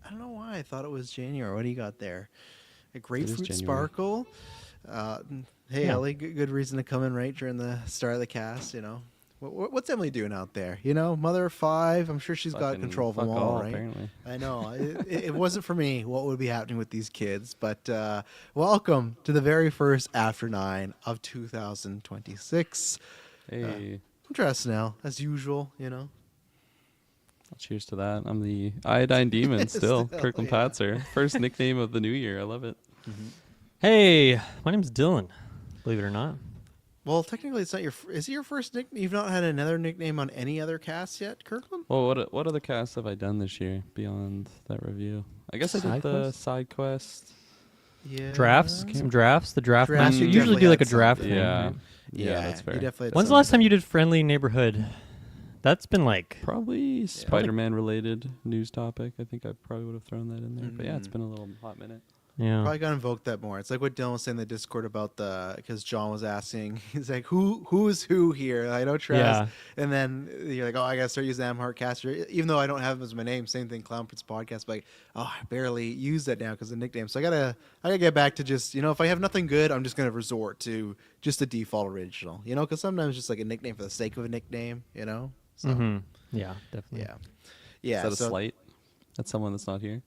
I don't know why I thought it was January. What do you got there? A It is grapefruit January. sparkle. Hey, Yeah. Ellie, good reason to come in right during the start of the cast. What's Emily doing out there? Mother of five. I'm sure she's got Fucking control of them fuck all, all, right? apparently. I know. It wasn't for me. What would be happening with these kids? But welcome to the very first After 9 of 2026. Hey, I'm dressed now, as usual. cheers to that. I'm the Iodine Demon still. Still, Kirkland yeah. Patzer. First nickname of the new year. I love it. Hey, my name's Dylan. Believe it or not. Well, technically, it's not your. Is it your first nickname? You've not had another nickname on any other cast yet, Kirkland? Well, what other casts have I done this year beyond that review? I guess I did Side the quest? side quest. Yeah. Drafts, some drafts. The draft. Drafts, You you usually definitely do like a had draft some. thing. Yeah. right? Yeah, that's fair. You definitely had When's the last time something. you did Friendly Neighborhood? That's been like Probably Spider-Man related news topic. I think I probably would have thrown that in there. But yeah, it's been a little hot minute. yeah. Probably gotta invoke that more. It's like what Dylan was saying in the Discord about because John was asking. He's like, who's who here? I know Travis. Yeah. And then you're like, oh, I gotta start using Amhart Caster, even though I don't have him as my name. Same thing, Clown Prince Podcast. But like, oh, I barely use that now because of the nickname. So I gotta get back to just if I have nothing good, I'm just gonna resort to just the default original. Because sometimes just like a nickname for the sake of a nickname. So Mhm. Yeah, definitely. yeah. Is that a so- slight? That's someone that's not here?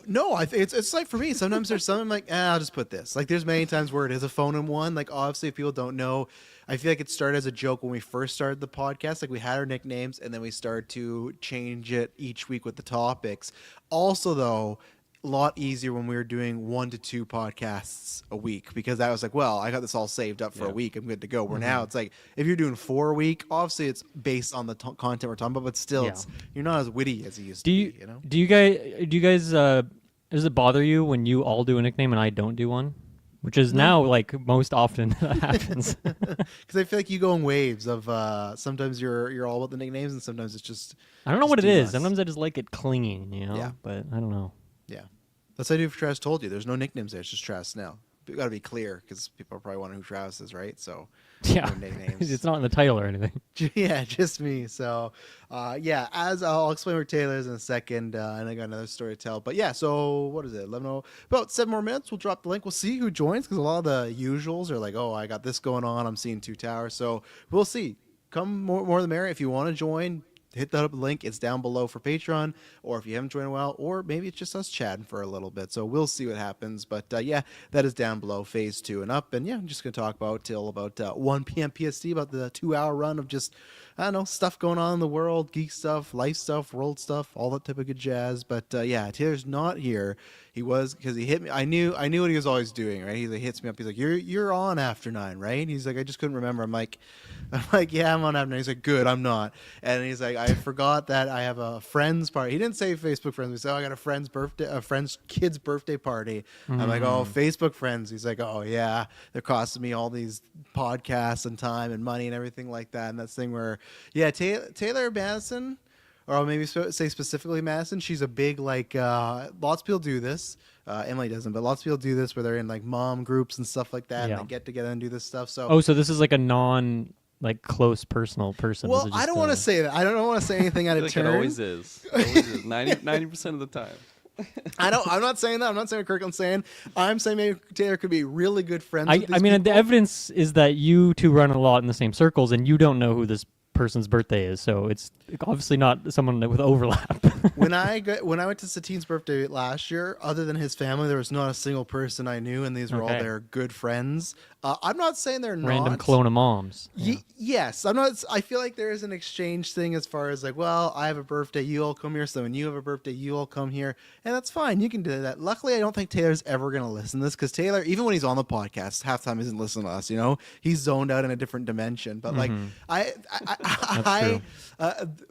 No, I think it's like for me. Sometimes there's something like, I'll just put this. Like, there's many times where it is a phone in one. Like, obviously, if people don't know, I feel like it started as a joke when we first started the podcast. Like, we had our nicknames, and then we started to change it each week with the topics. Also, though, a lot easier when we were doing 1 to 2 podcasts a week because that was like, well, I got this all saved up for a Yeah. week. I'm good to go. Where now it's like, if you're doing 4 a week, obviously it's based on the content we're talking about, but still, Yeah. you're not as witty as you used Do to you be. do you guys does it bother you when you all do a nickname and I don't do one? Which is now like most often that happens. Because I feel like you go in waves of sometimes you're all about the nicknames and sometimes it's just I don't know just what it do is. us. Sometimes I just like it clean, Yeah. But I don't know. yeah. That's what I do for Travis. Told you there's no nicknames there. It's just Travis Snell. But you got to be clear because people are probably wondering who Travis is, right? So Yeah. no nicknames. It's not in the title or anything. Yeah, just me. So, yeah, as I'll explain where Taylor is in a second, and I got another story to tell. But yeah, so what is it? 11 about 7 more minutes. We'll drop the link. We'll see who joins because a lot of the usuals are like, oh, I got this going on. I'm seeing 2 towers. So we'll see. Come more the merrier. If you want to join, hit that up link. It's down below for Patreon, or if you haven't joined in a while, or maybe it's just us chatting for a little bit. So we'll see what happens. But yeah, that is down below, phase 2 and up. And yeah, I'm just gonna talk about till about 1 p.m. PST about the 2-hour run of just stuff going on in the world, geek stuff, life stuff, world stuff, all that type of good jazz. But yeah, Taylor's not here. He was because he hit me. I knew what he was always doing. Right? He hits me up. He's like, "You're on After 9, right?" He's like, "I just couldn't remember." I'm like, "Yeah, I'm on After 9." He's like, "Good, I'm not." And he's like, "I forgot that I have a friend's party." He didn't say Facebook friends. He said, "Oh, I got a friend's kid's birthday party." I'm like, "Oh, Facebook friends." He's like, "Oh yeah, they're costing me all these podcasts and time and money and everything like that." And that's the thing where, yeah, Taylor Madison. Or maybe say specifically Madison. She's a big lots of people do this. Emily doesn't, but lots of people do this where they're in like mom groups and stuff like that, Yeah. and they get together and do this stuff. So, Oh, so this is like a non close personal person. well, Is it I just don't want to say that. I don't want to say anything out I of feel like turn. it always is. Always is. 90% of the time. I'm not saying that. I'm not saying what Kirkland's saying. I'm saying maybe Taylor could be really good friends. with I these mean, the people. evidence is that you two run a lot in the same circles, and you don't know who this person's birthday is, so it's obviously not someone with overlap. when I went to Satine's birthday last year, other than his family, there was not a single person I knew, and these were all Okay. their good friends. I'm not saying they're Random not. clone of moms. Yes, I'm not. I feel like there is an exchange thing as far as like, well, I have a birthday, you all come here. So when you have a birthday, you all come here, and that's fine. You can do that. Luckily, I don't think Taylor's ever gonna listen to this because Taylor, even when he's on the podcast, half the time isn't listening to us. He's zoned out in a different dimension. But like, I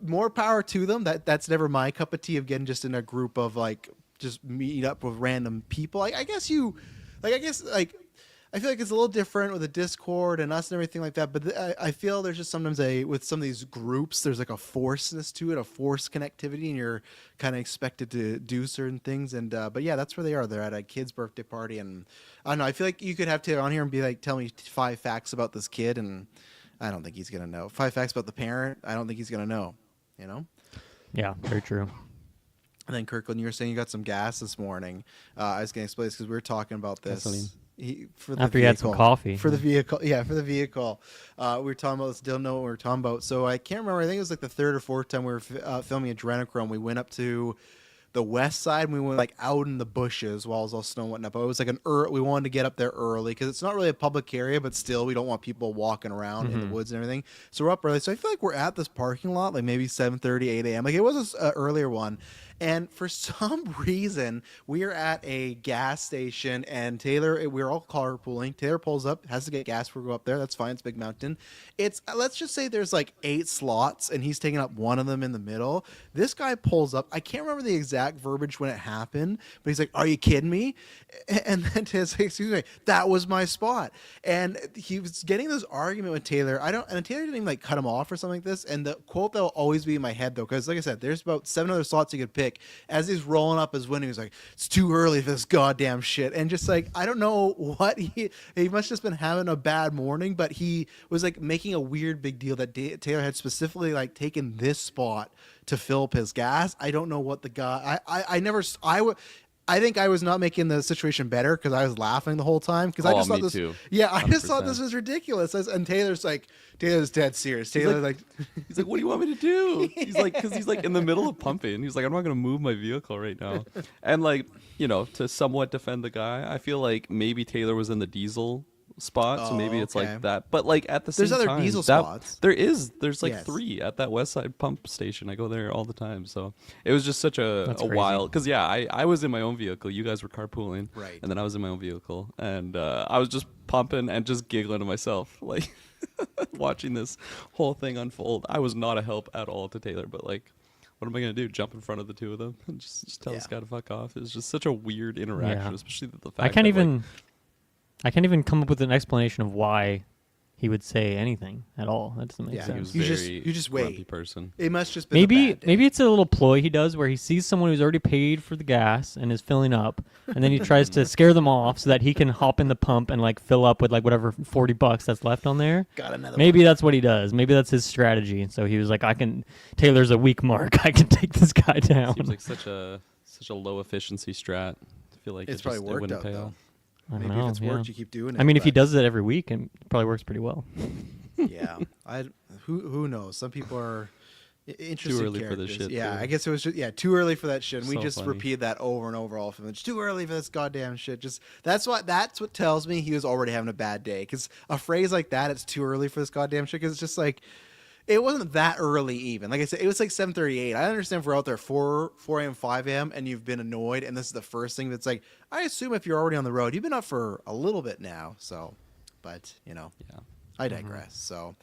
more power to them. That's never my cup of tea of getting just in a group of like just meet up with random people. I guess I feel like it's a little different with the Discord and us and everything like that. But I feel there's just sometimes with some of these groups, there's like a forceness to it, a forced connectivity, and you're kind of expected to do certain things. And but yeah, that's where they are. They're at a kid's birthday party, and I don't know. I feel like you could have Taylor on here and be like, "Tell me 5 facts about this kid," and I don't think he's gonna know. 5 facts about the parent. I don't think he's gonna know. Yeah, very true. And then Kirkland, you were saying you got some gas this morning. I was going to explain this because we were talking about this. Gasoline. For the After you had some vehicle. coffee. For the vehicle. Yeah, for the vehicle. We were talking about this. Didn't know what we were talking about. So I can't remember. I think it was like the third or fourth time we were filming Adrenochrome. We went up to the west side and we went like out in the bushes while it was all snow and whatnot. But it was like we wanted to get up there early because it's not really a public area, but still we don't want people walking around in the woods and everything. So we're up early. So I feel like we're at this parking lot like maybe 7:30, 8 a.m. Like it was an earlier one. And for some reason, we are at a gas station, and Taylor, we're all carpooling. Taylor pulls up, has to get gas. We go up there. That's fine. It's Big Mountain. It's let's just say there's like 8 slots, and he's taking up one of them in the middle. This guy pulls up. I can't remember the exact verbiage when it happened, but he's like, "Are you kidding me?" And then Taylor's like, "Excuse me, that was my spot." And he was getting this argument with Taylor. And Taylor didn't even like cut him off or something like this. And the quote that will always be in my head though, because like I said, there's about 7 other slots you could pick. As he's rolling up his window, he's like, "It's too early for this goddamn shit." And just like, I don't know what he must just been having a bad morning, but he was like making a weird big deal that Taylor had specifically like taken this spot to fill up his gas. I don't know what the guy, I think I was not making the situation better because I was laughing the whole time because I just thought me this. too. Yeah, I just thought 100%. this was ridiculous. And Taylor's dead serious. Taylor's like, He's like, "What do you want me to do?" He's like, because he's like in the middle of pumping. He's like, "I'm not gonna move my vehicle right now." And like, to somewhat defend the guy, I feel like maybe Taylor was in the diesel spot, so maybe it's okay. like that. But like at the same There's other time, diesel spots. There's like Yes. 3 at that West Side pump station. I go there all the time, so it was just such a That's crazy. wild. Because yeah, I was in my own vehicle. You guys were carpooling, Right. And then I was in my own vehicle, and I was just pumping and just giggling to myself, like watching this whole thing unfold. I was not a help at all to Taylor, but like, what am I gonna do? Jump in front of the two of them and just tell this Yeah. guy to fuck off? It was just such a weird interaction, Yeah. especially the fact I can't that, even. I can't even come up with an explanation of why he would say anything at all. That doesn't make Yeah, he sense. was You very just grumpy wait. person. it must just been a bad day. Maybe it's a little ploy he does where he sees someone who's already paid for the gas and is filling up, and then he tries to scare them off so that he can hop in the pump and like fill up with like whatever $40 that's left on there. Got another Maybe one. that's what he does. Maybe that's his strategy. And so he was like, Taylor's a weak mark. I can take this guy down. Seems like such a low efficiency strat. I feel like It's it probably just, worked wouldn't out pay though. off. I don't Maybe know, if it's yeah. worked, you keep doing it. I mean, if he but- does it every week, it probably works pretty well. yeah, who knows? Some people are interesting early for this characters. shit, Yeah, too. I guess it was just too early for that shit. And we So just funny. repeated that over and over all of them. It's too early for this goddamn shit. Just that's what tells me he was already having a bad day. Because a phrase like that, it's too early for this goddamn shit. Because it's just like. It wasn't that early even. Like I said, it was like 7:38. I understand if we're out there 4 a.m., 5 a.m. and you've been annoyed and this is the first thing that's like, I assume if you're already on the road, you've been up for a little bit now. So, but, Yeah. I digress. So,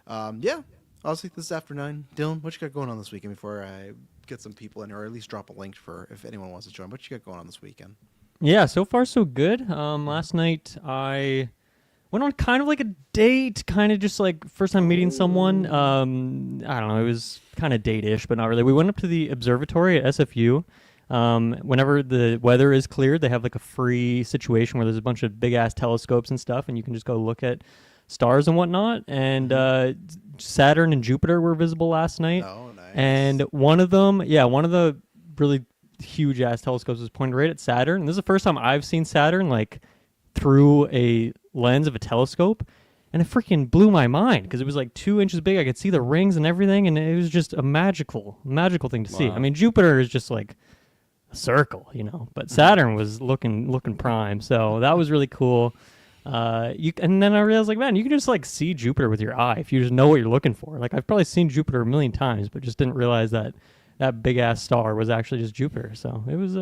yeah, I'll see this after 9. Dylan, what you got going on this weekend before I get some people in, or at least drop a link for if anyone wants to join? What you got going on this weekend? Yeah, so far so good. Last night I went on kind of like a date, kind of just like first time meeting someone. I don't know, it was kind of date-ish, but not really. We went up to the observatory at SFU. Whenever the weather is cleared, they have like a free situation where there's a bunch of big-ass telescopes and stuff, and you can just go look at stars and whatnot. And Saturn and Jupiter were visible last night. Oh, nice. And one of them, one of the really huge ass telescopes was pointed right at Saturn. And this is the first time I've seen Saturn like through a lens of a telescope. And it freaking blew my mind because it was like 2 inches big. I could see the rings and everything. And it was just a magical thing to see. Wow. I mean, Jupiter is just like a circle, but Saturn was looking prime. So that was really cool. And then I realized, like, man, you can just like see Jupiter with your eye if you just know what you're looking for. Like, I've probably seen Jupiter a million times, but just didn't realize that big ass star was actually just Jupiter. So it was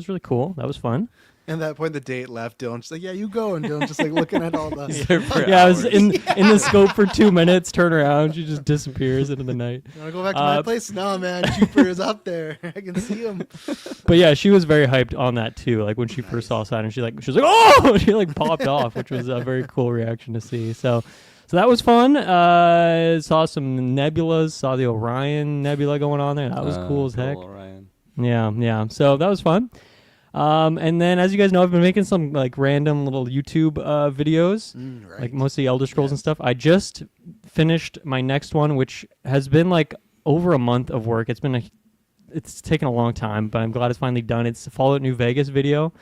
really cool. That was fun. And at that point, the date left. Dylan's just like, yeah, you go. And Dylan's just like looking at all the. Yeah, I was in the scope for 2 minutes. Turn around, she just disappears into the night. You want to go back to my place? No, man. Jupiter is up there. I can see him. But yeah, she was very hyped on that too. Like when she first saw Saturn, she was like, oh! She like popped off, which was a very cool reaction to see. So that was fun. Saw some nebulas. Saw the Orion Nebula going on there. That was cool as heck. Orion. Yeah. So that was fun. And then, as you guys know, I've been making some like random little YouTube videos, Right. like mostly Elder Scrolls and stuff. I just finished my next one, which has been like over a month of work. It's been a it's taken a long time, but I'm glad it's finally done. It's a Fallout New Vegas video,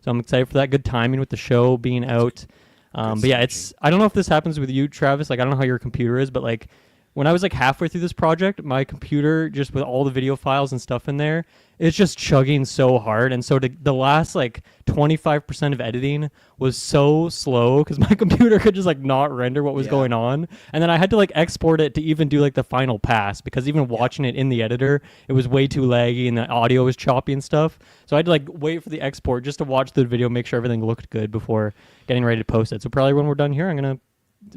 so I'm excited for that. Good timing with the show being out. But yeah, I don't know if this happens with you, Travis. Like, I don't know how your computer is, but like when I was like halfway through this project, my computer, just with all the video files and stuff in there, it's just chugging so hard. And so the last like 25% of editing was so slow because my computer could just like not render what was going on. And then I had to like export it to even do like the final pass, because even watching it in the editor, it was way too laggy and the audio was choppy and stuff. So I had to like wait for the export just to watch the video, make sure everything looked good before getting ready to post it. So probably when we're done here, I'm going to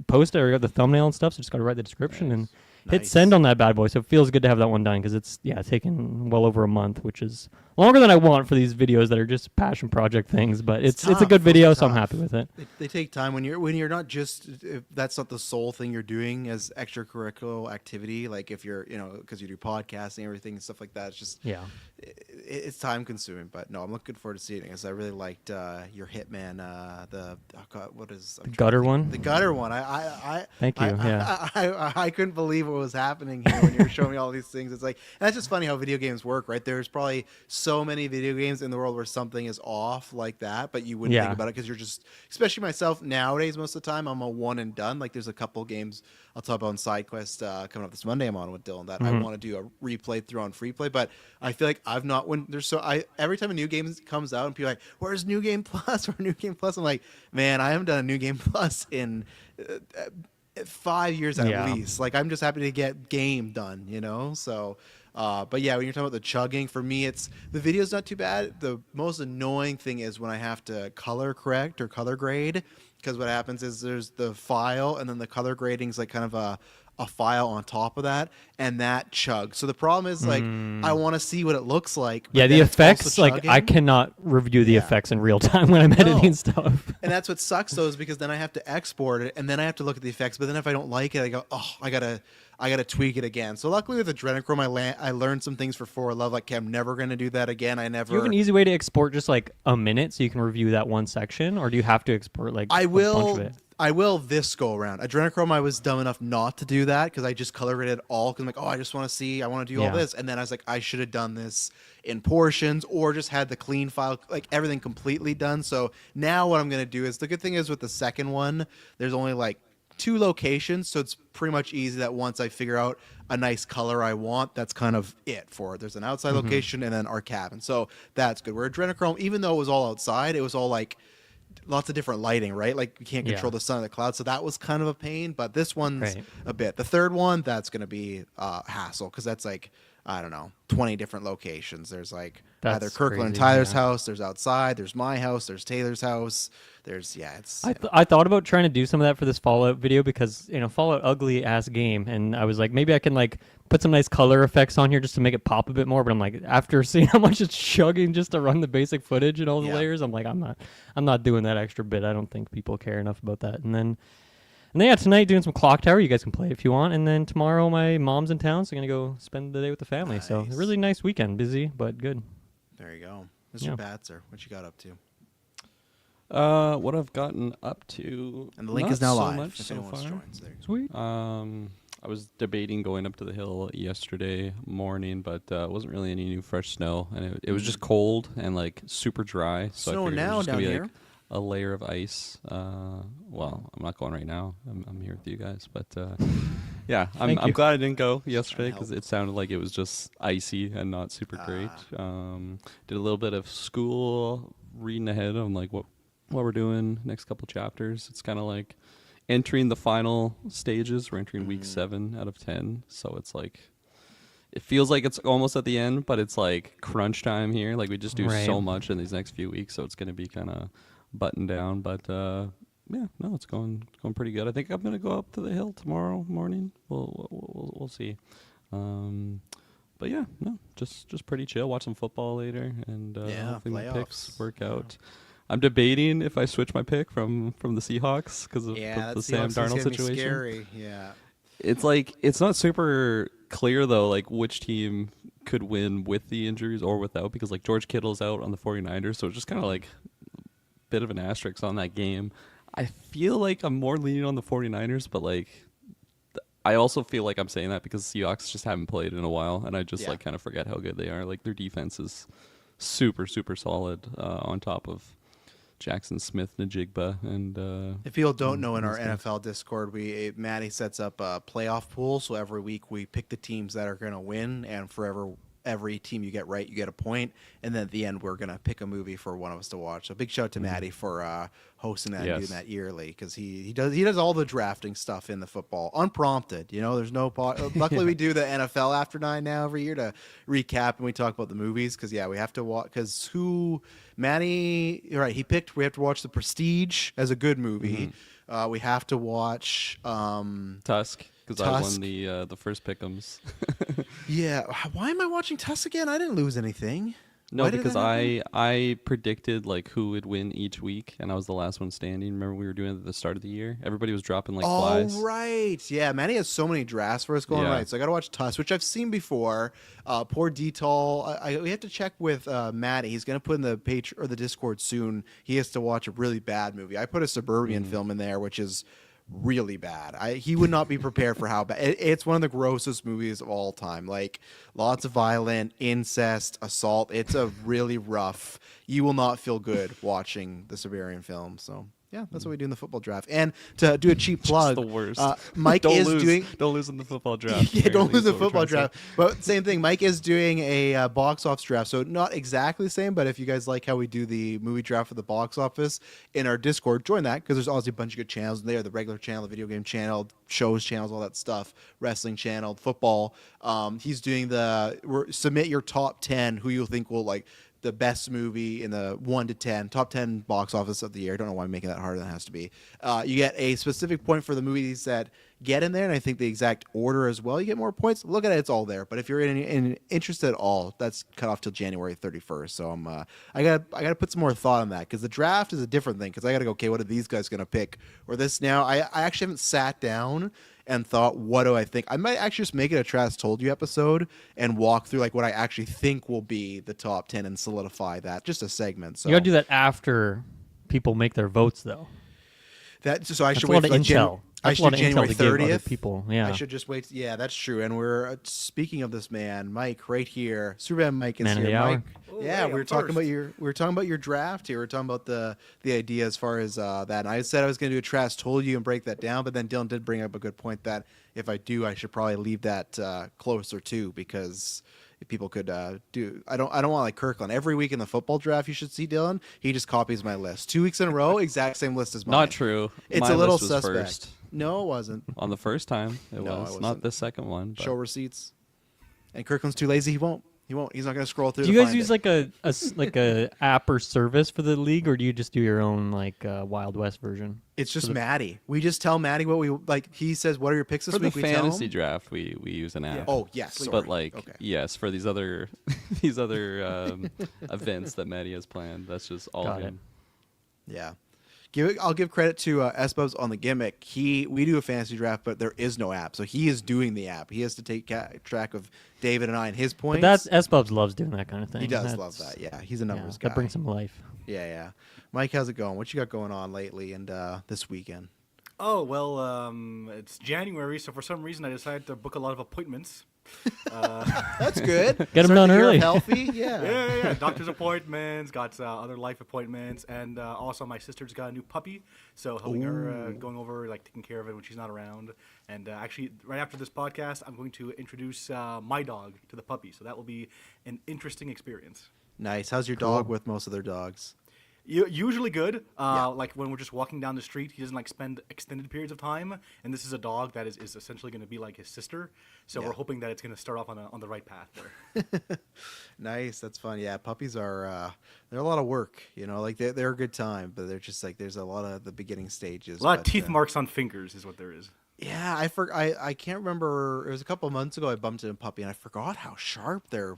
post it or got the thumbnail and stuff. So just got to write the description and hit send on that bad boy. So it feels good to have that one done, because it's taken well over a month, which is longer than I want for these videos that are just passion project things. But it's a good video, so I'm happy with it. They take time when you're not just, if that's not the sole thing you're doing as extracurricular activity. Like if you're, because you do podcasting, everything and stuff like that. It's just it's time consuming. But no, I'm looking forward to seeing it, because I really liked your Hitman. The gutter one. The gutter one. Thank you. I couldn't believe what was happening here when you were showing me all these things. It's like, and that's just funny how video games work, right? There's probably so many video games in the world where something is off like that, but you wouldn't think about it because you're just, especially myself nowadays, most of the time I'm a one and done. Like there's a couple games I'll talk about on SideQuest coming up this Monday. I'm on with Dylan that I want to do a replay through on free play, but I feel like I've not, when there's every time a new game comes out and people are like, where's New Game Plus or New Game Plus? I'm like, man, I haven't done a New Game Plus in 5 years at least. Like I'm just happy to get game done, so but yeah, when you're talking about the chugging, for me it's the video's not too bad. The most annoying thing is when I have to color correct or color grade, because what happens is there's the file and then the color grading is like kind of a file on top of that, and that chugs. So the problem is like I want to see what it looks like. Yeah, the effects, like I cannot review the effects in real time when I'm editing stuff. And that's what sucks though, is because then I have to export it and then I have to look at the effects. But then if I don't like it, I go, oh, I gotta tweak it again. So luckily with Adrenochrome, I learned some things for 4 Love. Like, okay, I'm never gonna do that again. Do you have an easy way to export just like a minute so you can review that one section, or do you have to export like a bunch of it? I will this go around. Adrenochrome, I was dumb enough not to do that because I just color graded all, because I'm like, oh, I just want to see, I want to do all this. And then I was like, I should have done this in portions or just had the clean file, like everything completely done. So now what I'm going to do is, the good thing is with the second one, there's only like 2 locations. So it's pretty much easy that once I figure out a nice color I want, that's kind of it for it. There's an outside location and then our cabin. So that's good. Where Adrenochrome, even though it was all outside, it was all like lots of different lighting, right? Like you can't control the sun or the clouds, so that was kind of a pain. But this one's a bit. The third one, that's going to be hassle, because that's like, I don't know, 20 different locations. There's like either Kirkland and Tyler's house, there's outside, there's my house, there's Taylor's house. There's I thought about trying to do some of that for this Fallout video, because Fallout ugly ass game, and I was like, maybe I can like put some nice color effects on here just to make it pop a bit more. But I'm like, after seeing how much it's chugging just to run the basic footage and all the layers, I'm like, I'm not doing that extra bit. I don't think people care enough about that. And then tonight doing some Clock Tower. You guys can play if you want. And then tomorrow my mom's in town, so I'm gonna go spend the day with the family. Nice. So a really nice weekend, busy but good. There you go, Mr. Batzer. What you got up to? What I've gotten up to, and the link is now so live. Much if so anyone far. joins there. Sweet. I was debating going up to the hill yesterday morning, but it wasn't really any new fresh snow, and it was just cold and like super dry. So Snow I figured now it was just down gonna be here. like a layer of ice. Well, I'm not going right now. I'm here with you guys, but yeah, I'm glad I didn't go yesterday, because it sounded like it was just icy and not super great. Did a little bit of school reading ahead on like what we're doing next couple chapters. It's kind of like entering the final stages. We're entering week 7 out of 10, so it's like it feels like it's almost at the end, but it's like crunch time here. Like we just do so much in these next few weeks, so it's going to be kind of buttoned down. But it's going pretty good. I think I'm going to go up to the hill tomorrow morning. We'll see. But yeah, no, just pretty chill. Watch some football later, and hopefully my picks work out. I'm debating if I switch my pick from the Seahawks because of the Sam Darnold situation. Scary. Yeah. It's like it's not super clear though, like which team could win with the injuries or without, because like George Kittle's out on the 49ers, so it's just kind of like a bit of an asterisk on that game. I feel like I'm more leaning on the 49ers, but like I also feel like I'm saying that because Seahawks just haven't played in a while, and I just Yeah. like kind of forget how good they are. Like their defense is super super solid on top of Jackson Smith, Najigba, and If people don't know, in those our guys. NFL Discord, Maddie sets up a playoff pool. So every week we pick the teams that are going to win, and for every team you get right, you get a point. And then at the end, we're going to pick a movie for one of us to watch. So big shout out to Maddie for hosting that and Yes. doing that yearly, because he does all the drafting stuff in the football unprompted. You know, there's no luckily we do the NFL After 9 now every year to recap, and we talk about the movies because we have to watch, because Maddie, right, we have to watch The Prestige as a good movie. We have to watch Tusk, because I Tusk. won the first pick'ems. yeah, why am I watching Tusk again? I didn't lose anything. No, Why did because that happen? I predicted like who would win each week, and I was the last one standing. Remember we were doing it at the start of the year? Everybody was dropping like flies. Oh, right. Yeah, Manny has so many drafts for us going Yeah. right. So I got to watch Tusk, which I've seen before. Poor Detail. We have to check with Matty. He's going to put in the page or the Discord soon. He has to watch a really bad movie. I put a Suburban film in there, which is really bad. He would not be prepared for how bad. It's one of the grossest movies of all time. Like lots of violent, incest, assault. It's a really rough. You will not feel good watching the Siberian film. So yeah, that's what we do in the football draft. And to do a cheap plug, the worst. Mike don't is lose. doing. Don't lose in the football draft. Yeah, don't apparently, lose is the what we're football trying draft. But same thing. Mike is doing a box office draft, so not exactly the same. But if you guys like how we do the movie draft for the box office in our Discord, join that, because there's obviously a bunch of good channels in there: the regular channel, the video game channel, shows channels, all that stuff, wrestling channel, football. He's doing submit your top 10 who you think will like the best movie in the 1 to 10 top 10 box office of the year. I don't know why I'm making that harder than it has to be. You get a specific point for the movies that get in there, and I think the exact order as well. You get more points. Look at it; it's all there. But if you're interested at all, that's cut off till January 31st. So I got to put some more thought on that, because the draft is a different thing. Because I got to go, okay, what are these guys going to pick? Or this now? I actually haven't sat down and thought, what do I think? I might actually just make it a Travis Told You episode and walk through like what I actually think will be the top 10 and solidify that. Just a segment. So You got to do that after people make their votes, though. so I That's should a wait lot for of like intel. I That's should a lot of January intel to give other 30th. people. Yeah. I should just wait. Yeah, that's true. And we're speaking of this man, Mike, right here. Superman Mike is Man of here. the hour. Mike, Oh, yeah, hey, we were I'm talking first. about your draft here. We were talking about the idea as far as that. And I said I was going to do a Trash Told You and break that down, but then Dylan did bring up a good point that if I do, I should probably leave that closer too, because if people could do. I don't want like Kirkland every week in the football draft. You should see Dylan. He just copies my list 2 weeks in a row, exact same list as mine. Not true. It's My a little list was suspect. first. No, it wasn't. On the first time, it No, it was wasn't. not the second one. But Show receipts. And Kirkland's too lazy. He won't. He's not going to scroll through. Do to you guys find use it. like a app or service for the league, or do you just do your own like Wild West version? It's just Maddie. We just tell Maddie what we like. He says, "What are your picks this for the week?" We tell fantasy him. draft, we use an app. Yeah. Oh yes, but sorry. like okay. yes, for these other events that Maddie has planned, that's just all Got him. Yeah. I'll give credit to S-Bubs on the gimmick. We do a fantasy draft, but there is no app, so he is doing the app. He has to take track of David and I and his points. But that's S-Bubs loves doing that kind of thing. he does That's- love that. Yeah, he's a yeah, numbers guy. that brings some life. Yeah. Mike, how's it going? What you got going on lately and this weekend? Oh, well, it's January, so for some reason I decided to book a lot of appointments. That's good. Get 'em Start done the year early. Healthy. Yeah. Yeah. Doctor's appointments, got other life appointments, and also my sister's got a new puppy, so helping her, going over, like taking care of it when she's not around. And actually, right after this podcast, I'm going to introduce my dog to the puppy, so that will be an interesting experience. Nice. How's your dog with most of their dogs? Usually good. Yeah. Like when we're just walking down the street, he doesn't like spend extended periods of time. And this is a dog that is essentially going to be like his sister. So Yeah. we're hoping that it's going to start off on the right path there. Nice. That's fun. Yeah, puppies are they're a lot of work. Like they're a good time, but they're just like there's a lot of the beginning stages. A lot of but, teeth marks on fingers is what there is. Yeah, I can't remember. It was a couple of months ago. I bumped into a puppy, and I forgot how sharp their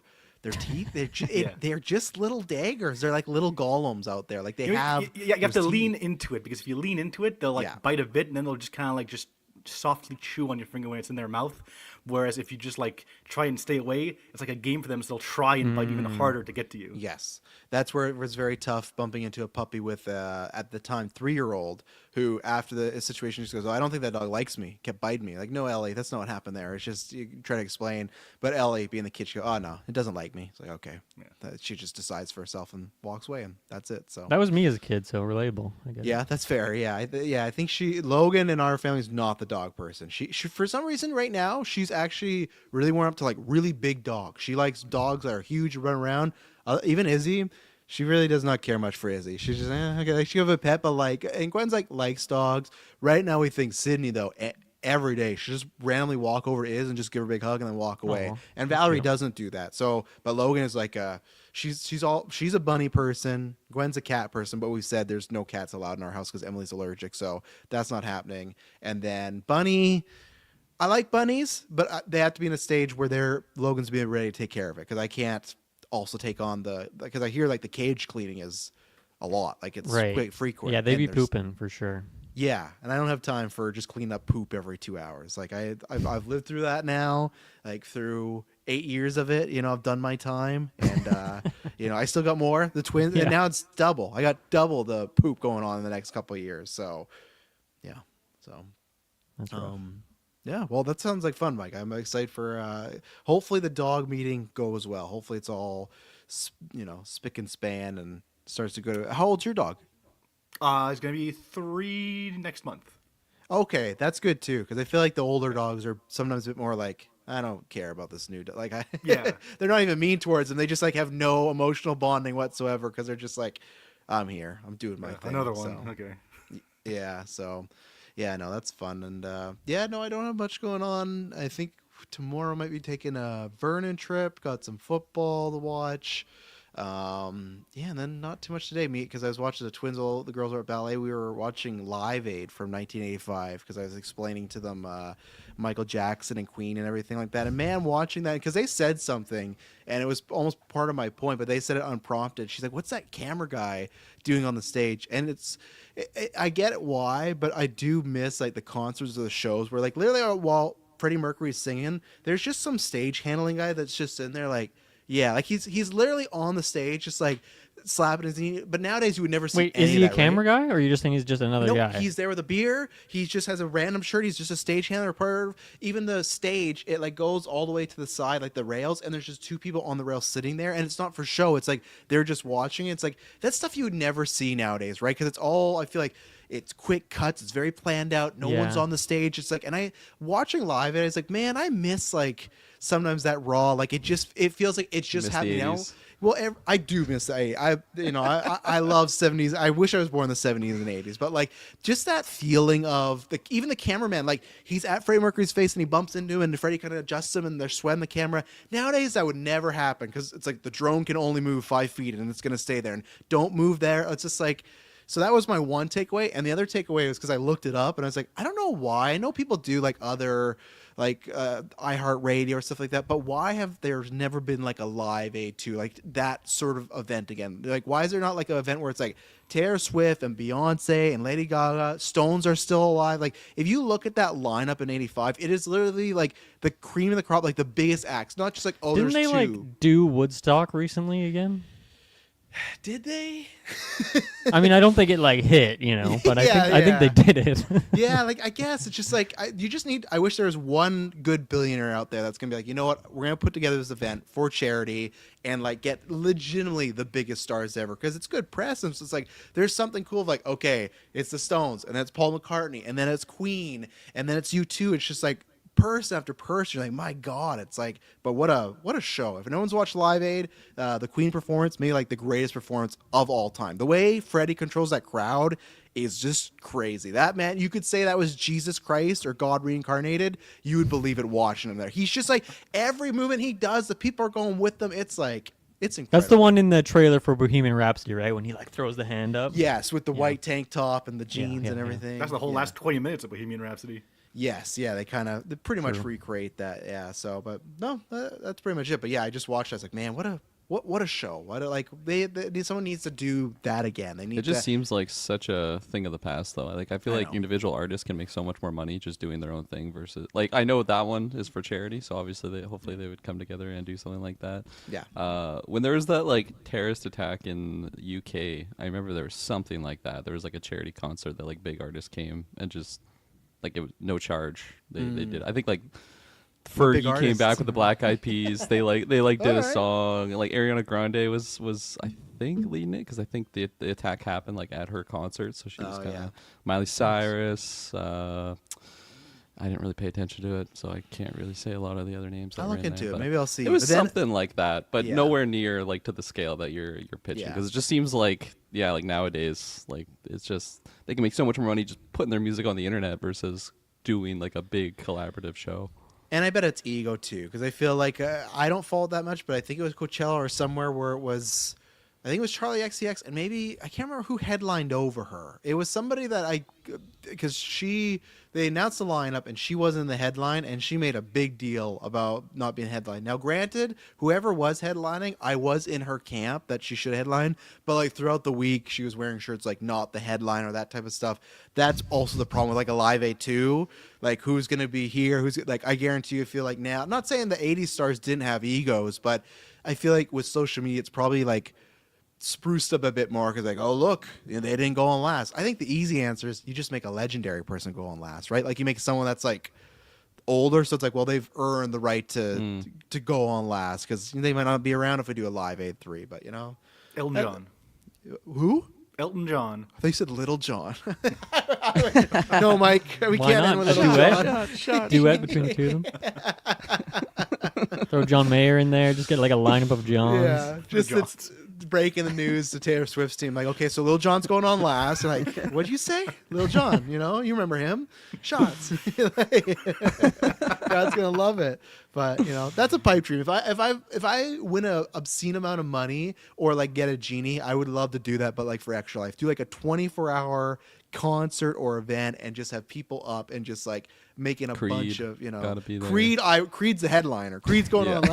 teeth. Yeah. They're just little daggers. They're like little golems out there. Like they You have. have those to teeth. lean into it, because if you lean into it, they'll like Yeah. bite a bit, and then they'll just kind of like just softly chew on your finger when it's in their mouth. Whereas if you just like try and stay away, it's like a game for them, so they'll try and bite even harder to get to you. Yes, that's where it was very tough bumping into a puppy with at the time 3-year-old who after the situation just goes, oh, I don't think that dog likes me, kept biting me. Like, no, Ellie, that's not what happened there. It's just you try to explain, but Ellie being the kid, she goes, oh no, it doesn't like me. It's like, okay. She just decides for herself and walks away, and that's it. So That was me as a kid, so relatable. I guess. yeah, that's fair. Yeah, I think Logan in our family is not the dog person. She for some reason right now she's actually really warmed up to like really big dogs. She likes dogs that are huge, run around. Even Izzy, she really does not care much for Izzy. She's just okay. Like, she have a pet, but like, and Gwen's like likes dogs. Right now we think Sydney though. Every day she just randomly walk over to Iz and just give her a big hug and then walk away. Aw, and Valerie doesn't do that. So, but Logan is like she's a bunny person. Gwen's a cat person, but we said there's no cats allowed in our house because Emily's allergic, so that's not happening. And then Bunny, I like bunnies, but they have to be in a stage where Logan's being ready to take care of it because I can't also take on because I hear like the cage cleaning is a lot, like it's Right. quite frequent. Yeah, they and be there's- pooping for sure. Yeah, and I don't have time for just clean up poop every 2 hours. Like I've lived through that now, like through 8 years of it. You know, I've done my time, and you know, I still got more. The twins, Yeah. and now it's double. I got double the poop going on in the next couple of years. So, yeah, so That's rough. yeah. Well, that sounds like fun, Mike. I'm excited for. Hopefully, the dog meeting goes well. Hopefully, it's all spick and span and starts to go to. How old's your dog? It's gonna be 3 next month. Okay, that's good too, because I feel like the older dogs are sometimes a bit more like, I don't care about this new dog. Like, Yeah. they're not even mean towards them. They just like have no emotional bonding whatsoever because they're just like, I'm here, I'm doing my thing. Another one. So, Okay. yeah, so yeah, no, that's fun. And yeah, no, I don't have much going on. I think tomorrow might be taking a Vernon trip. Got some football to watch. Yeah, and then not too much today, because I was watching the twins. All the girls were at ballet. We were watching Live Aid from 1985 because I was explaining to them Michael Jackson and Queen and everything like that. And man, watching that, because they said something and it was almost part of my point, but they said it unprompted. She's like, "What's that camera guy doing on the stage?" And I get it why, but I do miss like the concerts or the shows where like literally while Freddie Mercury's singing, there's just some stage handling guy that's just in there like. Yeah, like he's literally on the stage, just like slapping his knee. But nowadays you would never see. Wait, any is of he a that, camera right? guy, or are you just saying he's just another Nope, guy? he's there with a beer. He just has a random shirt. He's just a stage handler. Part of even the stage, it like goes all the way to the side, like the rails, and there's just 2 people on the rails sitting there, and it's not for show. It's like they're just watching. It's like that's stuff you would never see nowadays, right? Because it's all, I feel like it's quick cuts. It's very planned out. No Yeah. one's on the stage. It's like, and I watching live, and it's like, man, I miss like sometimes that raw. Like it feels like it's just Miss the happening now. 80s. Well, I do miss that. I love 70s. I wish I was born in the 70s and 80s, but like just that feeling of even the cameraman, like he's at Freddie Mercury's face and he bumps into him and Freddie kind of adjusts him and they're sweating the camera. Nowadays, that would never happen because it's like the drone can only move 5 feet and it's going to stay there and don't move there. It's just like, so that was my one takeaway. And the other takeaway was because I looked it up and I was like, I don't know why. I know people do like other like iHeartRadio or stuff like that, but why have there's never been like a Live Aid to like that sort of event again? Like, why is there not like an event where it's like Taylor Swift and Beyonce and Lady Gaga, Stones are still alive? Like, if you look at that lineup in '85, it is literally like the cream of the crop, like the biggest acts. Not just like, oh, Didn't there's they 2. like do Woodstock recently again? Did they? I mean, I don't think it like hit, but I think they did it. Yeah, like I guess it's just like you just need. I wish there was one good billionaire out there that's gonna be like, you know what, we're gonna put together this event for charity and like get legitimately the biggest stars ever because it's good press and so it's like there's something cool of like, okay, it's the Stones and then it's Paul McCartney and then it's Queen and then it's U2. It's just like person after person. You're like, my God, it's like, but what a show. If no one's watched Live Aid, the Queen performance, maybe like the greatest performance of all time. The way Freddie controls that crowd is just crazy. That man, you could say that was Jesus Christ or God reincarnated. You would believe it watching him there. He's just like, every movement he does, the people are going with them. It's like, it's incredible. That's the one in the trailer for Bohemian Rhapsody, right? When he like throws the hand up. Yes, with the white tank top and the jeans yeah, and yeah. everything. That's the whole Yeah. last 20 minutes of Bohemian Rhapsody. Yes, yeah, they pretty much recreate that. Yeah, so but no, that's pretty much it. But yeah, I just watched. I was like, man, what what a show. What a, like they someone needs to do that again. They need It just to, seems like such a thing of the past, though. Like I feel I like know. individual artists can make so much more money just doing their own thing versus like I know that one is for charity, so obviously hopefully they would come together and do something like that. Yeah. When there was that like terrorist attack in the UK, I remember there was something like that. There was like a charity concert that like big artists came and just like it was no charge. They did. I think like What big Fergie came artists? back with the Black Eyed Peas. They did a Alright. song. Like Ariana Grande was I think leading it because I think the attack happened like at her concert, so she was Oh, kind of yeah. Miley Cyrus. I didn't really pay attention to it, so I can't really say a lot of the other names. that I'll were look in into there, it. but Maybe I'll see. It was But then- something like that, but Yeah. nowhere near like to the scale that you're pitching. Yeah. Because it just seems like like nowadays, like it's just they can make so much more money just putting their music on the internet versus doing like a big collaborative show. And I bet it's ego too, because I feel like I don't follow it that much, but I think it was Coachella or somewhere where it was, I think it was Charlie XCX, and maybe I can't remember who headlined over her. It was somebody that because they announced the lineup and she wasn't in the headline, and she made a big deal about not being headline. Now, granted, whoever was headlining, I was in her camp that she should headline, but like throughout the week, she was wearing shirts like not the headline or that type of stuff. That's also the problem with like a Live 8-2. Like who's gonna be here? Who's like? I guarantee you, feel like now. I'm not saying the '80s stars didn't have egos, but I feel like with social media, it's probably like spruced up a bit more because like, oh look, they didn't go on last. I think the easy answer is you just make a legendary person go on last, right? Like you make someone that's like older, so it's like, well, they've earned the right to go on last because they might not be around if we do a Live 8-3. But you know, Elton Uh, John. who? Elton John. I thought you said Little John. No, Mike, we Why can't not? end with A Little duet? John. Duet between the two of them. Throw John Mayer in there. Just get like a lineup of Johns. Yeah, just Johns. it's breaking the news to Taylor Swift's team. Like, okay, so Lil Jon's going on last. And like, what'd you say? Lil Jon, you remember him? Shots. God's gonna love it. But that's a pipe dream. If I win a obscene amount of money or like get a genie, I would love to do that. But like for Extra Life, do like a 24-hour concert or event and just have people up and just like making a Creed, bunch of gotta be there. Creed's the headliner. Creed's going on.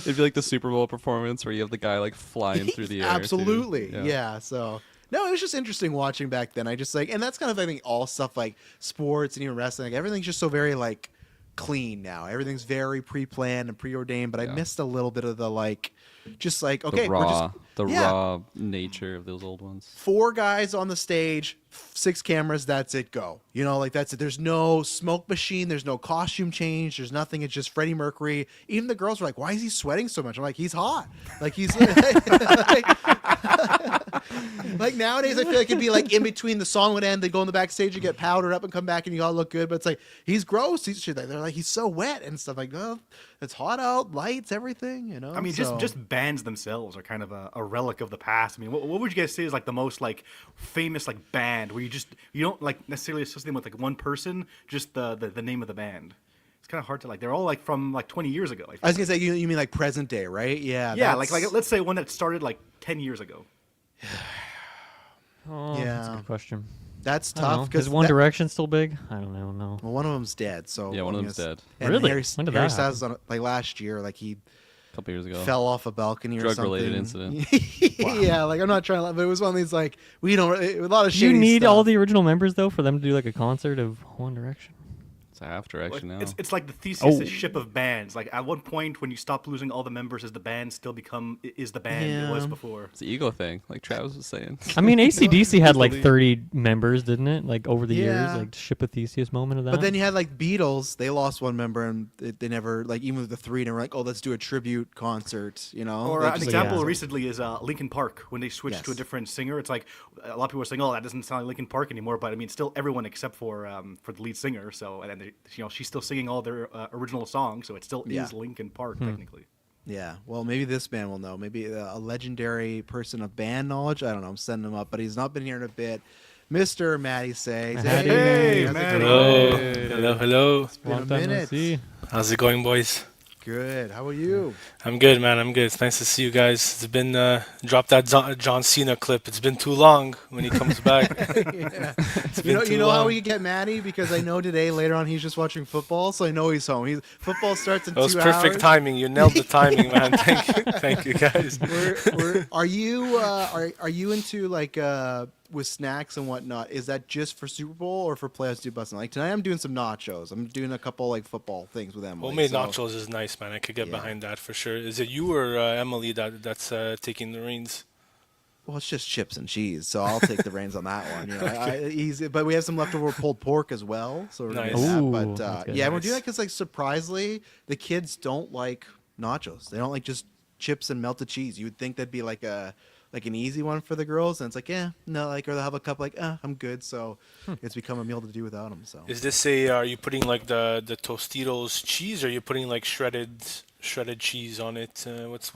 It'd be like the Super Bowl performance where you have the guy like flying through the air. too. Absolutely. Yeah. So no, it was just interesting watching back then. I just like, and that's kind of, I think, all stuff like sports and even wrestling. Like, everything's just so very like clean now. Everything's very pre-planned and preordained. But I Yeah. missed a little bit of the like, just like, okay, The we're raw, just yeah. raw nature of those old ones. 4 guys on the stage, 6 cameras, that's it, go. Like that's it. There's no smoke machine, there's no costume change, there's nothing. It's just Freddie Mercury. Even the girls were like, why is he sweating so much? I'm like, he's hot. Like he's like nowadays I feel like it'd be like in between the song would end, they go in the backstage and get powdered up and come back and you all look good. But it's like he's gross. They're like, he's so wet and stuff like, oh, it's hot out, lights, everything, I mean, So- just bands themselves are kind of a relic of the past. I mean, what would you guys say is like the most like famous like band where you don't like necessarily associate them with like one person, just the name of the band? It's kind of hard to like. They're all like from like 20 years ago. I was gonna say you mean like present day, right? Yeah. yeah, that's- like let's say one that started like 10 years ago. Oh, that's a Yeah. good question. That's I don't know. tough because Is One Direction still big? I don't know. No. well, one of them's dead. So Yeah, one of I them's guess- dead. And Really? Harry, When did Harry that Styles on like last year, like he A couple years ago. fell off a balcony or something. Drug-related incident. Yeah, like I'm not trying to, but it was one of these like we don't a lot of Do you shady need stuff. all the original members though for them to do like a concert of One Direction? It's a half direction now. It's like the Theseus Oh. ship of bands. Like at one point when you stop losing all the members, is the band still become is the band it was Yeah. before? It's the ego thing, like Travis was saying. I mean, ACDC had like Easily. 30 members, didn't it? Like over the Yeah. years, like Ship of Theseus moment of that. But then you had like Beatles, they lost one member and they never like even with the 3 they were like, oh, let's do a tribute concert, Or They an just- example yeah. recently is Linkin Park when they switched to a Yes. different singer. It's like a lot of people are saying, "Oh, that doesn't sound like Linkin Park anymore." But I mean, still everyone except for the lead singer. So and then she's still singing all their original songs, so it still Yeah. is Linkin Park technically. Yeah, well, maybe this man will know. Maybe a legendary person of band knowledge. I don't know. I'm sending him up, but he's not been here in a bit. Mr. Matty Says. Matty. Hey, how's it Matty. going? Hello, hello. Been a Long time no minute. see. How's it going, boys? Good. How about you? I'm good, man. I'm good. It's nice to see you guys. It's been drop that John Cena clip. It's been too long when he comes back. Yeah. It's You been know, too you know how long. we get Maddie because I know today later on he's just watching football, so I know he's home. Football starts in That was 2 perfect hours. timing. You nailed the timing, man. Thank you, guys. Are you are you into like with snacks and whatnot? Is that just for Super Bowl or for playoffs? Do busting like tonight? I'm doing some nachos. I'm doing a couple like football things with Emily. Homemade so- nachos is nice, man. I could get Yeah. behind that for sure. Is it you or Emily that's taking the reins? Well, it's just chips and cheese, so I'll take the reins on that one. You know, easy. But we have some leftover pulled pork as well, so we're gonna get Nice. that. Ooh, But that's good. yeah, we're Nice. doing that because like surprisingly, the kids don't like nachos. They don't like just chips and melted cheese. You would think that'd be like an easy one for the girls, and it's like, yeah, no, like, or they'll have a cup like, I'm good. So it's become a meal to do without them. So Is this are you putting like the Tostitos cheese, or are you putting like shredded cheese on it? What's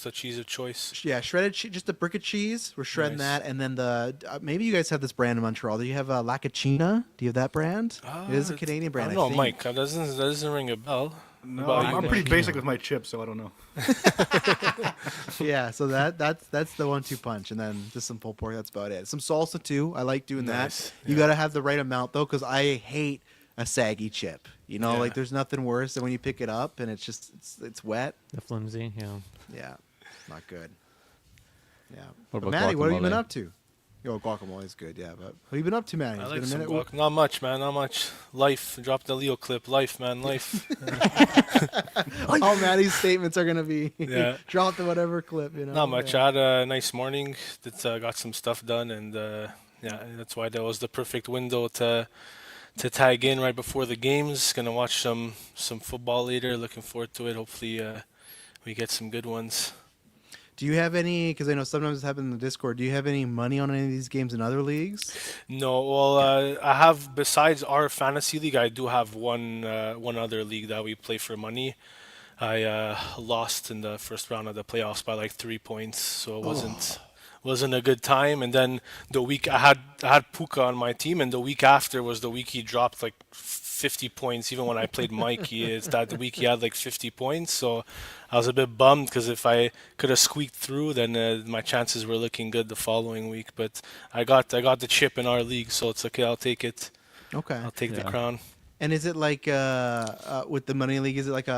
the cheese of choice? yeah, shredded cheese, just a brick of cheese. We're shredding Nice. that, and then the maybe you guys have this brand in Montreal. Do you have La Cucina? Do you have that brand? it is a Canadian brand. I don't know, think. Mike. That doesn't ring a bell. No, About you, I'm Mike? pretty basic with my chips, so I don't know. Yeah, so that's the 1-2 punch, and then just some pulled pork. That's about it. Some salsa too. I like doing Nice, that. You got to have the right amount though, because I hate a saggy chip. You know, Yeah. like there's nothing worse than when you pick it up and it's just it's wet. The flimsy, yeah. Yeah, not good. Yeah. What But about Maddie, what have you been guacamole? up to? Yo, guacamole is good. Yeah, but what have you been up to, Maddie? I It's like been a some minute. guac. Not much, man. Not much. Life. Drop the Leo clip. Life, man. Life. All Maddie's statements are gonna be Yeah. dropped in whatever clip. You know. Not much. Yeah. I had a nice morning. That got some stuff done, and yeah, that's why that was the perfect window to tag in right before the games. Gonna watch some football later. Looking forward to it. Hopefully, we get some good ones. Do you have any? Because I know sometimes it happens in the Discord. Do you have any money on any of these games in other leagues? No, well, I have besides our fantasy league, I do have one other league that we play for money. I lost in the first round of the playoffs by like 3 points, so it wasn't a good time. And then the week I had Puka on my team, and the week after was the week he dropped like 50 points. Even when I played Mike, it's that the week he had like 50 points. So I was a bit bummed because if I could have squeaked through, then my chances were looking good the following week. But I got the chip in our league, so it's okay. I'll take it. Okay. I'll take the Yeah. crown. And is it like with the money league? Is it like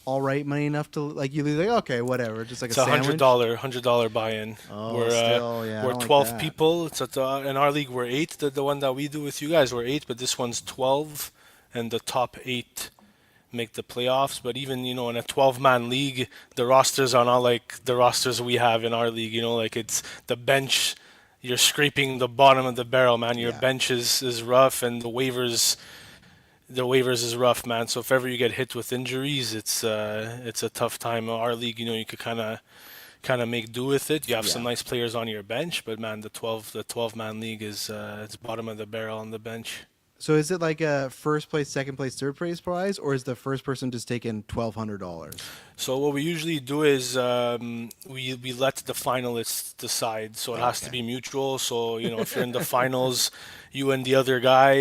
all right money enough to like you like okay whatever just like It's a a sandwich? $100 buy-in. Oh, we're still, yeah, I we're don't like 12 that. people. It's in our league we're 8. The one that we do with you guys we're 8, but this one's 12, and the top 8 make the playoffs. But even in a 12-man league, the rosters are not like the rosters we have in our league. Like it's the bench. You're scraping the bottom of the barrel, man. Your Yeah. bench is rough, and the waivers is rough, man. So if ever you get hit with injuries, it's a tough time. Our league, you could kind of make do with it. You have some Yeah. nice players on your bench, but man, the 12-man league is it's bottom of the barrel on the bench. So is it like a first place, second place, third place prize, or is the first person just taking $1,200? So what we usually do is we let the finalists decide. So it has to Okay. be mutual. So if you're in the finals, you and the other guy,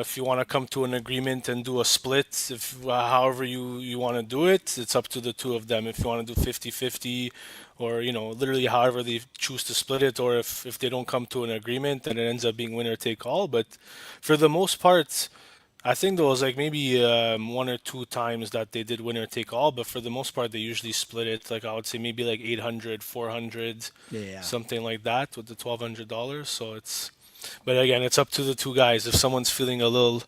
if you want to come to an agreement and do a split, if however you want to do it, it's up to the two of them. If you want to do 50-50, or literally however they choose to split it, or if they don't come to an agreement, then it ends up being winner take all. But for the most part, I think there was like maybe 1 or 2 times that they did winner take all, but for the most part they usually split it. Like I would say maybe like 800, 400, Yeah. something like that with the $1,200. So but again, it's up to the two guys. If someone's feeling a little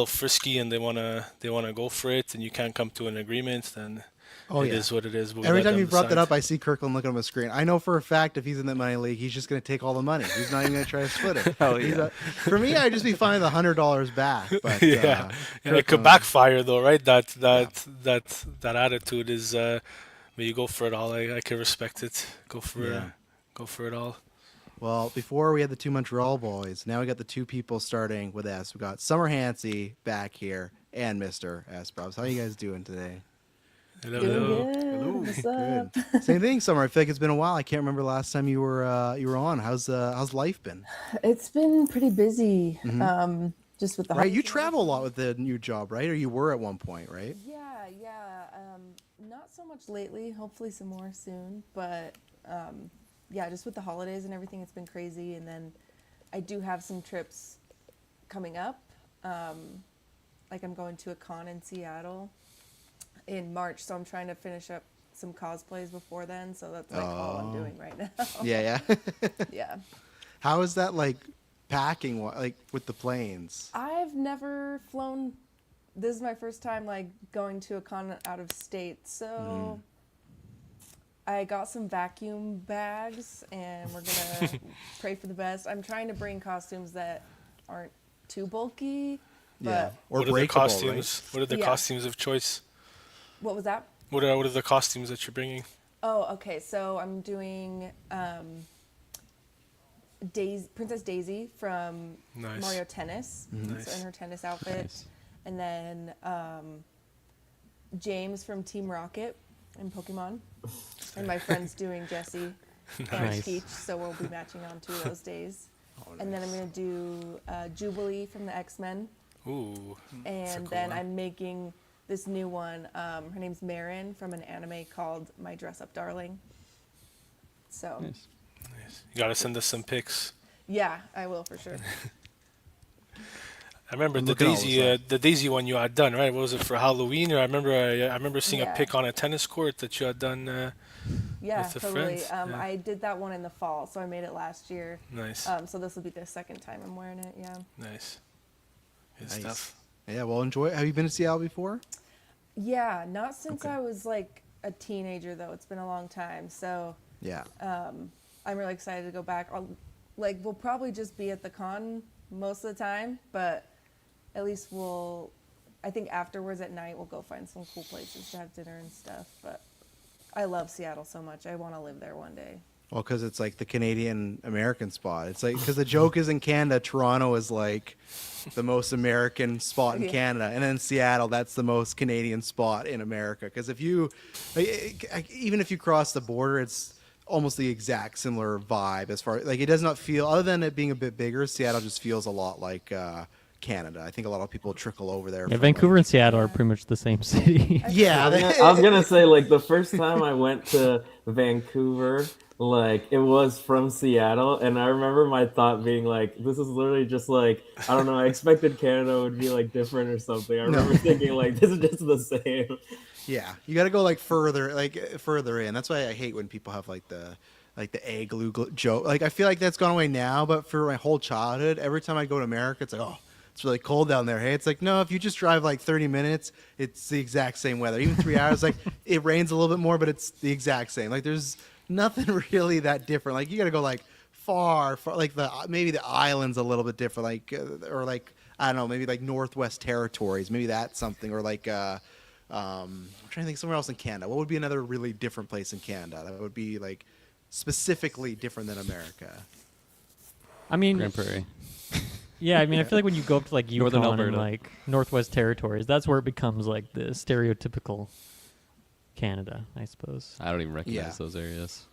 frisky and they wanna go for it, and you can't come to an agreement, then it is what it is. But we Every let time them you brought that decide. up, I see Kirkland looking on the screen. I know for a fact if he's in that money league, he's just going to take all the money. He's not even going to try to split it. Hell He's yeah. for me, I'd just be fine with $100 back. But Yeah, and it could Kirkland- backfire though, right? That attitude is. But you go for it all. I can respect it. Go for it all. Well, before we had the 2 Montreal boys, now we got the 2 people starting with S. We got Summer Hansey back here and Mr. S. Probs. How you guys doing today? Hello. Doing good. What's up? Good. Same thing, Summer. I feel like it's been a while. I can't remember the last time you were on. How's life been? It's been pretty busy. Mhm. Just with the Right, you holidays. travel a lot with the new job, right? Or you were at one point, right? Yeah, Not so much lately. Hopefully, some more soon. But yeah, just with the holidays and everything, it's been crazy. And then I do have some trips coming up. Like I'm going to a con in Seattle in March, so I'm trying to finish up some cosplays before then. So that's like all I'm doing right now. Yeah. Yeah. How is that like packing? Like with the planes? I've never flown. This is my first time like going to a con out of state. So I got some vacuum bags and we're going to pray for the best. I'm trying to bring costumes that aren't too bulky. But Yeah. Or What are the breakable, right? costumes? What are the Yeah. costumes of choice? What was that? What are the costumes that you're bringing? Oh, okay. So I'm doing Princess Daisy from Nice. Mario Tennis. Nice. So in her tennis outfit. Nice. And then James from Team Rocket in Pokemon. And my friend's doing Jessie and Nice. Peach, so we'll be matching on 2 of those days. And then I'm going to do Jubilee from the X-Men. Ooh. And cool then one. I'm making this new one. Her name's Marin from an anime called My Dress Up Darling. So, Nice. Nice. You gotta send us some pics. yeah, I will for sure. I remember I'm the looking at all Daisy, this the Daisy one you had done, right? What was it for Halloween? Or I remember seeing a Yeah. pic on a tennis court that you had done. Yeah, With the totally. friends, yeah. I did that one in the fall, so I made it last year. Nice, So this will be the second time I'm wearing it. Yeah. nice, good Nice. stuff. Yeah. Well, enjoy. Have you been to Seattle before? Yeah, not since Okay. I was like a teenager though. It's been a long time. So Yeah. I'm really excited to go back. We'll probably just be at the con most of the time, but at least I think afterwards at night we'll go find some cool places to have dinner and stuff. But I love Seattle so much. I want to live there one day. Well, because it's like the Canadian American spot. It's like because the joke is in Canada, Toronto is like the most American spot in Yeah. Canada, and then Seattle, that's the most Canadian spot in America. Because if you, even if you cross the border, it's almost the exact similar vibe as far like it does not feel, other than it being a bit bigger. Seattle just feels a lot like Canada. I think a lot of people trickle over there. Yeah, from, Vancouver like- and Seattle are pretty much the same city. yeah, I was gonna say, like, the first time I went to Vancouver, like, it was from Seattle, and I remember my thought being like, this is literally just like, I don't know, I expected Canada would be like different or something. I remember thinking like, this is just the same. Yeah, you got to go like further in. That's why I hate when people have like the egg joke. Like I feel like that's gone away now, but for my whole childhood, every time I go to America, it's like, oh, it's really cold down there. Hey, it's like, no, if you just drive like 30 minutes, it's the exact same weather. Even 3 hours, like it rains a little bit more, but it's the exact same. Like there's nothing really that different. Like you got to go like far, like maybe the islands a little bit different, like or like I don't know, maybe like Northwest Territories, maybe that's something, or like I'm trying to think somewhere else in Canada. What would be another really different place in Canada that would be like specifically different than America? I mean, Grand Prairie. yeah, I mean, I feel like when you go up to like Northern Yukon and Alberta. like Northwest Territories, that's where it becomes like the stereotypical Canada, I suppose. I don't even recognize Yeah. those areas.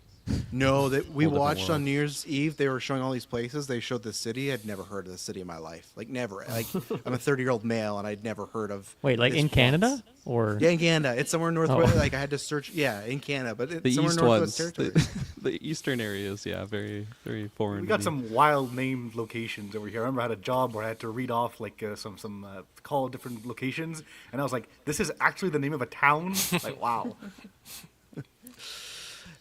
No, that we Whole different watched on world. New Year's Eve. They were showing all these places. They showed the city. I'd never heard of the city in my life. Like never. Like I'm a 30-year-old male and I'd never heard of. Wait, like this in once. Canada or? Yeah, in Canada. It's somewhere northwest. Oh. Like I had to search. Yeah, in Canada, but it's The somewhere east northwest ones, territory. the eastern areas, yeah, very very foreign. We to got me. some wild named locations over here. I remember I had a job where I had to read off like call different locations, and I was like, "This is actually the name of a town." Like, wow.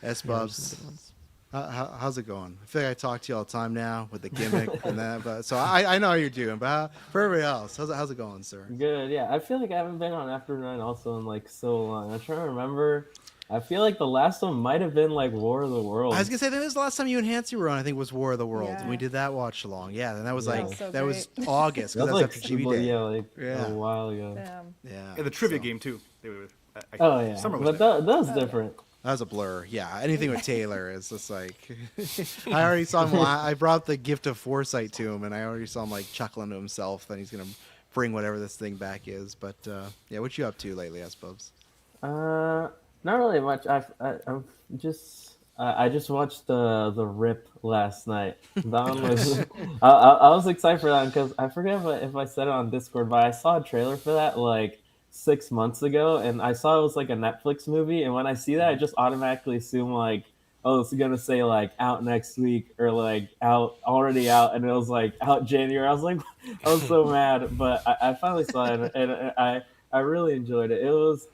S Yeah, Bubs. there's some good ones. How's it going? I feel like I talk to you all the time now with the gimmick and that, but so I know how you're doing. But for everybody else, how's it going, sir? Good, yeah. I feel like I haven't been on After 9 also in like so long. I'm trying to remember. I feel like the last one might have been like War of the Worlds. I was gonna say that was the last time you and Hansi were on. I think was War of the Worlds, and we Yeah. did that watch along. Yeah, and that was Yeah. like That was so that was great. August That because was that's like after GB Day. yeah, like Yeah. a while ago. Yeah, And the trivia so- game too. Oh yeah, Summer was but there. that was different. That was a blur. Yeah, anything with Taylor is just like I already saw him. I brought the gift of foresight to him, and I already saw him like chuckling to himself that he's gonna bring whatever this thing back is. But yeah, what you up to lately, I suppose? Not really much. I've just I just watched the Rip last night. That one was I was excited for that because I forget if I said it on Discord, but I saw a trailer for that like 6 months ago, and I saw it was like a Netflix movie. And when I see that, I just automatically assume like, oh, it's gonna say like out next week or like out already out, and it was like out January. I was like, I was so mad, but I finally saw it, and I really enjoyed it. It was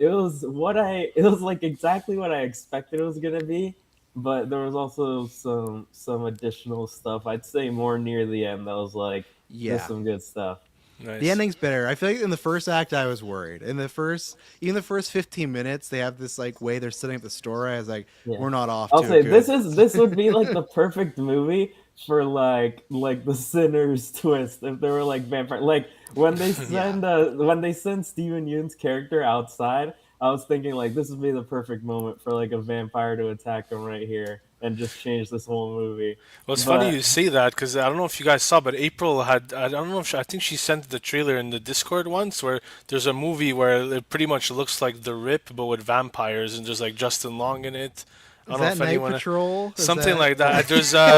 like exactly what I expected it was gonna be, but there was also some additional stuff. I'd say more near the end that was like Yeah. there's some good stuff. Nice. The ending's better. I feel like in the first act I was worried. In the first 15 minutes, they have this like way they're setting up the story. I was like, Yeah. we're not off. I'll too say good. this would be like the perfect movie for like the Sinners twist if they were like vampire. Like when they send Steven Yeun's character outside, I was thinking like this would be the perfect moment for like a vampire to attack him right here and just change this whole movie. Well, it's But- funny you say that because I don't know if you guys saw, but April had, I don't know if I think she sent the trailer in the Discord once where there's a movie where it pretty much looks like The Rip but with vampires and there's like Justin Long in it. I Is don't know that if Night anyone. Patrol? Is Something that- like that. There's Like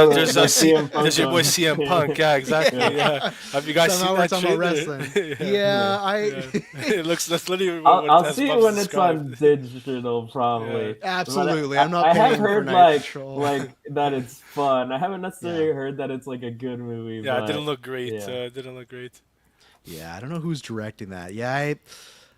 CM Punk there's your boy on. CM Punk. Yeah, exactly. Yeah. Have you guys Somehow seen we're that talking about trailer? wrestling. Yeah. Yeah, It looks that's literally what I'll as see it Bubs when it's on described. digital, probably. Absolutely. But I'm not I paying have for heard Night like Patrol. like that it's fun. I haven't necessarily Yeah. heard that it's like a good movie. Yeah, it but didn't look great. yeah. It didn't look great. Yeah, I don't know who's directing that. Yeah,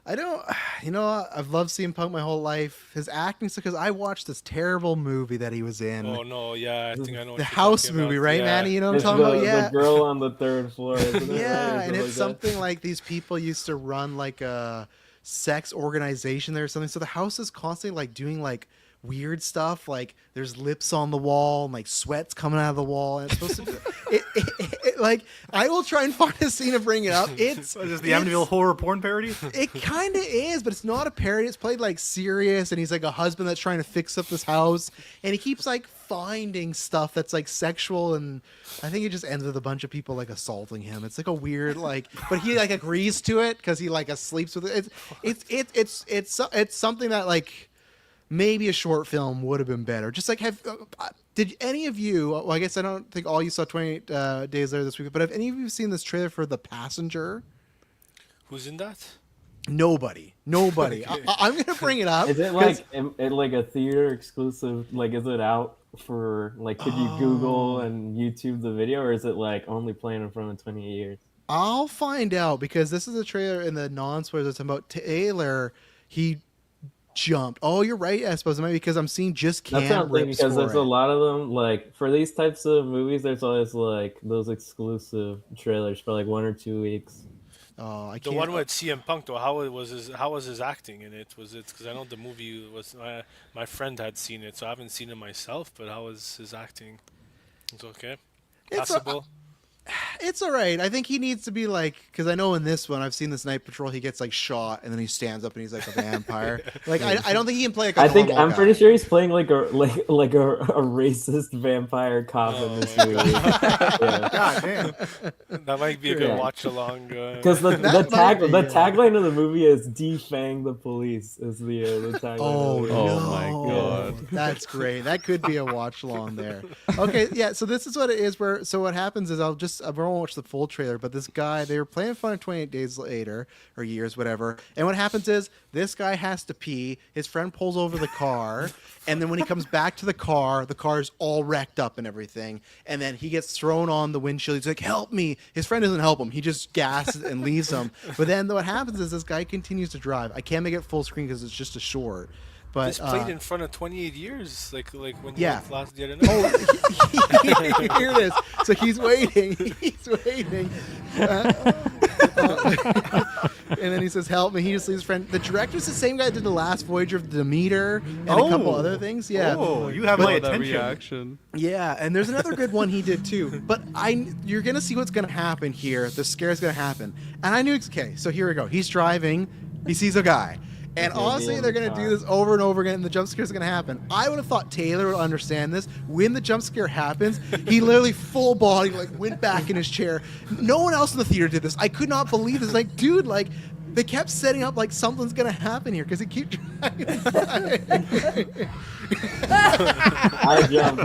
I don't. You know, I've loved CM Punk my whole life. His acting, because I watched this terrible movie that he was in, Oh no, yeah, I think I know what the you're House talking movie, about. right, Yeah. Manny? You know what I'm It's talking about? the Yeah, girl on the third floor. Isn't it, yeah, right? and it's Like that? something like these people used to run like a sex organization there or something. So the house is constantly like doing like weird stuff, like there's lips on the wall and like sweat's coming out of the wall, and it's supposed to be, like I will try and find a scene to bring it up. It's What is this, the Amityville horror porn parody? it kind of is, but it's not a parody. It's played like serious, and he's like a husband that's trying to fix up this house, and he keeps like finding stuff that's like sexual, and I think it just ends with a bunch of people like assaulting him. It's like a weird like, but he like agrees to it because he like sleeps with it. It's something that like maybe a short film would have been better. Just like did any of you? Well, I guess I don't think all you saw 28 Days Later this week, but have any of you seen this trailer for The Passenger? Who's in that? Nobody. I'm gonna bring it up. Is it 'cause- like a theater exclusive? Like, is it out for like? Could you Google and YouTube the video, or is it like only playing in front of 28 years? I'll find out because this is a trailer in the non-spoilers that's about Taylor. He jumped. Oh, you're right. I suppose it might be because I'm seeing just That's cam what I'm thinking, rips because for there's it. a lot of them. Like for these types of movies, there's always like those exclusive trailers for like 1 or 2 weeks. Oh, I The can't. one with CM Punk though, how was his acting in it? Was it because I know the movie was my friend had seen it, so I haven't seen it myself. But how was his acting? It's okay, It's a- passable. It's all right. I think he needs to be like, because I know in this one I've seen this Night Patrol. He gets like shot and then he stands up and he's like a vampire. Like I don't think he can play like a I think normal I'm guy. pretty sure he's playing like a racist vampire cop in this my movie. Yeah. God damn. That might be a good Yeah. watch along. Because the That might be, yeah. tagline of the movie is "Defang the police" is the tagline. Oh, of the no. movie. Oh my God. That's great. That could be a watch along there. Okay, yeah, so this is what it is where so what happens is I won't watch the full trailer, but this guy, they were playing fun 28 days later or years, whatever. And what happens is this guy has to pee, his friend pulls over the car, and then when he comes back to the car is all wrecked up and everything. And then he gets thrown on the windshield. He's like, "Help me." His friend doesn't help him. He just gasses and leaves him. But then what happens is this guy continues to drive. I can't make it full screen because it's just a short. But This played in front of 28 years, like when you Yeah. went last the other night. Oh, hear this. So he's waiting. He's waiting. And then he says, "Help me." He just leaves his friend. The director's the same guy that did the last Voyager of Demeter and a couple Oh. other things. Yeah. Oh, you have But- my Oh, that attention. reaction. Yeah, and there's another good one he did too. But you're gonna see what's gonna happen here. The scare's gonna happen. And I knew, okay, so here we go. He's driving. He sees a guy. And gonna be honestly, in they're the going to do car. this over and over again, and the jump scare is going to happen. I would have thought Taylor would understand this. When the jump scare happens, he literally full body like went back in his chair. No one else in the theater did this. I could not believe this. Like, dude, like they kept setting up like something's going to happen here because he keep trying. I jumped.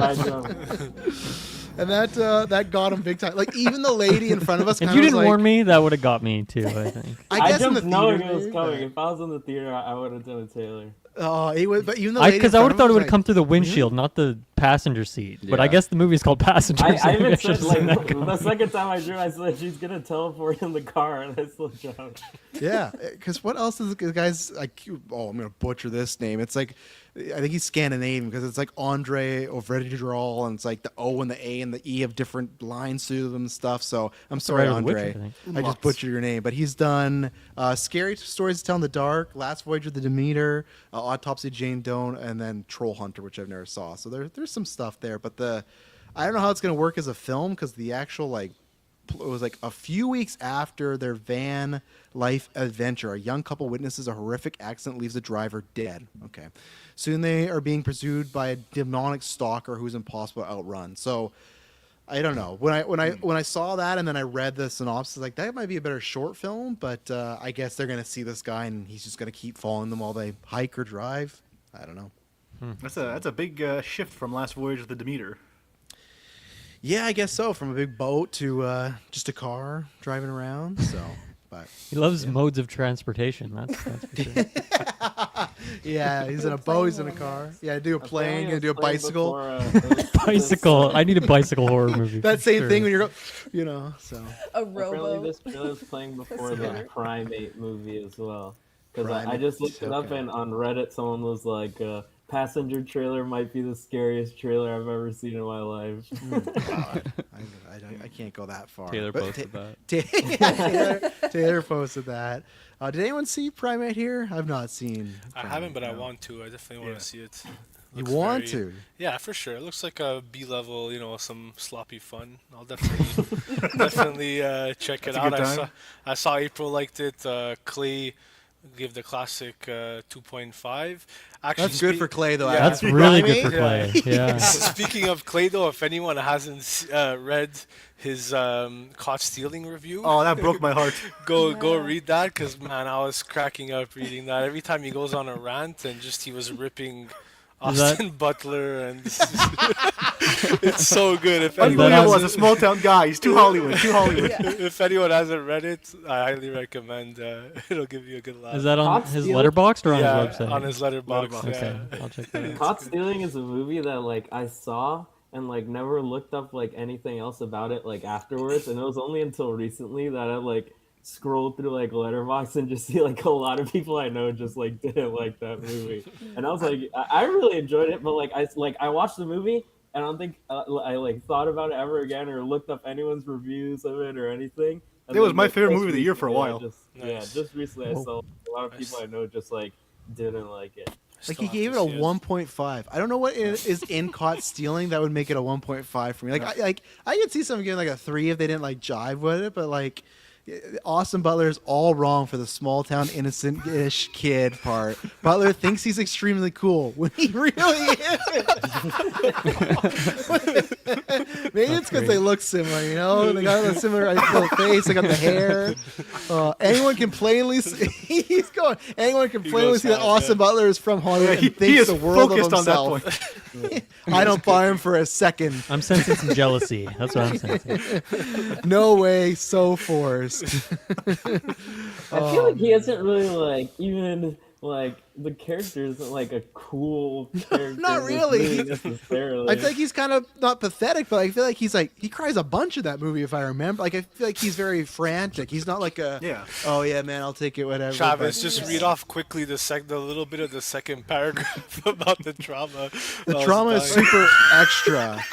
and that got him big time. Like even the lady in front of us. If kinda you was didn't like, warn me, that would have got me too. I think. I guess in the jumped knowing theater, it was maybe, coming. but- If I was in the theater, I would have done a Taylor. Oh, it was, but even the lady Because in I front would have of thought us it would was have come like, through the windshield, not the passenger seat. But I Yeah. guess the movie's called Passengers. I so maybe even should've said seen like that coming. the second time I drew, I said she's gonna teleport in the car, and I still jumped. Yeah, because what else is the guy's like? Oh, I'm gonna butcher this name. It's like, I think he's Scandinavian because it's like Andre Ovredral, and it's like the O and the A and the E have different lines to them and stuff. So I'm sorry, writer of The Andre. Witcher, I think. I just butchered your name, but he's done Scary Stories to Tell in the Dark, Last Voyage of the Demeter, Autopsy of Jane Doe, and then Troll Hunter, which I've never saw. So there's some stuff there, but I don't know how it's gonna work as a film because the actual like. It was like a few weeks after their van life adventure. A young couple witnesses a horrific accident leaves the driver dead. Okay. Soon they are being pursued by a demonic stalker who's impossible to outrun. So I don't know. When I saw that and then I read the synopsis, like that might be a better short film, but I guess they're gonna see this guy and he's just gonna keep following them while they hike or drive. I don't know. That's a big shift from Last Voyage of the Demeter. Yeah, I guess so. From a big boat to just a car driving around. So, but He loves modes of transportation. That's for sure. yeah, he's in a Do a boat. He's in a plane car. one, Yeah, do a plane. Apparently Gonna do a it was played bicycle. before, Bicycle. I need a bicycle horror movie. That for same sure. thing when you're, So A Apparently, robo. this trailer is playing before the Scooter. Primate movie as well. Because I Primate, just looked it up, okay. and on Reddit, someone was like, "Passenger trailer might be the scariest trailer I've ever seen in my life." I can't go that far. Taylor But posted that. Taylor posted that. Did anyone see Primate here? I've not seen. I Primate, haven't, but I no. want to. I definitely want to see it. You Looks want very- to? Yeah, for sure. It looks like a B-level, some sloppy fun. I'll definitely check it That's a out. good time. I saw April liked it. Clay gave the classic 2.5. Actually, That's good for Clay, though. Yeah. That's really good for Yeah. Clay. Yeah. Speaking of Clay, though, if anyone hasn't read his caught stealing review, Oh, that broke my heart. go Yeah. read that, because man, I was cracking up reading that. Every time he goes on a rant and he was ripping Is that- Austin Butler, and it's so good. If that anyone, has- Unbelievable as a small town guy. He's too Hollywood. Too Hollywood. Yeah. if anyone hasn't read it, I highly recommend. It'll give you a good laugh. Is that on Hot his Steel- letterbox or on yeah, his website? on his letterbox. Okay, Yeah. I'll check that out. Caught Stealing is a movie that like I saw and like never looked up like anything else about it like afterwards, and it was only until recently that I like scrolled through like Letterboxd and just see like a lot of people I know just like didn't like that movie, and I was like I really enjoyed it, but like I watched the movie and I don't think I like thought about it ever again or looked up anyone's reviews of it or anything. And It was then, my like, favorite just movie of the year for a recently, while. Nice. Just recently I Whoa. saw a lot of people I know just like didn't like it. Like Still he have gave it to a see 1.5. I don't know what is in Caught Stealing that would make it a 1.5 for me. Like I could see someone giving like a 3 if they didn't like jive with it, but like Austin Butler is all wrong for the small town innocent-ish kid part. Butler thinks he's extremely cool when he really is. Maybe it's because they look similar, They got a similar little face. They got the hair. Anyone can plainly see. He's going. Anyone can plainly goes see that half, Austin yeah. Butler is from Hollywood He and thinks is the world of focused on that himself. point. I don't buy him for a second. I'm sensing some jealousy. That's what I'm sensing. No way. So forced. I feel like he isn't really like even like the character isn't like a cool character. Not in this really. movie necessarily. I feel like he's kind of not pathetic, but I feel like he cries a bunch in that movie if I remember. Like I feel like he's very frantic. He's not like a Yeah. oh yeah man I'll take it whatever. Travis, but- just read off quickly the little bit of the second paragraph about the trauma. the I was trauma is dying. super extra.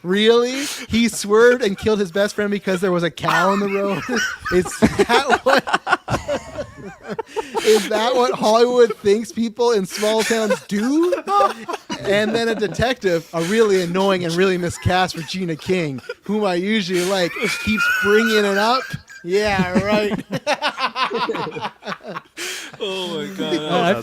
Really? He swerved and killed his best friend because there was a cow in the road. Is that what Hollywood thinks people in small towns do? And then a detective, a really annoying and really miscast Regina King, whom I usually like, keeps bringing it up. Yeah, right. Oh my god.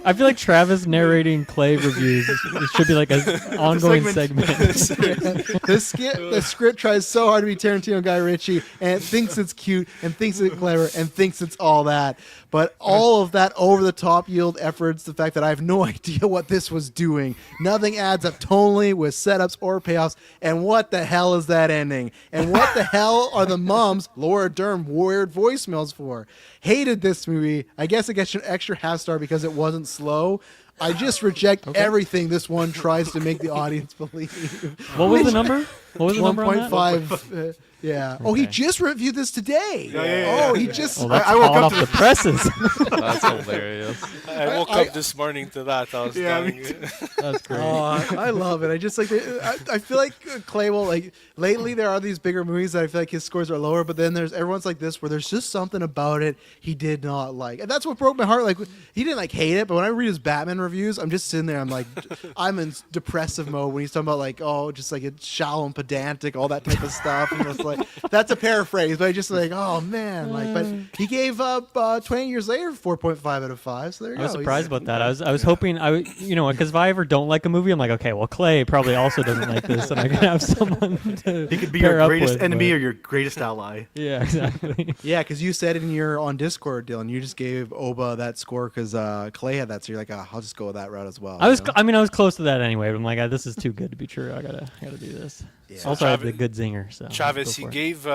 I feel like Travis narrating Clay reviews. It should be like an ongoing segment. The script tries so hard to be Tarantino Guy Ritchie and it thinks it's cute and thinks it's clever and thinks it's all that. But all of that over the top yield efforts, the fact that I have no idea what this was doing, nothing adds up tonally with setups or payoffs. And what the hell is that ending? And what the hell are the mums Laura Dern weird voicemails for? Hated this movie. I guess it gets an extra half star because it wasn't slow. I just reject everything this one tries to make the audience believe. What was the number? What was the number on that? 1.5. Yeah. Oh, he Okay. just reviewed this today. Yeah. Oh, he just. Well, that's I woke hot up off the presses. That's hilarious. I woke up this morning to that. I was Yeah, me dying. That's great. I love it. I just like. I feel like Clay will like. Lately, there are these bigger movies that I feel like his scores are lower, but then there's everyone's like this where there's just something about it he did not like, and that's what broke my heart. Like he didn't like hate it, but when I read his Batman reviews, I'm just sitting there. I'm like, I'm in depressive mode when he's talking about like, oh, just like it's shallow and pedantic, all that type of stuff. And it's like that's a paraphrase, but I just like, oh man, like. But he gave up 20 years later 4.5 out of 5. So there you go. I was surprised He's- about that. I was hoping because if I ever don't like a movie, I'm like, okay, well, Clay probably also doesn't like this, and I can have someone to He could be pair your up greatest with, enemy but- or your greatest ally. Yeah, exactly. Yeah, because you said in your on Discord, Dylan, you just gave Oba that score because Clay had that, so you're like, I'll just go with that route as well. I was, you know? I mean, I was close to that anyway, but I'm like, this is too good to be true. I gotta do this. Yeah. Also, I have the Travis- good zinger. So Travis, go he for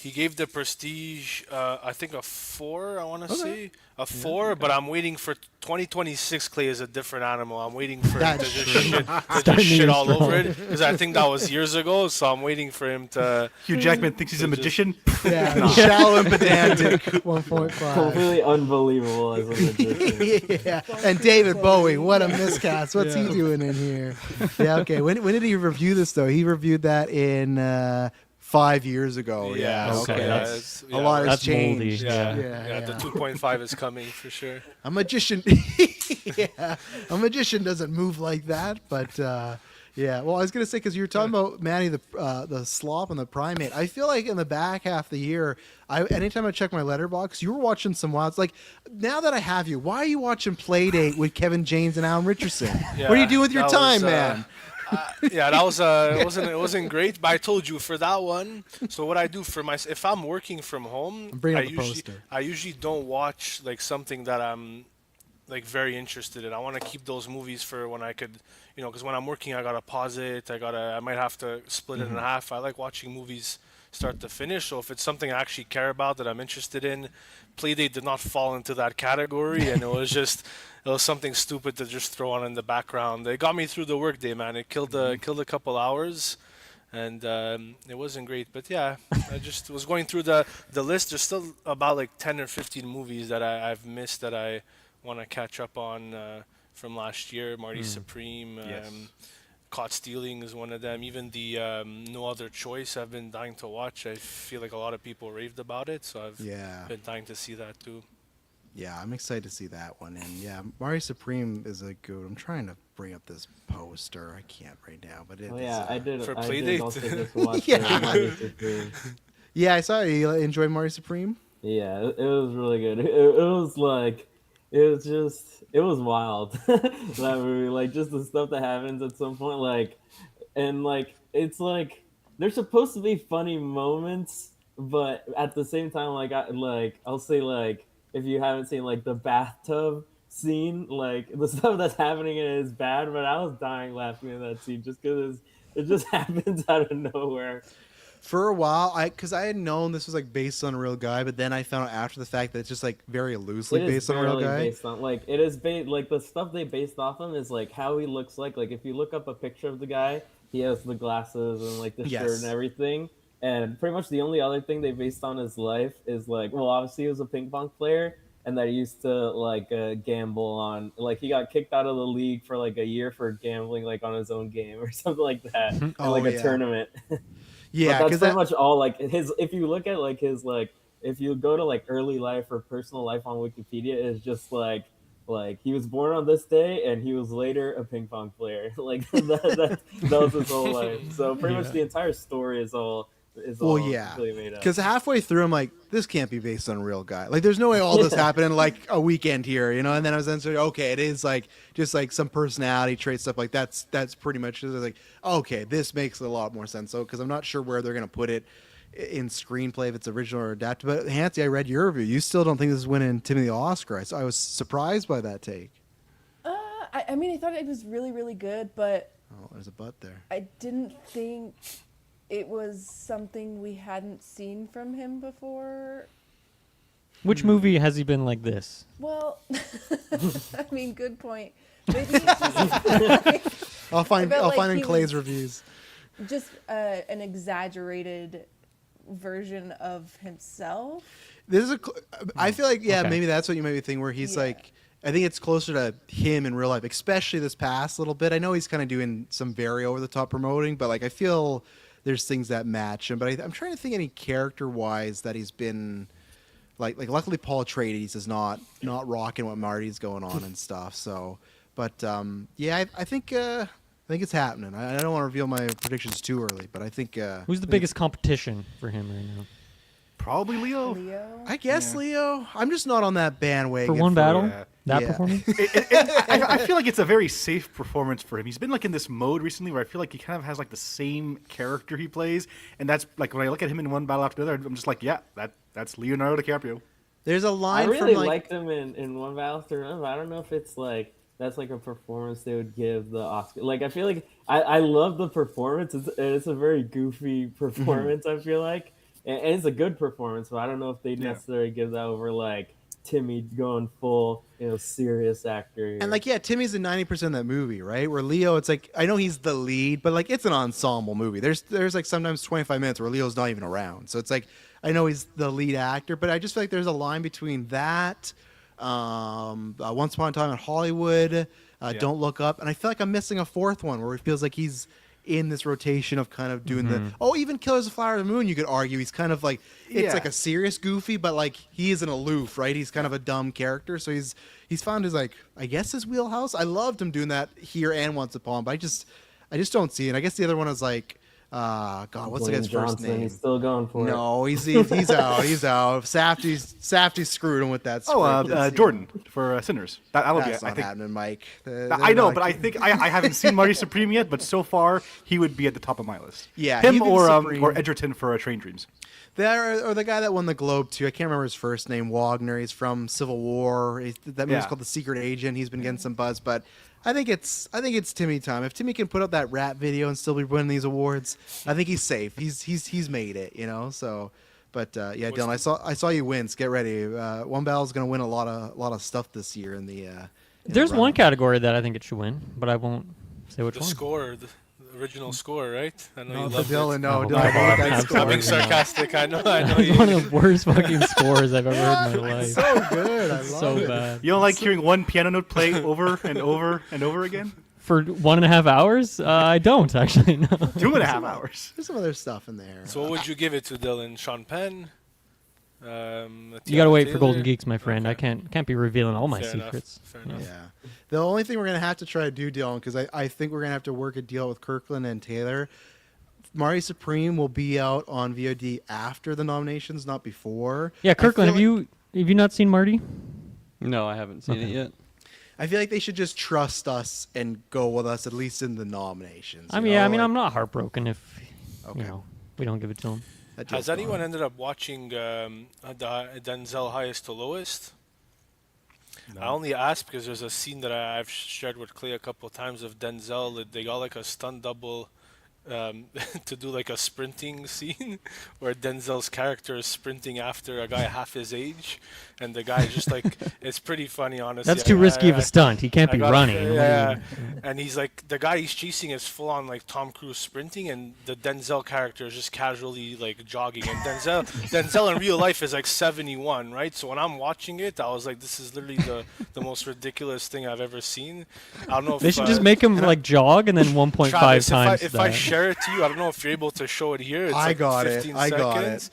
it. gave the Prestige, I think a 4. I want to say a 4, but I'm waiting for 2026. Clay is a different animal. I'm waiting for him to That's just true. shit, Starting the year all over strong. it because I think that was years ago. So I'm waiting for him to. Hugh Jackman thinks he's a magician. Yeah, shallow and pedantic, 1.5. Completely unbelievable as a magician. Yeah, and David Bowie, what a miscast. What's he doing in here? Yeah, okay. When did he review this though? He reviewed that in 5 years ago. Yeah, okay, yeah, that's- it's- a lot has That's moldy. changed. Yeah, Yeah, the yeah. 2.5 is coming for sure. A magician, yeah, a magician doesn't move like that. But yeah, well, I was gonna say because you were talking about Manny the slop and the primate. I feel like in the back half of the year, anytime I check my letterbox, you were watching some wilds. Like now that I have you, why are you watching Playdate with Kevin James and Alan Richardson? What are you doing with your that time, was, man? Yeah, that was it wasn't great, but I told you for that one. So what I do for my if I'm working from home, Bring up I the usually poster. I usually don't watch like something that I'm like very interested in. I want to keep those movies for when I could, because when I'm working, I gotta pause it. I might have to split it in half. I like watching movies start to finish. So if it's something I actually care about that I'm interested in, Playdate did not fall into that category, and it was something stupid to just throw on in the background. It got me through the workday, man. It killed a couple hours, and it wasn't great. But yeah, I just was going through the list. There's still about like 10 or 15 movies that I've missed that I want to catch up on from last year. Marty Supreme. Yes. Caught Stealing is one of them. Even the No Other Choice I've been dying to watch. I feel like a lot of people raved about it, so I've Yeah. been dying to see that too. Yeah, I'm excited to see that one. And yeah, Mario Supreme is a good. I'm trying to bring up this poster. I can't right now, but it Oh is, yeah, I did. For I Playdate? did also just watch Yeah. Mario Supreme. Yeah, I saw it. You enjoyed Mario Supreme? Yeah, it was really good. It was like, it was wild. That movie, like just the stuff that happens at some point, like, and like it's like there's supposed to be funny moments, but at the same time, I'll say like if you haven't seen like the bathtub scene, like the stuff that's happening in it is bad, but I was dying laughing at that scene just because it just happens out of nowhere. For a while, because I had known this was like based on a real guy, but then I found out after the fact that it's just like very loosely It is based on a real barely guy. based on like it is based like the stuff they based off him is like how he looks like if you look up a picture of the guy, he has the glasses and like the shirt Yes. and everything, and pretty much the only other thing they based on his life is like, well, obviously he was a ping pong player and that he used to like gamble on, like he got kicked out of the league for like a year for gambling like on his own game or something like that in Oh, like a yeah. tournament. Yeah, But because that's pretty much all like his. If you look at like his like, if you go to like early life or personal life on Wikipedia, it's just like he was born on this day and he was later a ping pong player. Like that was his whole life. So pretty much the entire story is all yeah. completely made up. Because halfway through, I'm like, this can't be based on a real guy. Like, there's no way all this happened in like a weekend here, And then I was then saying, okay, it is like just like some personality trait stuff. Like that's pretty much just like, okay, this makes a lot more sense. So because I'm not sure where they're gonna put it in screenplay if it's original or adapted. But Hansi, I read your review. You still don't think this is winning Timmy the Oscar. I was surprised by that take. I mean, I thought it was really, really good, but Oh, there's a butt there. I didn't think it was something we hadn't seen from him before. Which movie has he been like this? Well, I mean, good point. Maybe it's just, I'll find felt like in he Clay's was- reviews. just an exaggerated version of himself. This is I feel like Okay. maybe that's what you might be thinking where he's Yeah. like I think it's closer to him in real life, especially this past little bit. I know he's kind of doing some very over the top promoting, but like I feel there's things that match him. But I'm trying to think any character wise that he's been like luckily Paul Atreides is not rocking what Marty's going on and stuff. So, but yeah, I think it's happening. I don't want to reveal my predictions too early, but I think Who's the biggest competition for him right now? Probably Leo. Leo. I guess Yeah. Leo. I'm just not on that bandwagon For one battle? yeah. That Yeah. performance? I feel like it's a very safe performance for him. He's been like in this mode recently where I feel like he kind of has like the same character he plays, and that's like when I look at him in one battle after the other, I'm just like, yeah, that's Leonardo DiCaprio. There's a I line really from liked him in One Battle After Another. I don't know if it's like that's like a performance they would give the Oscar. Like I feel like I love the performance. It's a very goofy performance. I feel like, and it's a good performance. But I don't know if they Yeah. necessarily give that over like Timmy going full, serious actor. Here. And like, yeah, Timmy's in 90% of that movie, right? Where Leo, it's like I know he's the lead, but like it's an ensemble movie. There's like sometimes 25 minutes where Leo's not even around. So it's like I know he's the lead actor, but I just feel like there's a line between that, Once Upon a Time in Hollywood, Don't Look Up, and I feel like I'm missing a fourth one where it feels like he's in this rotation of kind of doing even Killers of the Flower of the Moon. You could argue he's kind of like it's Yeah. like a serious goofy, but like he is an aloof, right? He's kind of a dumb character, so he's found his like I guess his wheelhouse. I loved him doing that here and Once Upon, but I just don't see it. I guess the other one is like God, what's the Dwayne guy's first Johnson, name? He's still going for it. No, he's out. He's out. Safdie screwed him with that. Oh, script. Jordan for Sinners. That'll be, That's I not think. happening, Mike. I know, but I think I haven't seen Marty Supreme yet. But so far, he would be at the top of my list. Yeah, him even or Supreme. Edgerton for Train Dreams. There or the guy that won the Globe too. I can't remember his first name. Wagner. He's from Civil War. That movie's Yeah. called The Secret Agent. He's been getting some buzz, but I think it's Timmy time. If Timmy can put up that rap video and still be winning these awards, I think he's safe. He's made it, So, but yeah, Dylan, I saw you win. So get ready. One Battle's gonna win a lot of stuff this year in the. There's the one run. category that I think it should win, but I won't say which The one. score, the original score, right? I know No, you for love Dylan, it. no, Oh, Dylan. my I hate God, that I'm score. I'm being sorry. sarcastic. I know. It's one of the worst fucking scores I've ever heard in my It's life. so good. I love So it. bad. You don't like hearing one piano note play over and over and over again? For 1.5 hours? I don't actually. No. 2.5 hours. There's some other stuff in there. So what would you give it to, Dylan? Sean Penn? You gotta wait for Golden Taylor? Geeks, my friend. I Okay. can't be revealing all my Fair enough, secrets. fair Yeah. enough. Yeah. The only thing we're going to have to try to do, Dylan, because I think we're going to have to work a deal with Kirkland and Taylor. Marty Supreme will be out on VOD after the nominations, not before. Yeah, Kirkland, I feel have you not seen Marty? No, I haven't seen it Okay. yet. I feel like they should just trust us and go with us, at least in the nominations. I you mean, know? yeah, I mean, Like, I'm not heartbroken if Okay. we don't give it to him. that deal's Has anyone gone. ended up watching the Denzel Highest to Lowest? I only asked because there's a scene that I've shared with Clay a couple of times of Denzel. That they got like a stunt double to do like a sprinting scene where Denzel's character is sprinting after a guy half his age, and the guy just like it's pretty funny, honestly. That's too risky of a stunt. He can't I be gotta- running. Yeah, and he's like the guy he's chasing is full on like Tom Cruise sprinting, and the Denzel character is just casually like jogging. And Denzel in real life is like 71, right? So when I'm watching it, I was like, this is literally the most ridiculous thing I've ever seen. I don't know if They should just make him like jog and then 1.5 Travis, times if I that. share it to you, I don't know if you're able to show it here. It's I like got it. 15 I got it. seconds.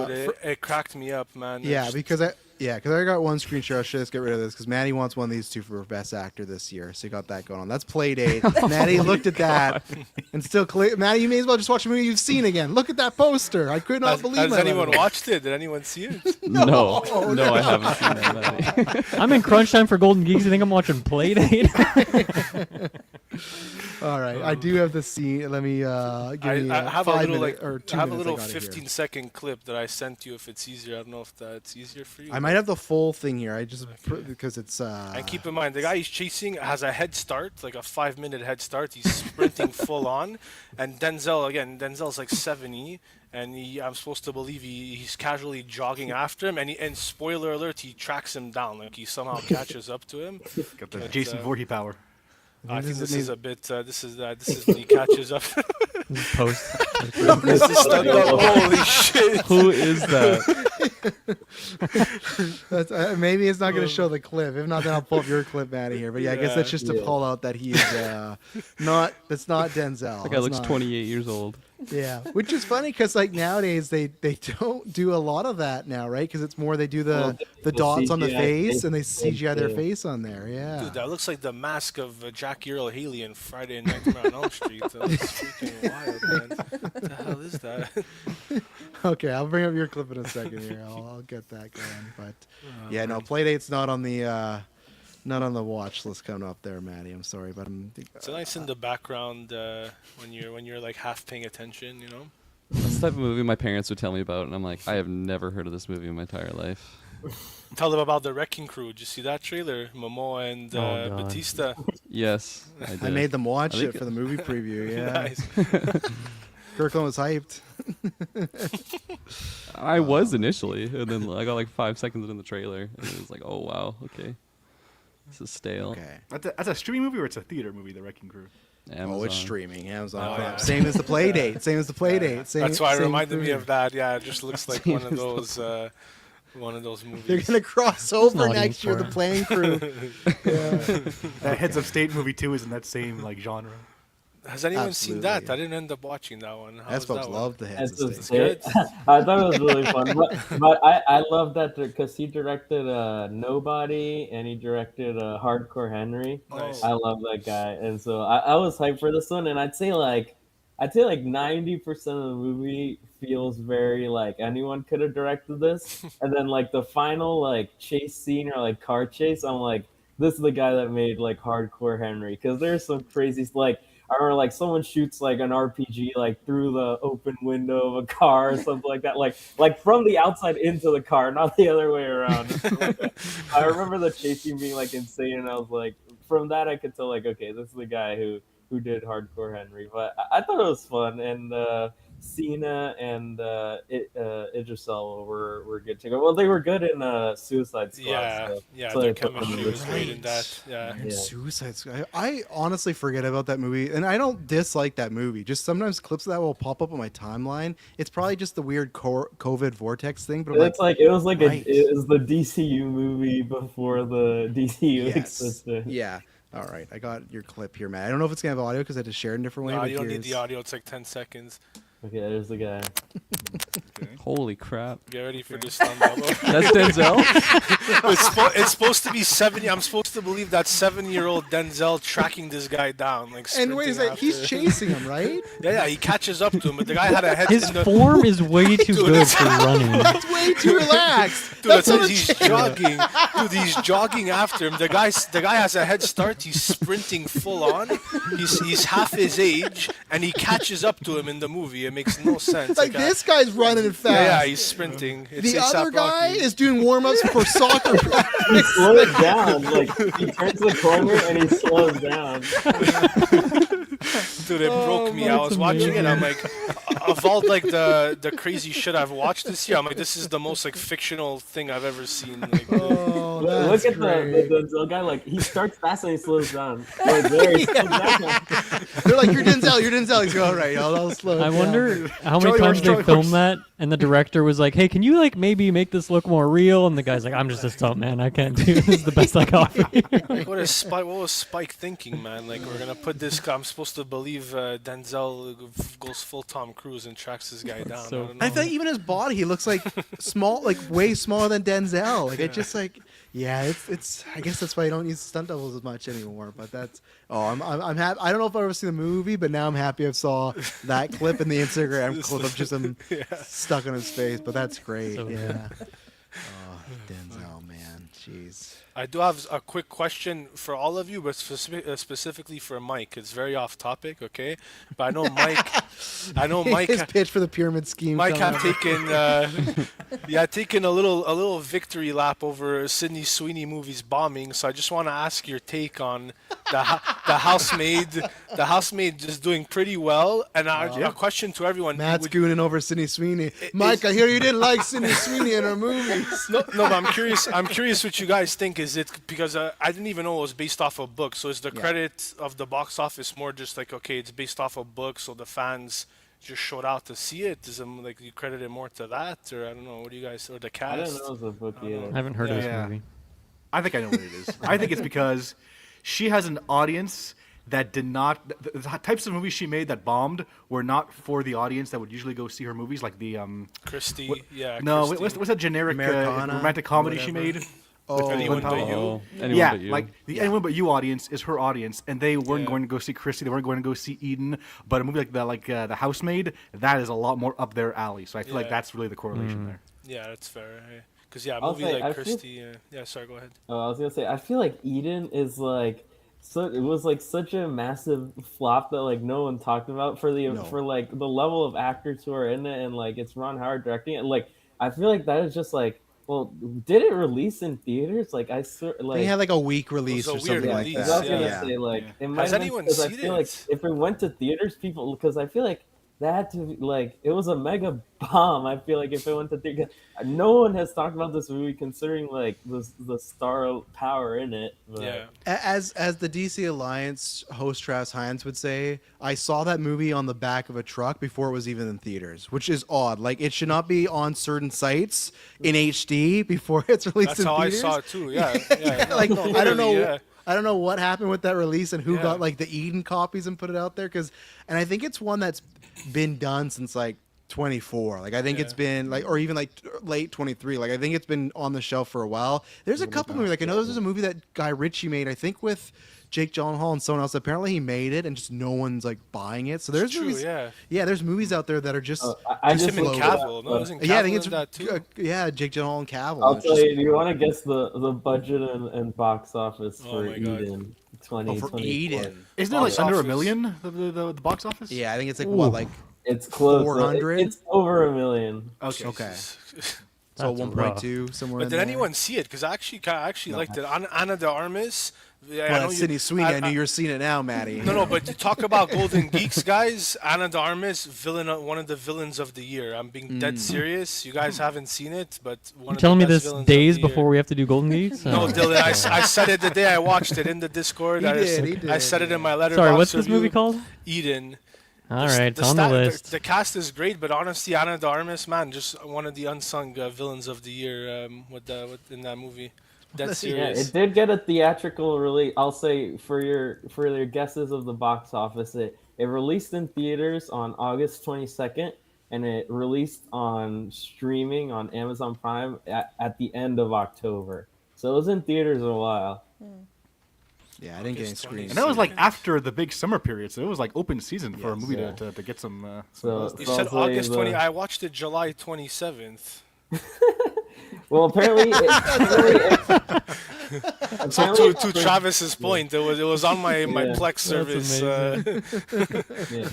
Dude, it cracked me up, man. Yeah, It's- because I got one screenshot. I should just get rid of this because Maddie wants one of these two for Best Actor this year. So you got that going on. That's Playdate. Maddie looked at that and still Maddie, you may as well just watch a movie you've seen again. Look at that poster. I could not believe has my anyone level. watched it? Did anyone see it? No, I haven't seen that. I'm in crunch time for Golden Geeks. You think I'm watching Playdate? All right, I do have the scene. Let me give me I have a 5 little minutes or 2 I have a minutes. little I got it here. 15-second clip that I sent you if it's easier. I don't know if that's easier for you. I might have the full thing here. I just because it's. And keep in mind, the guy he's chasing has a head start, like a 5-minute head start. He's sprinting full on, and Denzel's like 70, and I'm supposed to believe he's casually jogging after him, and spoiler alert, he tracks him down, like he somehow catches up to him. Got the But, Jason uh, Voorhees power. I think This this is is a bit. This is when he catches up. Post. This is stuck up. Holy shit! Who is that? That's, maybe it's not going to show the clip. If not, then I'll pull up your clip out of here. But yeah, I guess that's just to Yeah. pull out that he's not. It's not Denzel. That guy It's looks not. 28 years old. Yeah, which is funny because like nowadays they don't do a lot of that now, right? Because it's more they do the the dots on the CGI face and they face, CGI their yeah. face on there. Yeah. Dude, that looks like the mask of Jackie Earl Haley in Friday Nightmare on Elm Street. That looks freaking wild, man. What the hell is that? Okay, I'll bring up your clip in a second here. I'll get that going. But yeah, no, Playdate's not on the watch list coming up there, Maddie. I'm sorry, but It's nice in the background when you're like half paying attention, you know. That's the type of movie my parents would tell me about, and I'm like, I have never heard of this movie in my entire life. Tell them about the Wrecking Crew. Did you see that trailer? Momoa and Oh, God. Batista. Yes, I did. I made them watch I think it for the movie preview. Yeah, Nice. Kirkland was hyped. I was initially, and then I got like 5 seconds in the trailer, and it was like, oh wow, okay, this is stale. Okay. That's a streaming movie or it's a theater movie, The Wrecking Crew? Amazon. Oh, it's streaming. Amazon Oh, Prime. yeah. Same as the Playdate. Same as the Playdate. Same, That's why it same reminded me crew. of that. Yeah, it just looks like one of those movies. They're gonna cross over an audience next year. for The it. Playing Crew. That Heads of State movie too is in that same like genre. Has anyone seen that? Absolutely. I didn't end up watching that one. How That's was folks that one? love the heads That's of just state. It's it. I thought it was really fun, but I love that because he directed Nobody and he directed Hardcore Henry. Nice. I love that guy, and so I was hyped for this one, and I'd say like 90% of the movie feels very like anyone could have directed this, and then like the final like chase scene or like car chase, I'm like, this is the guy that made like Hardcore Henry, because there's some crazy like. I remember like someone shoots like an RPG like through the open window of a car or something like that, like from the outside into the car, not the other way around. I remember the chasing being like insane, and I was like, from that I could tell like, okay, this is the guy who did Hardcore Henry. But I thought it was fun, and Cena and Idris Elba were good to go. Well, they were good in Suicide Squad. Yeah, so, yeah, so their they put them chemistry in was this great one. in that. Yeah. And Yeah. Suicide Squad. I honestly forget about that movie, and I don't dislike that movie. Just sometimes clips of that will pop up on my timeline. It's probably just the weird COVID vortex thing, but I'm It's like it was like right. it was the DCU movie before the DCU yes. existed. Yeah. All right, I got your clip here, Matt. I don't know if it's gonna have audio because I had to share it in a different way. No, but you don't need here's- the audio. It's like 10 seconds. Okay, there's the guy. Holy crap! Get ready for this thumbnail. That's Denzel. It's supposed to be 70. I'm supposed to believe that 7-year-old Denzel tracking this guy down, like And wait a sprinting second, he's after- chasing him, right? Yeah, he catches up to him, but the guy had a head. His in the, form is way too Dude, good it's- for running. That's way too relaxed. Dude, That's it not says a he's chase. jogging. Dude, he's jogging after him. The guy has a head start. He's sprinting full on. He's half his age, and he catches up to him in the movie. It makes no sense. Like this guy's running fast. Yeah, he's sprinting. the other guy Rocky. is doing warm-ups for soccer practice. He slows down, like he turns the corner and he slows down. Dude, it broke me. I was watching it. I'm like, of all like the crazy shit I've watched this year, I'm like, this is the most like fictional thing I've ever seen. Like, Oh, Look that's at great. the Denzel guy, like he starts fast and he slows down. Like there, he slows down. They're like, you're Denzel, you're Denzel. He's going, all right, I'll slow it I down." wonder how many Charlie times horse, they Charlie filmed horse. that, and the director was like, "Hey, can you like maybe make this look more real?" And the guy's like, "I'm just a stunt man. I can't do this. Is the best I got." For you." like what was Spike thinking, man? Like we're gonna put this. I'm supposed to believe Denzel goes full Tom Cruise and tracks this guy down. so I don't know. I think even his body, he looks like small, like way smaller than Denzel. Like it's just like, yeah, it's. I guess that's why I don't use stunt doubles as much anymore. But that's. Oh, I'm happy. I don't know if I've ever seen the movie, but now I'm happy I saw that clip in the Instagram clip of just him stuck on his face. But that's great. So yeah. Oh, Denzel, man, jeez. I do have a quick question for all of you, but specifically for Mike. It's very off topic, okay? But I know Mike. His pitch for the pyramid scheme. Mike coming have up. taken a little victory lap over Sydney Sweeney movie's bombing. So I just want to ask your take on the housemaid. The housemaid is doing pretty well, and a question to everyone: Matt's would- gooning over Sydney Sweeney. Mike, I hear you didn't like Sydney Sweeney in her movies. No, but I'm curious. I'm curious what you guys think. Is it because I didn't even know it was based off a book? So is the credit of the box office more just like, okay, it's based off a book, so the fans just showed out to see it? Is it like you credit it more to that, or I don't know? What do you guys, or the I cast? didn't know it was a book either. I haven't heard of this Yeah. movie. I think I know what it is. I think it's because she has an audience that did not. The types of movies she made that bombed were not for the audience that would usually go see her movies, like the Christy, yeah. No, Christy. what's that generic Americana, romantic comedy she whatever. made? Oh, Anyone Glenn But Powell? You. Oh, anyone Yeah, but you. like the Anyone But You audience is her audience, and they weren't Yeah. going to go see Christy. They weren't going to go see Eden. But a movie like the Housemaid, that is a lot more up their alley. So I feel like Yeah. that's really the correlation there. Yeah, that's fair. Because yeah, a I'll movie say, like I feel- Christy. Yeah, sorry, go ahead. I was gonna say, I feel like Eden is like, so it was like such a massive flop that like no one talked about for like the level of actors who are in it, and like it's Ron Howard directing it. Like I feel like that is just like, well, did it release in theaters? Like I swear, like They had like a week release a or weird something like release, I was that. gonna yeah. say like Yeah. it might Has have been anyone because I seen feel like it? if it went to theaters, people, because I feel like that had to be, like, it was a mega bomb. I feel like if it went to theaters, no one has talked about this movie considering like the star power in it. But, Yeah. As the DC Alliance host Travis Hines would say, I saw that movie on the back of a truck before it was even in theaters, which is odd. Like it should not be on certain sites in HD before it's released That's in how theaters. I saw it too. Yeah, yeah. No, Like no, I don't know. literally, yeah. I don't know what happened with that release and who Yeah. got like the Eden copies and put it out there and I think it's one that's been done since like 24. Like I think it's Yeah. been like, or even like late 23. Like I think it's been on the shelf for a while. There's a couple movies. Like I know there's a movie that Guy Ritchie made. I think with Jake Gyllenhaal and someone else. Apparently he made it, and just no one's like buying it. So there's True, movies. yeah. There's movies out there that are just. I It's just him and looked Cavill. No, isn't Cavill yeah, I think it's in that too? Jake Gyllenhaal and Cavill. I'll It's tell just- you. Do you want to guess the budget and box office Oh for my God. Eden Oh, 2024? for Eden. Isn't it like Box under a office. million? The box office? Yeah, I think it's like what, like It's close. 400? It's over $1 million. Okay. Okay. Jesus. so That's 1.2 somewhere. But in did there. anyone see it? Because I actually liked it. Anna de Armas. Yeah, I Well, know that's you- Sydney Sweeney. I knew you were seeing it now, Maddie. No, but you talk about Golden Geeks, guys. Anna de Armas, one of the villains of the year. I'm being dead serious. You guys haven't seen it, but one You of the telling me best this villains of days the year. before we have to do Golden Geeks? No, Dylan, I said it the day I watched it in the Discord. He I did, said it in my letter. Sorry, what's this movie called? Eden. All right, it's on the list. The cast is great, but honestly, Anna de Armas, man, just one of the unsung villains of the year in that movie. Dead Yeah, serious. it did get a theatrical release. I'll say for your guesses of the box office, it released in theaters on August 22nd, and it released on streaming on Amazon Prime at the end of October. So it was in theaters a while. Yeah, I didn't get any August screens. And that was like after the big summer period, so it was like open season for a movie yeah. to get some. So, You so said I'll say August the- 20. I watched it July 27th. Well, apparently, So apparently to Travis's point, it was on my Yeah. Plex service. yeah.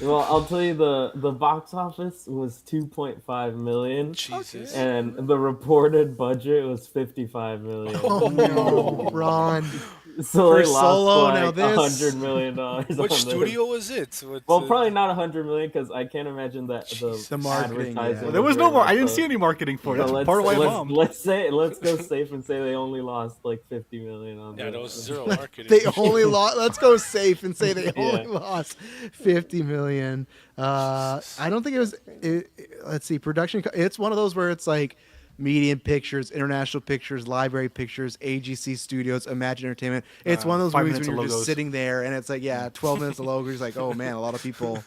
Well, I'll tell you the box office was 2.5 million, Jesus. and the reported budget was 55 million. Oh no, Ron. So For they lost Solo, now like this- $100 million. Which studio was it? Well, probably not 100 million because I can't imagine that The marketing, yeah. advertising Well, There was was no very more. I much, didn't so- see any marketing for it. so That's part of why I bombed. let's go safe and say they only lost like 50 million on Yeah, the- there was zero marketing. They only lost. Let's go safe and say they only Yeah. lost 50 million. I don't think it was. Let's see, production. It's one of those where it's like Medium Pictures, International Pictures, Library Pictures, AGC Studios, Imagine Entertainment. It's one of those 5 movies minutes when of you're just logos. sitting there and it's like, yeah, 12 minutes of logos. Like, oh man, a lot of people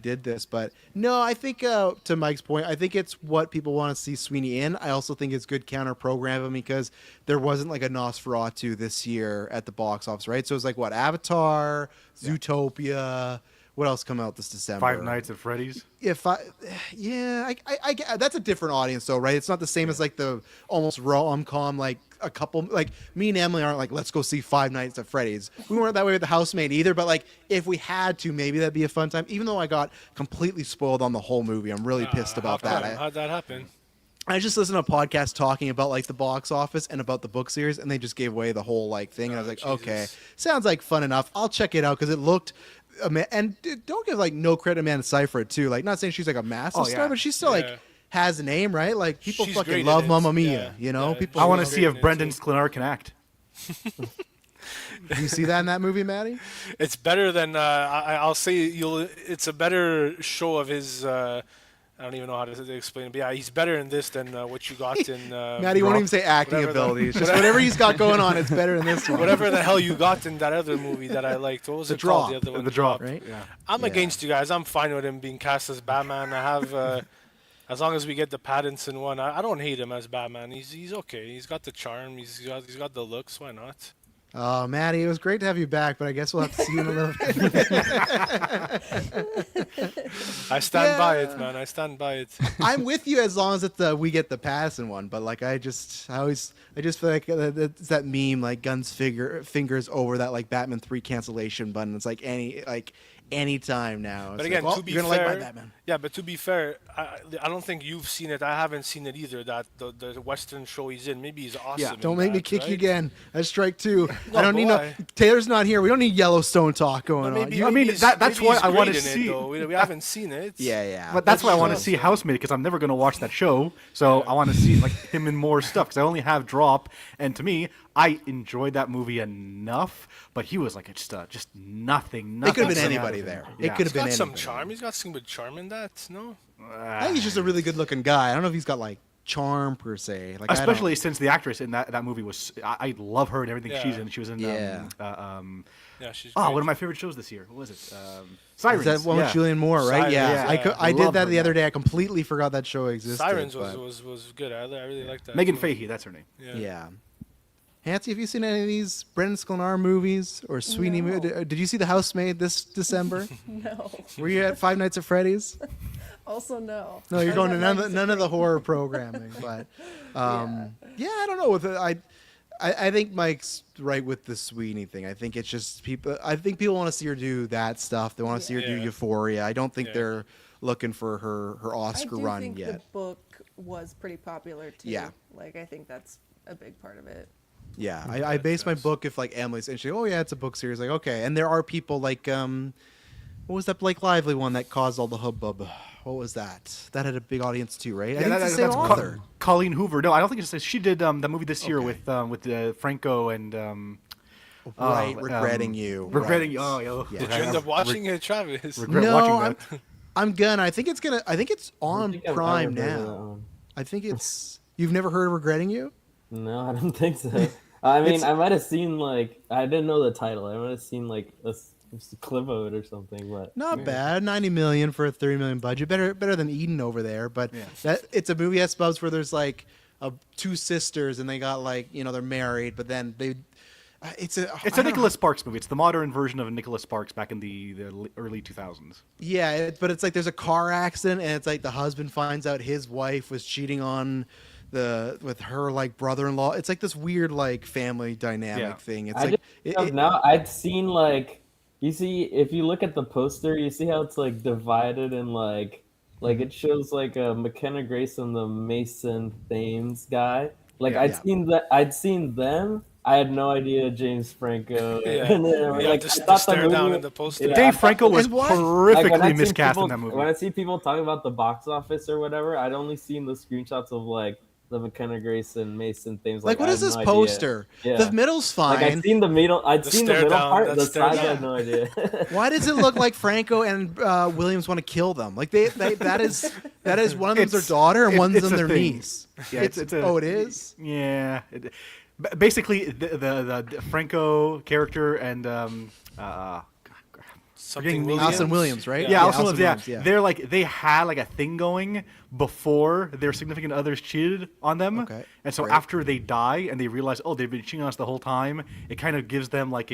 did this. But no, I think to Mike's point, I think it's what people want to see Sweeney in. I also think it's good counter programming because there wasn't like a Nosferatu this year at the box office, right? So it's like what, Avatar, Zootopia. what else come out this December? Five Nights at Freddy's. If I get that's a different audience though, right? It's not the same as like the almost rom-com, like a couple, like me and Emily aren't like, let's go see Five Nights at Freddy's. We weren't that way with the housemate either, but like if we had to, maybe that'd be a fun time. Even though I got completely spoiled on the whole movie, I'm really pissed about How come? that. How'd that happen? I just listened to a podcast talking about like the box office and about the book series, and they just gave away the whole like thing. And I was like, okay, Jesus. sounds like fun enough. I'll check it out because it looked. And don't give like no credit to Amanda Seyfried too. Like, not saying she's like a massive Oh, yeah. star, but she's still Yeah. like has a name, right? Like people She's fucking great love in it. Mamma Mia. Yeah. You know, Yeah. people. I want to She's see great if in it, Brendan too. Sklenar can act. Do you see that in that movie, Maddie? It's better than I'll say. It's a better show of his. I don't even know how to explain it. But yeah, he's better in this than what you got in. Maddie won't even say acting whatever the- abilities. Just whatever he's got going on, it's better than this one. Whatever the hell you got in that other movie that I liked. What was it called? Drop. The other one. The Drop. right? Yeah. I'm Yeah. against you guys. I'm fine with him being cast as Batman. I have, as long as we get the Pattinson one, I don't hate him as Batman. He's okay. He's got the charm. He's got the looks. Why not? Oh, Maddie, it was great to have you back, but I guess we'll have to see you in a little bit. I stand by Yeah. it, man. I stand by it. I'm with you as long as it's we get the pass in one. But like, I just feel like it's that meme, like guns fingers over that like Batman 3 cancellation button. It's like any time now. It's But again, like, well, to be you're gonna fair, like my Batman. yeah. But to be fair, I don't think you've seen it. I haven't seen it either. That the Western show he's in, maybe he's awesome. in Don't make me that, kick you right? again. That's strike two. No, I don't but need why? Taylor's not here. We don't need Yellowstone talk But going on. maybe, You- I mean, maybe that's maybe why he's I wanna great in it, see- though. We haven't seen it. yeah. But that's why I want to That's see true. Housemaid, because I'm never going to watch that show. So I want to see like him in more stuff because I only have Drop, and to me, I enjoyed that movie enough. But he was like just nothing. It could have been coming out anybody of him. there. Yeah. It could He's have been got some anybody. charm. He's got some good charm in that. No. I think he's just a really good-looking guy. I don't know if he's got like charm per se. Like, I don't- Especially since the actress in that movie was, I love her and everything Yeah. she's in. She was in, Yeah. Yeah, she's. oh, great. one of my favorite shows this year. What was it? Sirens. Is that one yeah. with Julianne Moore, right? Sirens, Yeah, yeah. I did Love that her the in other that. day. I completely forgot that show existed. Sirens but- was good. I really liked that. Megan too. Fahey, that's her name. Yeah. Hansi, have you seen any of these Brendan Sklenar movies or Sweeney? No. Did you see The Housemaid this December? No. Were you at Five Nights at Freddy's? Also, no. No, you're I going to have none of the horror programming. But yeah, I don't know. With it, I think Mike's right with the Sweeney thing. I think it's just people. I think people want to see her do that stuff. They want to see her do Yeah. Euphoria. I don't think Yeah. they're looking for her I Oscar do run think yet. the book was pretty popular too. Yeah. Like I think that's a big part of it. Yeah, I base my book if like Emily's and she, oh yeah, it's a book series. Like okay, and there are people like what was that Blake Lively one that caused all the hubbub? What was that? That had a big audience too, right? I think it's the same that's author. Colleen Hoover. No, I don't think it's. She did the movie this year with Franco and. Right, Regretting You. Regretting Right. You. Oh, Yeah. Did you end up watching it, Travis? regret No, watching that. I'm gonna. I think it's on think I've Prime ever heard of that now. one. I think it's. You've never heard of Regretting You? No, I don't think so. I mean, It's- I might have seen like I didn't know the title. I might have seen like a clip of it or something, but Not bad. 90 million for a 30 million budget. Better than Eden over there. But Yeah. that it's a movie I suppose where there's like two sisters and they got like they're married, but then they. It's a Nicholas Sparks movie. It's the modern version of Nicholas Sparks back in the early 2000s. Yeah, but it's like there's a car accident and it's like the husband finds out his wife was cheating on with her like brother-in-law. It's like this weird like family dynamic Yeah. thing. It's I like just now I'd seen like you see if you look at the poster, you see how it's like divided and like it shows like McKenna Grayson, the Mason Thames guy. Like Yeah. I'd seen them. I had no idea James Franco. Yeah. And then, Yeah, like, just I thought stare the down movie- at the poster. Yeah, I Dave thought Franco the- was what? Like, horrifically when I'd seen miscast people- in that movie. When I see people talking about the box office or whatever, I'd only seen the screenshots of like the McKenna Grayson, Mason things. like what I is had this no idea. poster? Yeah. The middle's fine. Like I'd seen the middle. I'd The seen the stare middle down, part. that The stare sides, I down. had no idea. Why does it look like Franco and Williams want to kill them? Like that is one of them's their It's- daughter and it- one's it's them a their thing. niece. Yeah, it's a- oh, it is. Yeah. Basically, the Franco character and something getting Allison Williams, right? Yeah, Allison Allison Williams, Williams, They're like they had like a thing going before their significant others cheated on them. Okay, And so great. after they die and they realize, oh, they've been cheating on us the whole time, it kind of gives them like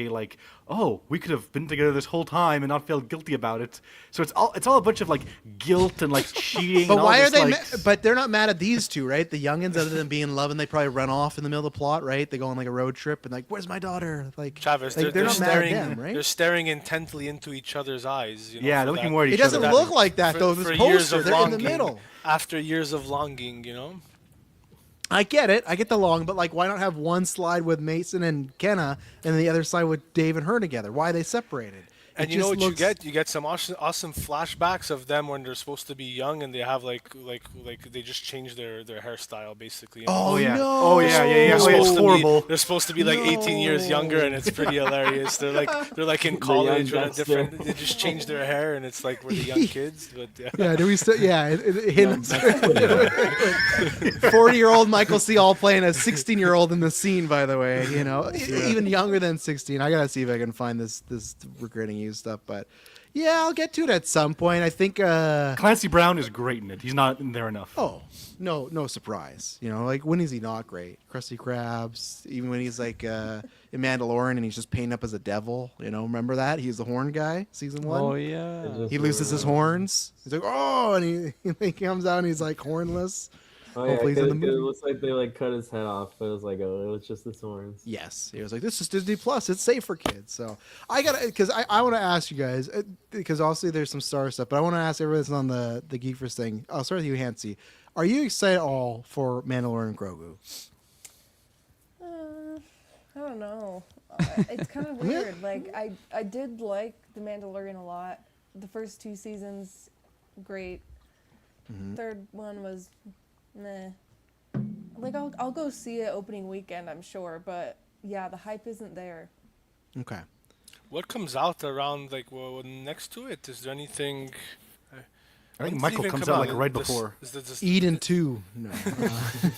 oh, we could have been together this whole time and not feel guilty about it. So it's all a bunch of like guilt and like cheating. But and all why are this, they? like, But they're not mad at these two, right? The youngins, other than being in love, and they probably run off in the middle of the plot, right? They go on like a road trip and like, "Where's my daughter?" Like, Travis, like, they're not staring. mad at them, right? They're staring intently into each other's eyes. You know, Yeah, for they're looking that- more at It each doesn't other. look like that though. for This years poster, of they're in the longing. middle. After years of longing, you know. I get it. I get the long, but like, why not have one slide with Mason and Kenna, and the other side with Dave and her together? Why are they separated? And It you know just what looks- you get? You get some awesome flashbacks of them when they're supposed to be young and they have like they just change their hairstyle basically. you know? Oh, yeah. no! Oh, yeah, yeah, yeah. They're Oh, supposed it's to be- horrible. they're supposed to be like 18 years younger, and it's pretty hilarious. They're like in college young or Dexter. different. They just change their hair, and it's like we're the young kids. But yeah. Yeah, do we still? Yeah, it hints. 40-year-old Michael C. all playing a 16-year-old in the scene. By the way, you know, even younger than 16. I gotta see if I can find this regretting you stuff, but yeah, I'll get to it at some point. I think. Clancy Brown is great in it. He's not in there enough. Oh, no surprise. You know, like when is he not great? Krusty Krabs, even when he's like in Mandalorian and he's just painted up as a devil. You know, remember that? He's the horn guy, season 1. Oh yeah. He loses his horns. He's like, oh, and he comes out and he's like hornless. Oh yeah, Hopefully he's in the 'cause it movie. looks like they like cut his head off, but it was like, oh, it was just his horns. Yes, he was like, "This is Disney Plus. It's safe for kids." So I gotta, because I want to ask you guys, because obviously there's some Star stuff, but I want to ask everybody that's on the Geekverse thing. I'll start with you, Hansi. Are you excited at all for Mandalorian and Grogu? I don't know. It's kind of weird. Like I did like The Mandalorian a lot. The first 2 seasons, great. Third one was, meh. Like I'll go see it opening weekend, I'm sure, but yeah, the hype isn't there. Okay. What comes out around like next to it? Is there anything? I when think does it Michael even comes come out like right This- before. is this- Eden 2. No.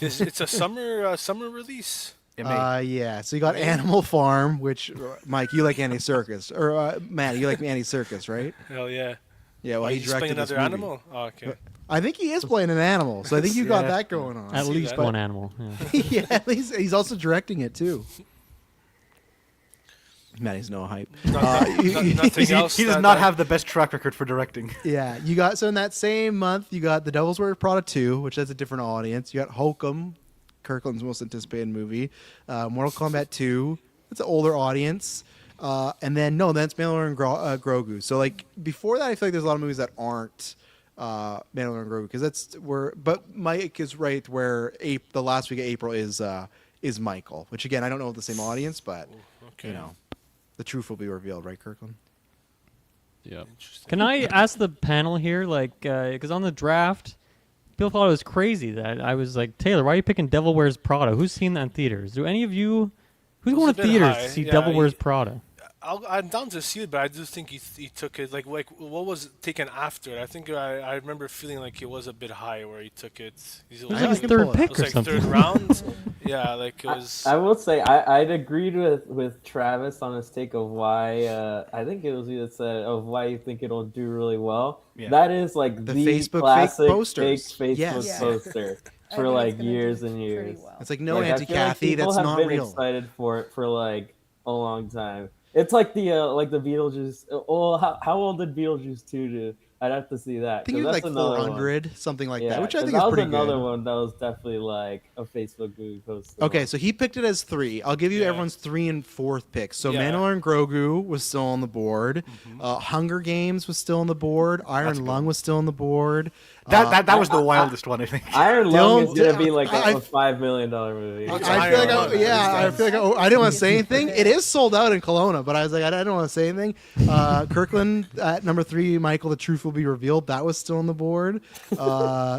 it's a summer release. It may. Yeah. So you got Animal Farm, which Mike, you like Andy Serkis, or Matt, you like Andy Serkis, right? Hell yeah. Yeah. Well, Oh, he he's playing directed this another movie. animal. Oh, okay. I think he is playing an animal, so I think you got Yeah. that going on. At see least that. one animal. Yeah. Yeah, at least he's also directing it too. Maddie's no hype. Nothing else. He does that- not that- have the best track record for directing. Yeah, you got so in that same month you got The Devil's Wears Prada 2, which has a different audience. You got Hokum, Kirkland's most anticipated movie. Mortal Kombat 2, it's an older audience. And then that's Mandalorian and Grogu. So like before that, I feel like there's a lot of movies that aren't Mandalorian and Grogu because that's where. But Mike is right where the last week of April is Michael, which again I don't know if the same audience, but Okay. you know, the truth will be revealed, right, Kirkland? Yeah. Interesting. Can I ask the panel here, like, because on the draft, people thought it was crazy that I was like, Taylor, why are you picking Devil Wears Prada? Who's seen that in theaters? Do any of you, who's It was going a to bit theaters high. to see Yeah, Devil Wears Prada? I'm down to see it, but I do think he took it like what was taken after it. I think I remember feeling like it was a bit high where he took it. He's It was I like can his pull third it pick It was or like something. third round. Yeah, like it was. I will say I'd agreed with Travis on his take of why I think it was you that said of why you think it'll do really well. Yeah. That is like The the Facebook fake classic posters. fake Facebook Yes. Yeah. poster I for think like it's gonna years do and pretty years. well. It's like no Like, I Auntie feel like Kathy, people that's have not been real. excited for it for like a long time. It's like the Beetlejuice. Oh, how old did Beetlejuice 2 do? I'd have to see that. I think it 'cause was like that's another one. 400, something like Yeah, that, which I 'cause think that is was pretty another good. one that was definitely like a Facebook movie poster. Okay, so he picked it as 3. I'll give you Yeah. everyone's 3 and 4th picks. So Yeah. Mandalorian Grogu was still on the board. Hunger Games was still on the board. Iron Lung was still on the board. That was the wildest one, I think. Iron Lung is Dylan- gonna be like I- a $5 million movie. It's I feel like Iron Lung. I feel like I didn't want to say anything. It is sold out in Kelowna, but I was like, I don't want to say anything. Kirkland at number 3, Michael, The Truth Will Be Revealed. That was still on the board.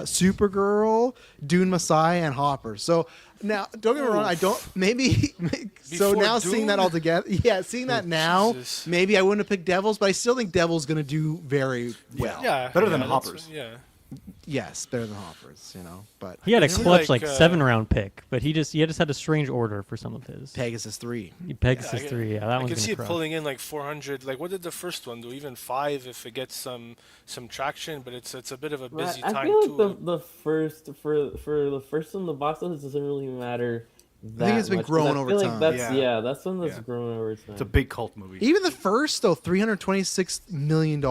Supergirl, Dune Messiah, and Hopper. So now, don't get me wrong. I don't. Maybe. So Before now seeing that Dune? all together, seeing that now, Jesus. maybe I wouldn't have picked Devils, but I still think Devils going to do very well. Yeah, Better than that's- Hoppers. Yeah. Yes, better than Hoppers, but He had a Isn't he clutch like, 7-round pick, but he just had a strange order for some of his. Pegasus 3. Pegasus I- 3, yeah, that I one's can see gonna it crush. pulling in like 400. Like, what did the first one do? Even 5 if it gets some traction, but it's a bit of a busy I time feel like too. the first for the first one, the box office doesn't really matter that think it's been much, 'cause growing I over feel time. like that's Yeah. that's one that's Yeah. grown over time. It's a big cult movie. Even the first, though, $326 million Yeah.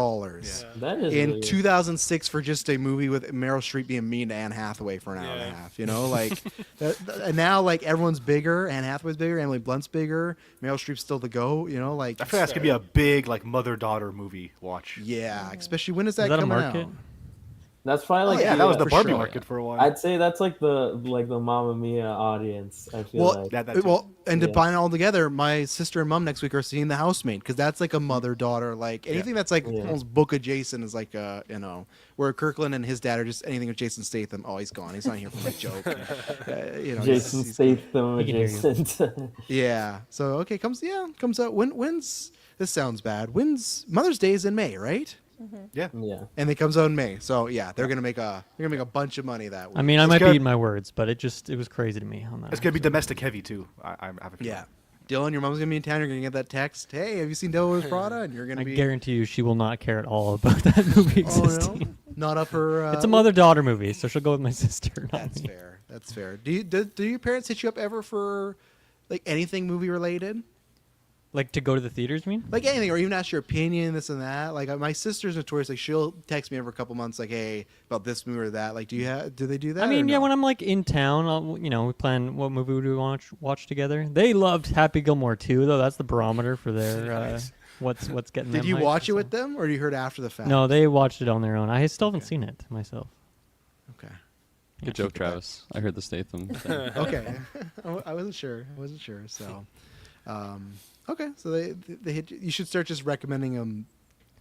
That is in really 2006 for just a movie with Meryl Streep being mean to Anne Hathaway for an hour and a Yeah. half. Like and now like everyone's bigger. Anne Hathaway's bigger. Emily Blunt's bigger. Meryl Streep's still the go. Like I feel that's gonna be a big like mother-daughter movie watch. yeah, especially when is that Is that a coming market? out? That's probably like yeah, that was the for Barbie sure. market for a while. I'd say that's like the Mamma Mia audience. I feel Well, like. That too. well, and to Yeah. bind it all together, my sister and mom next week are seeing The Housemaid because that's like a mother-daughter. Like anything that's like Yeah. almost book adjacent is like where Kirkland and his dad are just anything with Jason Statham. Oh, he's gone. He's not here for a joke. He's- Jason he's- Statham He can hear you. adjacent. Yeah. So okay, comes out. When's this sounds bad? When's Mother's Day is in May, right? yeah. yeah. And it comes out in May. So yeah, they're gonna make a bunch of money that week. I mean, I It's might good. be eating my words, but it was crazy to me on that. It's gonna be domestic heavy too. I have a feeling. yeah. Dylan, your mom's gonna be in town. You're gonna get that text. Hey, have you seen Devil Wears Prada? And you're gonna I be. guarantee you, she will not care at all about that movie Oh existing. no, not up her. It's a mother-daughter movie, so she'll go with my sister. Not That's me. fair. That's fair. Do your parents hit you up ever for like anything movie related? Like to go to the theaters, you mean? Like anything, or even ask your opinion, this and that. Like my sister's notorious. Like she'll text me every couple months, like, "Hey, about this movie or that." Like, do they do that? I mean, or yeah, no? when I'm like in town, we plan what movie would we watch together. They loved Happy Gilmore too, though. That's the barometer for their Nice. what's getting Did them you hyped, watch it so. with them, or you heard after the fact? No, they watched it on their own. I still haven't seen it myself. Okay. Good joke, Travis. I heard the Statham thing. Okay. I wasn't sure. So, okay. So they hit. You should start just recommending them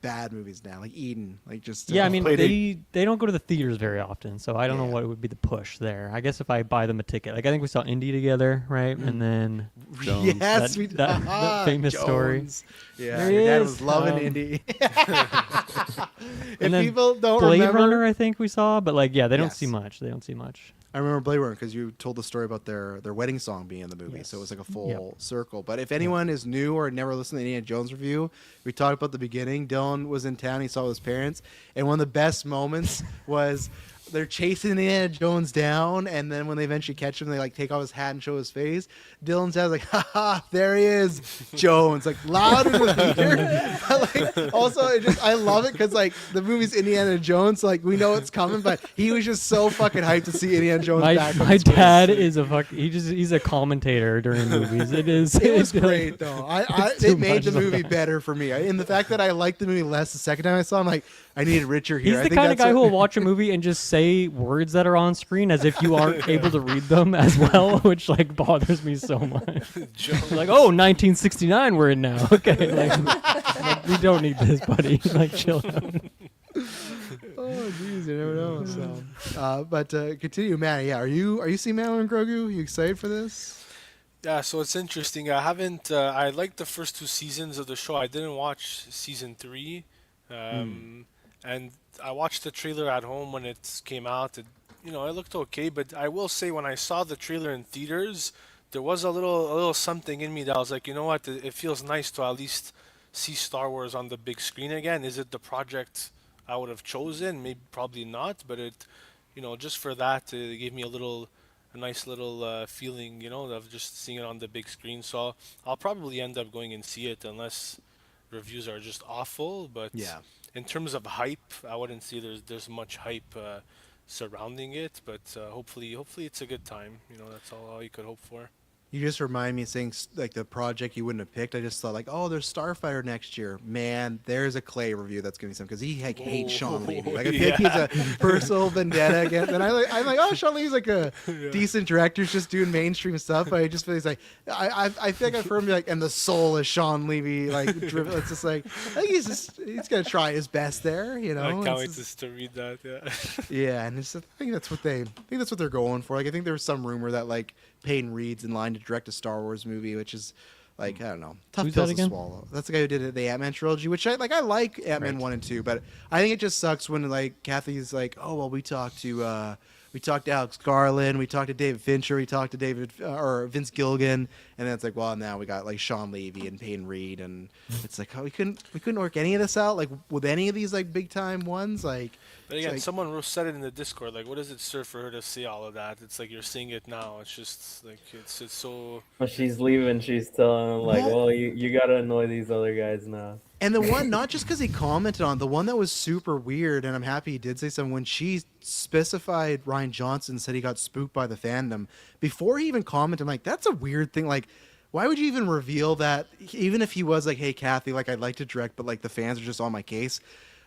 bad movies now, like Eden, like just. Yeah, I mean, Playdate. they don't go to the theaters very often, so I don't know Yeah. what would be the push there. I guess if I buy them a ticket, like I think we saw Indie together, right? And then Jones. yes, That- we that famous story. Jones. Yeah, There your he dad is. was loving Um, Indy. If and then people don't Blade remember, Runner, I think we saw, but like, yeah, they don't see Yes. much. They don't see much. I remember Blade Runner because you told the story about their wedding song being in the movie, so it was Yes. like a full Yep. circle. But if anyone is new or never listened to the Indiana Jones review, we talked about the beginning. Dylan was in town; he saw his parents, and one of the best moments was they're chasing Indiana Jones down, and then when they eventually catch him, they like take off his hat and show his face. Dylan's dad's like, "Ha ha, there he is, Jones!" Like loud in the theater. But, like, also, I love it because like the movie's Indiana Jones, so, like we know it's coming, but he was just so fucking hyped to see Indiana Jones back. on My screen. dad is he's a commentator during movies. It is. It was it's like- great though. It's It too made the much movie sometimes. better for me. And the fact that I liked the movie less the second time I saw, I'm like, I needed Richard here. He's I the think kind of that's guy who what- will watch a movie and just say words that are on screen as if you aren't able to read them as well, which like bothers me so much. Jones. Like, oh, 1969 we're in now. Okay, like we don't need this, buddy. Like, chill out. Oh jeez, you never know. So, but continue, Matt. Yeah, are you seeing Madeline and Grogu? You excited for this? Yeah, so it's interesting. I haven't. I liked the first 2 seasons of the show. I didn't watch season 3, and I watched the trailer at home when it came out. It looked okay, but I will say when I saw the trailer in theaters, there was a little something in me that was like, you know what? It feels nice to at least see Star Wars on the big screen again. Is it the project I would have chosen? Maybe, probably not, but it, just for that, it gave me a nice little feeling, of just seeing it on the big screen. So I'll probably end up going and see it unless reviews are just awful. But Yeah. in terms of hype, I wouldn't say there's much hype surrounding it. But hopefully it's a good time. That's all you could hope for. You just remind me of saying like the project you wouldn't have picked. I just thought like, oh, there's Starfighter next year. Man, there's a Clay review that's gonna be some because he like hates Sean Levy. Like I feel like he's a personal vendetta against. And I'm like, oh, Sean Levy's like a decent director, he's just doing mainstream stuff. But I just feel he's like, I feel like I've heard him be like, and the soul is Sean Levy. Like driven. It's just like I think he's gonna try his best there. I can't It's wait just- to read that. Yeah. yeah, and I think that's what they're going for. Like I think there was some rumor that like Peyton Reed's in line to direct a Star Wars movie, which is Like, I don't know, tough Who's that pills to again? swallow. That's the guy who did the Ant-Man trilogy, which I like Ant-Man 1 and 2, but I think it just sucks when like Kathy's like, oh well, we talked to Alex Garland, we talked to David Fincher, we talked to or Vince Gilligan, and then it's like, well, now we got like Sean Levy and Peyton Reed, and it's like, oh, we couldn't work any of this out, like with any of these like big time ones, like. But it's again, like- someone said it in the Discord. Like, what does it serve for her to see all of that? It's like you're seeing it now. It's just like it's so. When she's leaving, she's telling him like, Well- "Well, you gotta annoy these other guys now." And the one, not just because he commented on, the one that was super weird, and I'm happy he did say something, when she specified Ryan Johnson said he got spooked by the fandom, before he even commented, I'm like, that's a weird thing. Like, why would you even reveal that? Even if he was like, hey, Kathy, like, I'd like to direct, but like the fans are just on my case.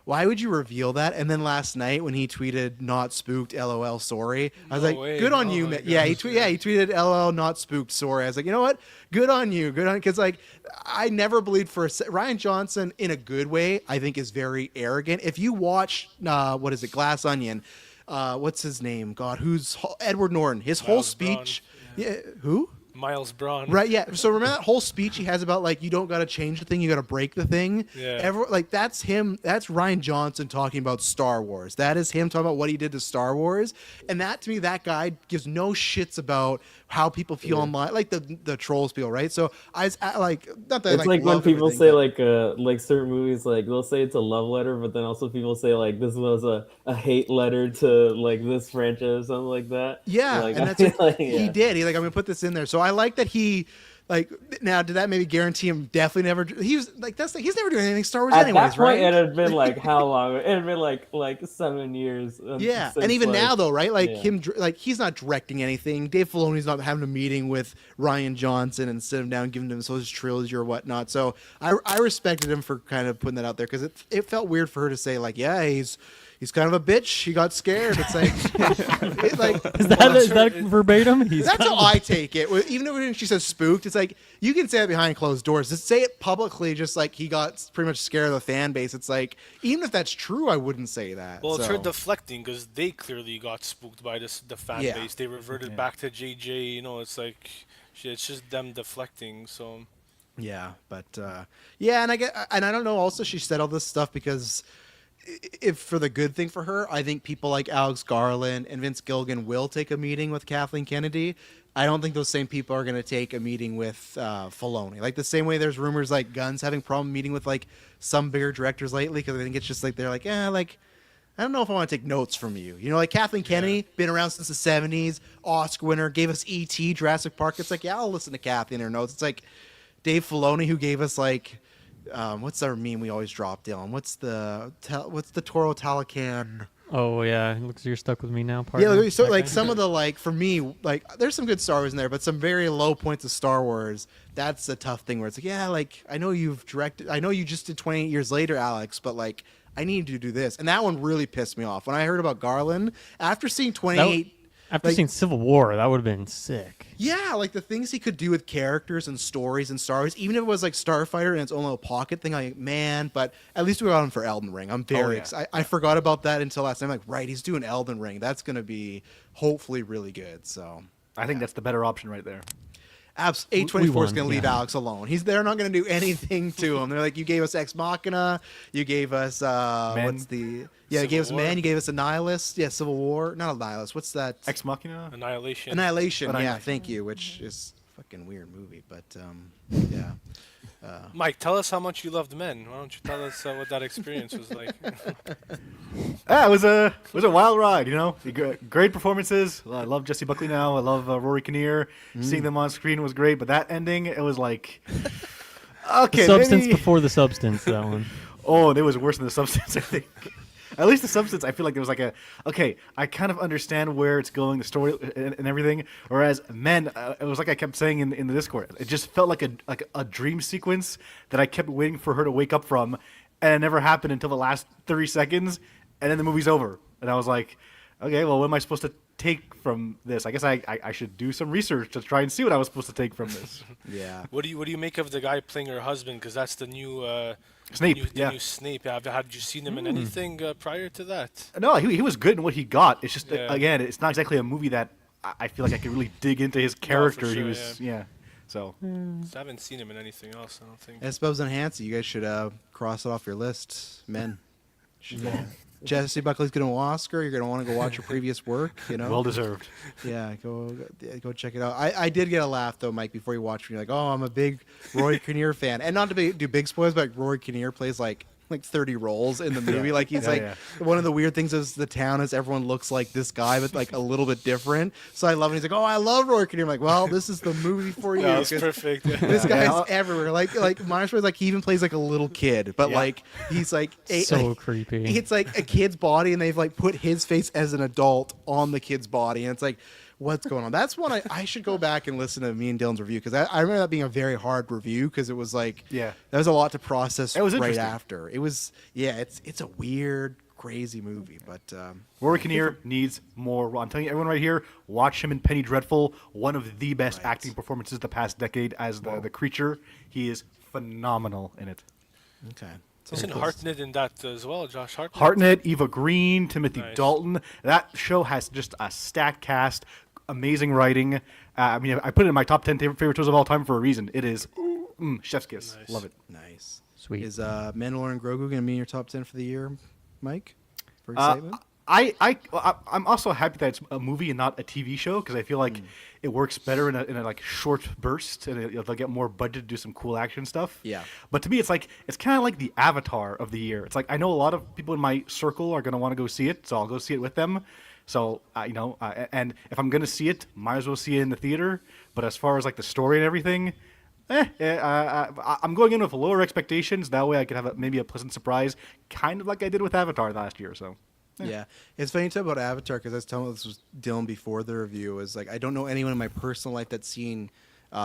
Why would you reveal that? And then last night when he tweeted "not spooked, LOL, sorry," I was No like, way. "Good on Oh you, my man." Yeah, he gosh, tweeted "LOL, not spooked, sorry." I was like, you know what? Good on you, because like I never believed for Ryan Johnson in a good way. I think is very arrogant. If you watch what is it, Glass Onion? What's his name? God, who's Edward Norton? His whole Miles Braun. speech. Yeah, who? Miles Braun. Right, yeah. So remember that whole speech he has about like you don't got to change the thing, you got to break the thing. Yeah. Like that's him. That's Ryan Johnson talking about Star Wars. That is him talking about what he did to Star Wars. And that to me, that guy gives no shits about how people feel online, like the trolls feel, right? So I like not that I, It's like when love people everything, say but- like certain movies, like they'll say it's a love letter, but then also people say like this was a hate letter to like this franchise, or something like that. Yeah, like, and that's I what feel like, he yeah. did. He's like, I'm gonna put this in there. So I like that he, like, now did that maybe guarantee him definitely never? He was like, that's like he's never doing anything Star Wars At anyways, that point, right? it had been like how long? It had been like 7 years. Yeah, since, and even like- now though, right? Like yeah. him, like he's not directing anything. Dave Filoni's not having a meeting with Ryan Johnson and sit him down, giving him his trilogy or whatnot. So I respected him for kind of putting that out there because it felt weird for her to say like, yeah, he's kind of a bitch. He got scared. It's like, Is that verbatim? He's that's how I take it. Even when she says spooked, it's like you can say it behind closed doors. Just say it publicly, just like he got pretty much scared of the fan base. It's like even if that's true, I wouldn't say that. Well, it's her So, deflecting because they clearly got spooked by the fan Yeah. base. They reverted back to JJ. You know, it's like it's just them deflecting. So yeah, but yeah, and I don't know. Also, she said all this stuff because if for the good thing for her, I think people like Alex Garland and Vince Gilligan will take a meeting with Kathleen Kennedy. I don't think those same people are going to take a meeting with Filoni. Like the same way there's rumors like Gunn's having problem meeting with like some bigger directors lately because I think it's just like they're like, like I don't know if I want to take notes from you. You know, like Kathleen Kennedy, been around since the 70s, Oscar winner, gave us E.T., Jurassic Park. It's like, yeah, I'll listen to Kathy and her notes. It's like Dave Filoni who gave us like what's our meme we always drop, Dylan? What's the Toro Talacan? Oh yeah, it looks like you're stuck with me now. Yeah, Partner. so That like guy? some of the like for me like there's some good Star Wars in there, but some very low points of Star Wars. That's a tough thing where it's like, yeah, like I know you've directed, I know you just did 28 Years Later, Alex, but like I need you to do this, and that one really pissed me off when I heard about Garland after seeing 28. After like- seeing Civil War, that would have been sick. Yeah, like the things he could do with characters and stories and Star Wars, even if it was like Starfighter and its own little pocket thing, like man, but at least we got him for Elden Ring. I'm very yeah. excited. I forgot about that until last time. Like, right, he's doing Elden Ring. That's going to be hopefully really good. So I think that's the better option right there. We A24 is won, going to leave yeah. Alex alone. They're not going to do anything to him. They're like, you gave us Ex Machina, you gave us Men. what's the you Civil gave us War. Man, you gave us Annihilus, Civil War, not Annihilus. What's that? Ex Machina. Annihilation. Annihilation. Yeah, Annihilation. thank you. Which is a fucking weird movie, but yeah. Mike, tell us how much you loved Men. Why don't you tell us what that experience was like? Yeah, it was a wild ride. You know, great performances. I love Jesse Buckley now. I love Rory Kinnear. Seeing them on screen was great, but that ending, it was like, okay, The substance maybe- before the substance. That one. Oh, it was worse than the substance, I think. At least the substance, I feel like there was like okay, I kind of understand where it's going, the story and everything. Whereas Men, it was like I kept saying in the Discord, it just felt like a dream sequence that I kept waiting for her to wake up from, and it never happened until the last 30 seconds, and then the movie's over. And I was like, okay, well, what am I supposed to take from this? I guess I should do some research to try and see what I was supposed to take from this. Yeah. What do you make of the guy playing her husband? Because that's the new Snape, the yeah. new Snape. Had you seen him in anything prior to that? No, he was good in what he got. It's just Yeah. again, it's not exactly a movie that I feel like I could really dig into his character. He sure, was So I haven't seen him in anything else. I don't think. I suppose and Hansi, you guys should cross it off your list, men. Jesse Buckley's going to win an Oscar. You're going to want to go watch her previous work, you know? well deserved. Yeah, go check it out. I did get a laugh though, Mike, before you watched me. You're like, oh, I'm a big Roy Kinnear fan, and not to do big spoilers, but Roy Kinnear plays like 30 roles in the movie. Like he's one of the weird things is the town is everyone looks like this guy, but like a little bit different. So I love it. He's like, oh, I love Roy Kinnear. I'm like, well, this is the movie for you. That was 'cause perfect. This guy's everywhere. Like Myers was like he even plays like a little kid, but like he's like So like, creepy. It's like a kid's body, and they've like put his face as an adult on the kid's body, and it's like, what's going on? That's one I should go back and listen to me and Dylan's review, because I remember that being a very hard review, because it was like there was a lot to process It was right interesting. after. It was it's a weird, crazy movie, but Rory Kinnear needs more. I'm telling you, everyone right here, watch him in Penny Dreadful. One of the best acting performances the past decade as the creature. He is phenomenal in it. okay. Isn't Hartnett in that as well? Josh Hartnett. Hartnett, Eva Green, Timothy Nice. Dalton. That show has just a stacked cast, amazing writing. I mean, I put it in my top 10 favorite shows of all time for a reason. It is chef's kiss. Nice. Love it. Nice. Sweet. Is Mandalorian Grogu going to be in your top 10 for the year, Mike? For excitement? I'm also happy that it's a movie and not a TV show, because I feel like it works better in a like short burst, and they'll get more budget to do some cool action stuff. Yeah. But to me, it's kind of like the Avatar of the year. It's like I know a lot of people in my circle are gonna want to go see it, so I'll go see it with them. So and if I'm gonna see it, might as well see it in the theater. But as far as like the story and everything, I'm going in with lower expectations. That way, I could have maybe a pleasant surprise, kind of like I did with Avatar last year. So. Yeah, it's funny to talk about Avatar, because I was telling this was Dylan before the review. Is like I don't know anyone in my personal life that's seen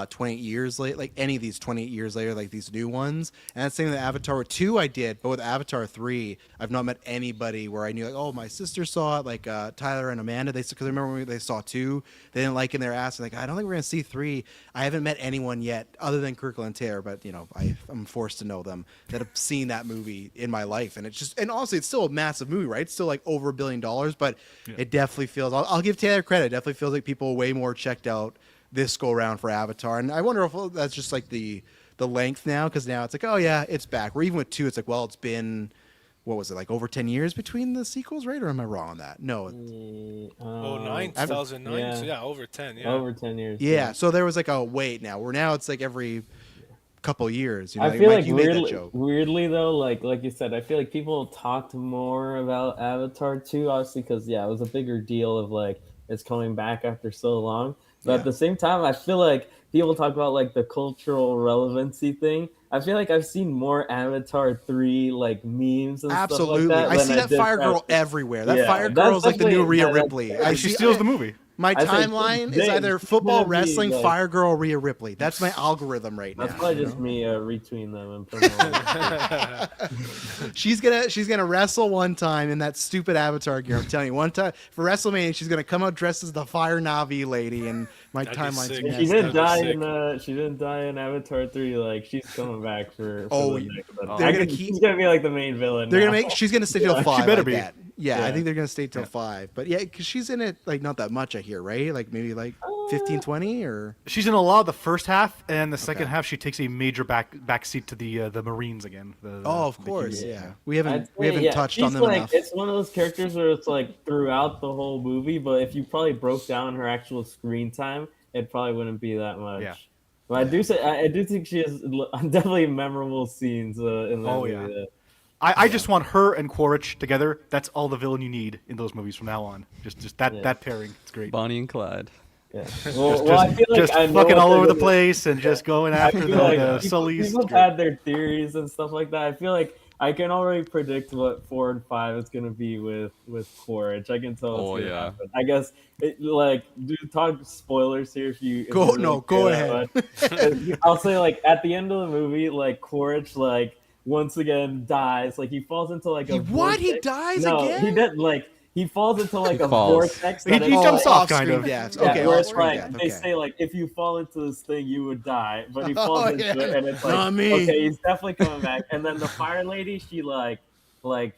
28 years later, like any of these 28 years later, like these new ones. And that's the same with Avatar 2 I did, but with Avatar 3, I've not met anybody where I knew like, oh, my sister saw it, like Tyler and Amanda. Because I remember when they saw 2, they didn't like it in their ass. Like I don't think we're gonna see 3. I haven't met anyone yet other than Kirkland Taylor, but I'm forced to know them that have seen that movie in my life. And it's just, and honestly, it's still a massive movie, right? It's still like over $1 billion, but it definitely feels. I'll give Taylor credit. It definitely feels like people are way more checked out this go around for Avatar, and I wonder if that's just like the length now, because now it's like, oh yeah, it's back. Or even with 2, it's like, well, it's been, what was it, like over 10 years between the sequels, right? Or am I wrong on that? No. 09, 2009. yeah. So yeah, over 10. Yeah. Over 10 years. Yeah, so there was like a wait now, where now it's like every couple years. I feel Mike, like you made that joke. weirdly though, like you said, I feel like people talked more about Avatar 2, obviously, because it was a bigger deal of like it's coming back after so long. But at the same time, I feel like people talk about like the cultural relevancy thing. I feel like I've seen more Avatar 3 like memes and Absolutely, stuff like that. I see than that did Fire Girl Avatar. everywhere. That Yeah, Fire that's Girl is like the new definitely- Rhea that's- Ripley. She steals the movie. My I think timeline is James, either it's football, gonna be, wrestling, like- Fire Girl, Rhea Ripley. That's my algorithm right now. That's probably just me retweeting them and promoting. She's gonna wrestle one time in that stupid Avatar gear. I'm telling you, one time for WrestleMania, she's gonna come out dressed as the Fire Navi lady, and my That'd be timeline's sick. If messed she didn't up. die sick. she didn't die in Avatar 3. Like she's coming back for Oh, the next one. they're I gonna can- keep- She's gonna be like the main villain. They're gonna now. make. She's gonna stay till Yeah, she 5. better like be. that. Yeah, I Yeah. think they're gonna stay till 5. But yeah, because she's in it like not that much. I hear, right? Like maybe like 15, 20, or She's in a lot of the first half, and the second half she takes a major back seat to the Marines again. oh, of the course, Cuban- yeah. We haven't I'd we say, haven't yeah, touched she's on them like, enough. It's one of those characters where it's like throughout the whole movie, but if you probably broke down her actual screen time, it probably wouldn't be that much. Yeah. But I do think she has definitely memorable scenes in that Oh, movie. yeah. that- I just want her and Quaritch together. That's all the villain you need in those movies from now on. Just that pairing. It's great. Bonnie and Clyde. Yeah. Well, I feel like Just I know fucking what all they're over the gonna- place and just going I after feel the like Sullys. people had their theories and stuff like that. I feel like I can already predict what 4 and 5 is going to be with Quaritch. I can tell. Oh, It's gonna yeah. happen. I guess talk spoilers here if you Go- if you no, really go care that much. I'll say like at the end of the movie, like Quaritch like once again dies. Like he falls into like a What? He vortex. dies No, again? he didn't. Like he falls into like He a falls. vortex. He that is, jumps like, off, kind Off-screen of. deaths. yeah, Okay, where it's off-screen like death. they Okay. say like if you fall into this thing you would die, but he falls into yeah. it and it's like Not me. okay he's definitely coming back. And then the fire lady she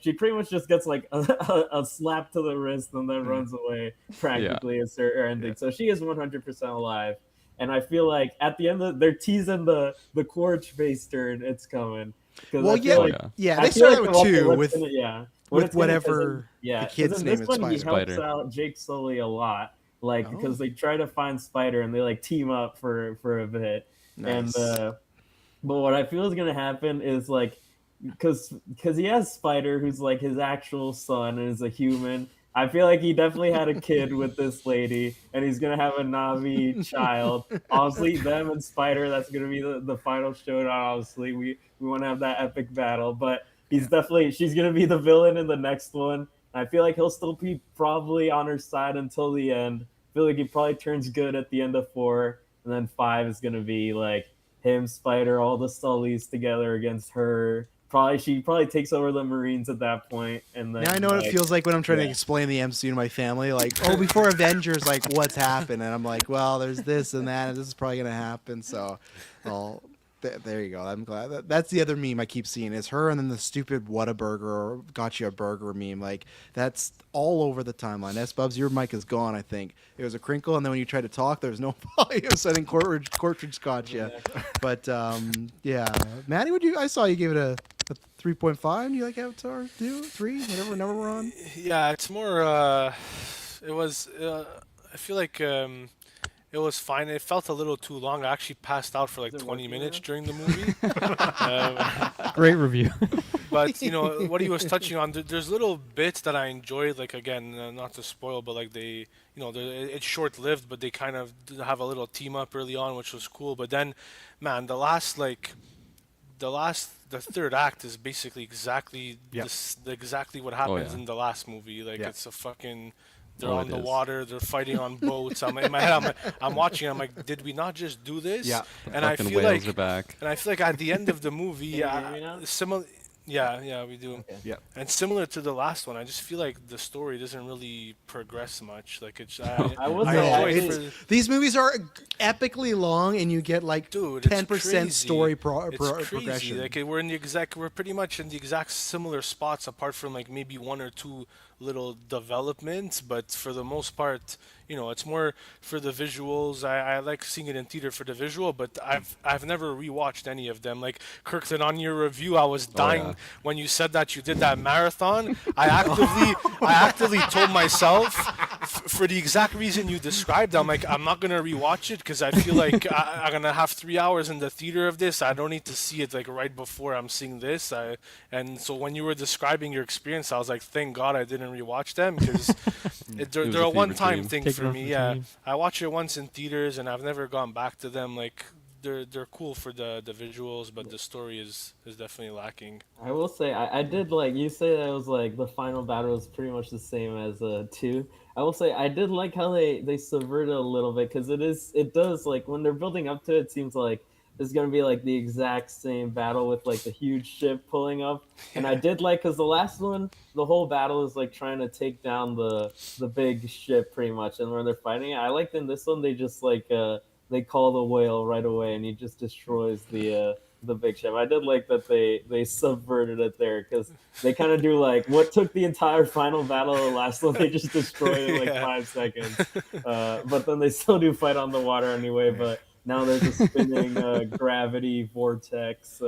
she pretty much just gets like a slap to the wrist and then runs away practically. It's her ending. So she is 100% alive. And I feel like at the end they're teasing the Quaritch base turn. It's coming. 'Cause Well, I feel yeah, like, yeah. I They feel started like with two what's with gonna, yeah. What with it's gonna, 'cause whatever yeah, the 'cause kid's in name this is. one he helps Spider. out Jake Sully a lot, like Oh. because they try to find Spider and they like team up for a bit. Nice. And but what I feel is gonna happen is like, because he has Spider, who's like his actual son and is a human. I feel like he definitely had a kid with this lady, and he's gonna have a Navi child. Obviously, them and Spider, that's gonna be the final showdown. Obviously, we want to have that epic battle, but she's gonna be the villain in the next one. I feel like he'll still be probably on her side until the end. I feel like he probably turns good at the end of 4, and then 5 is gonna be like him, Spider, all the Sullys together against her. She probably takes over the Marines at that point, and then Now I know what it feels like when I'm trying to yeah. explain the MCU to my family. Like, oh, before Avengers, like, what's happened? And I'm like, well, there's this and that, and this is probably gonna happen. So, well, there you go. I'm glad that's the other meme I keep seeing is her, and then the stupid Whataburger or Gotcha Burger meme. Like, that's all over the timeline. S-Bubs, your mic is gone. I think it was a crinkle, and then when you tried to talk, there was no volume. So I think Cortridge got you. But yeah, Maddie, I saw you gave it a 3.5. Do you like Avatar 2, 3, whatever number we're on? Yeah, it's more. It was. I feel like it was fine. It felt a little too long. I actually passed out for like Is it 20 working minutes now? during the movie. Great review. But what he was touching on, there's little bits that I enjoyed. Like again, not to spoil, but like it's short-lived, but they kind of have a little team up early on, which was cool. But then, man, the third act is basically exactly Yep. exactly what happens yeah. in the last movie. Like Yeah. it's a fucking. They're Oh, on it the is. water. They're fighting on boats. I'm in my head. I'm watching. I'm like, did we not just do this? Yeah. And I Fucking feel whales like are back. and I feel like at the end of the movie, Can you hear me now? similar. Yeah, we do. Okay. Yeah. And similar to the last one, I just feel like the story doesn't really progress much. Like it's. I will I say, know, enjoy actually, These movies are epically long, and you get like Dude, it's 10% crazy. story It's crazy. progression. Like we're pretty much in the exact similar spots, apart from like maybe one or two little developments. But for the most part, it's more for the visuals. I like seeing it in theater for the visual, but I've never rewatched any of them. Like Kirkland, on your review, I was dying yeah. when you said that you did that marathon. I actively told myself for the exact reason you described. I'm like, I'm not gonna rewatch it because I feel like I'm gonna have 3 hours in the theater of this. I don't need to see it like right before I'm seeing this. And so when you were describing your experience, I was like, thank God I didn't rewatch them because they're was a a fever one-time dream. thing Take it for off me. the Yeah, dream. I watched it once in theaters and I've never gone back to them. Like they're cool for the visuals, but the story is definitely lacking. I will say I did like you say that it was like the final battle was pretty much the same as 2. I will say I did like how they subverted a little bit because it does like when they're building up to it, it seems like it's gonna be like the exact same battle with like the huge ship pulling up, and I did like because the last one the whole battle is like trying to take down the big ship pretty much, and when they're fighting it, I liked in this one they just like they call the whale right away and he just destroys the big ship. I did like that they subverted it there because they kind of do like what took the entire final battle of the last one. They just destroyed it in like Yeah. 5 seconds, but then they still do fight on the water anyway. But now there's a spinning gravity vortex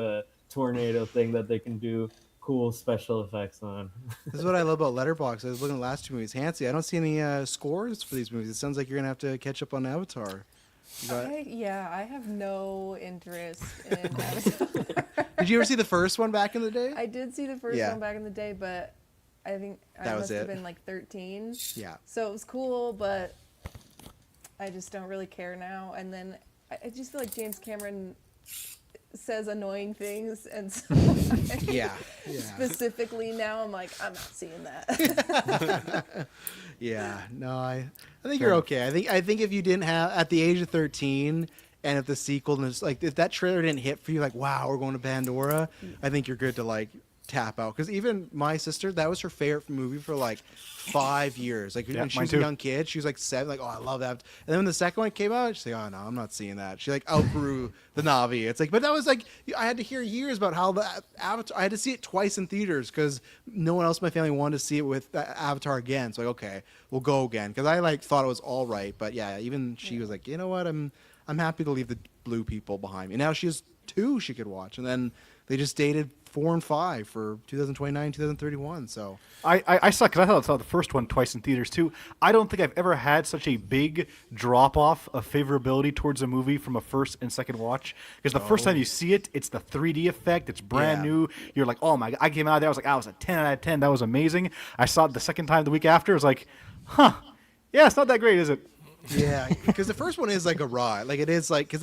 tornado thing that they can do cool special effects on. This is what I love about Letterboxd. I was looking at the last 2 movies. Hansi, I don't see any scores for these movies. It sounds like you're gonna have to catch up on Avatar. You got- I have no interest in Avatar. Did you ever see the first one back in the day? I did see the first Yeah. one back in the day, but I think I That was must have it. been like 13. Yeah. So it was cool, but I just don't really care now. And then I just feel like James Cameron says annoying things, and so Yeah. Yeah. specifically now I'm like, I'm not seeing that. Yeah, no, I think you're okay. I think if you didn't have at the age of 13, and if the sequel is like if that trailer didn't hit for you, like wow, we're going to Pandora, I think you're good to like tap out. Because even my sister, that was her favorite movie for like 5 years. Like Yeah, when she mine was a too. young kid, she was like 7, like oh I love that. And then when the second one came out, she's like oh no, I'm not seeing that. She like outgrew the Navi. It's like, but that was like I had to hear years about how the Avatar. I had to see it twice in theaters because no one else in my family wanted to see it with Avatar again. So like okay, we'll go again because I like thought it was all right. But yeah, even she was like, you know what, I'm I'm happy to leave the blue people behind me. Now she has 2 she could watch, and then they just dated 4 and 5 for 2029, 2031. So I suck because I saw the first one twice in theaters too. I don't think I've ever had such a big drop off of favorability towards a movie from a first and second watch. Because the first time you see it, it's the 3D effect. It's brand Yeah. new. You're like, oh my god! I came out of there. I was like, I was a 10 out of 10. That was amazing. I saw it the second time the week after. I was like, huh? Yeah, it's not that great, is it? yeah, because the first one is like a ride. Like it is like because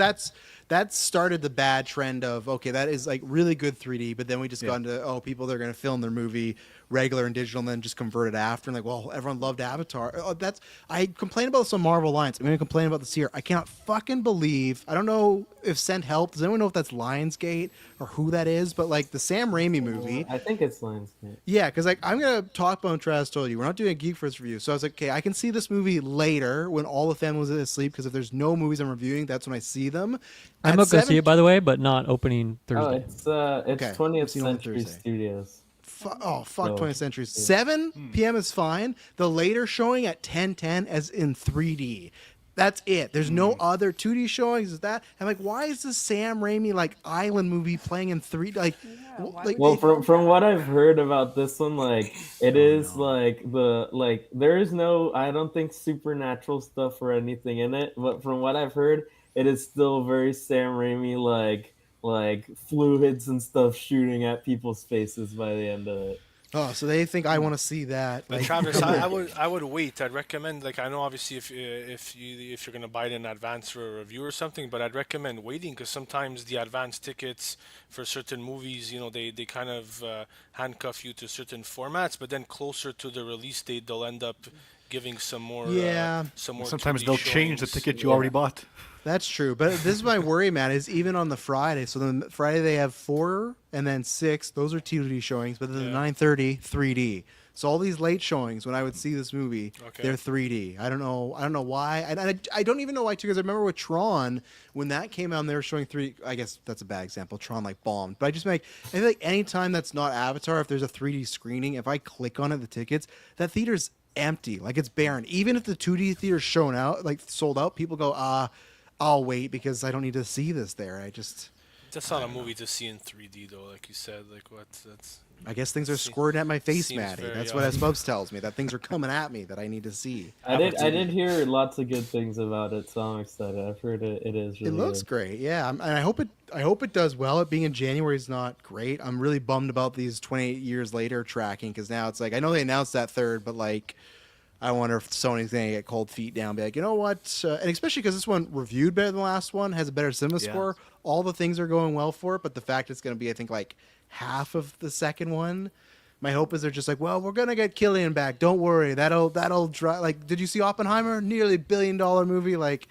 that started the bad trend of okay, that is like really good 3D, but then we just got into people they're going to film their movie regular and digital and then just convert it after and like well everyone loved Avatar. That's I complain about some Marvel Alliance. I'm going to complain about this here. I cannot fucking believe. I don't know if Send Help. Does anyone know if that's Lionsgate or who that is? But like the Sam Raimi movie. I think it's Lionsgate. Yeah, because like I'm gonna talk about Travis told you we're not doing a Geek First review, so I was like, okay, I can see this movie later when all the family was asleep. Because if there's no movies I'm reviewing, that's when I see them. I'm At not gonna see 7 it by the way, but not opening Oh, Thursday. it's Okay, 20th I've seen it on Century Thursday. Studios. fuck So- 20th Century. 7 p.m. is fine. The later showing at 10:10 as in 3D. That's it. There's no other 2D showings. Is that? I'm like, why is this Sam Raimi like island movie playing in 3D? Like, why like Well, they- from what I've heard about this one, like it is like there is no, I don't think supernatural stuff or anything in it. But from what I've heard, it is still very Sam Raimi like fluids and stuff shooting at people's faces by the end of it. oh, so they think I want to see that. But Like, Travis, I would wait. I'd recommend, like, I know obviously if you're gonna buy it in advance for a review or something, but I'd recommend waiting because sometimes the advance tickets for certain movies, you know, they kind of handcuff you to certain formats, but then closer to the release date, they'll end up giving some more. Yeah. Some more. Sometimes 2D they'll change the showings. ticket you already bought. That's true, but this is my worry, man. Is even on the Friday. So then Friday they have 4 and then 6. Those are 2D showings, but then the Yeah. 9:30 3D. So all these late showings when I would see this movie, Okay. they're 3D. I don't know why. I don't even know why too. Because I remember with Tron when that came out, and they were showing 3. I guess that's a bad example. Tron like bombed, but I feel like anytime that's not Avatar, if there's a 3D screening, if I click on it, the tickets, that theater's empty. Like it's barren. Even if the 2D theater's shown out, like sold out, people go I'll wait because I don't need to see this there. That's not a movie to see in 3D though, like you said. Like what? That's. I guess things are Se- squirting at my face, seems Maddie. very That's what odd. S-Bubs tells me, that things are coming at me that I need to see. I did hear lots of good things about it, so I'm excited. I've heard it is It really looks good. great, yeah. And I hope it does well. It being in January is not great. I'm really bummed about these 28 years later tracking because now it's like I know they announced that third, but like I wonder if Sony's gonna get cold feet down, be like, you know what? And especially because this one reviewed better than the last one, has a better cinema Yeah. score. All the things are going well for it, but the fact it's gonna be, I think, like half of the second one. My hope is they're just like, well, we're gonna get Killian back. Don't worry, that'll dry. Like, did you see Oppenheimer? Nearly $1 billion movie. Like,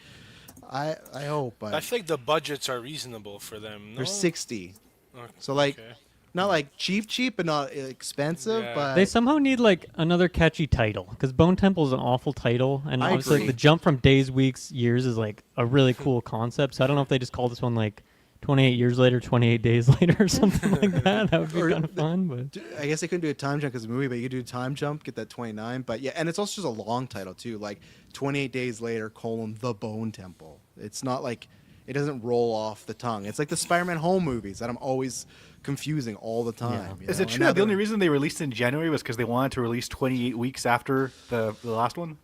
I hope, but I think the budgets are reasonable for them. No? they're 60. Okay. So like, Okay. not like cheap, but not expensive. Yeah. But They somehow need like another catchy title because Bone Temple is an awful title, and I obviously agree. the jump from days, weeks, years is like a really cool concept. So I don't know if they just call this one like 28 years later, 28 days later, or something like that. That would be Or kind of fun. But I guess they couldn't do a time jump because of the movie, but you could do a time jump, get that 29. But yeah, and it's also just a long title too, like 28 days later, the Bone Temple. It's not like it doesn't roll off the tongue. It's like the Spider-Man home movies that I'm always confusing all the time. you Is know? it And true now that the only they're- reason they released in January was because they wanted to release 28 weeks after the last one?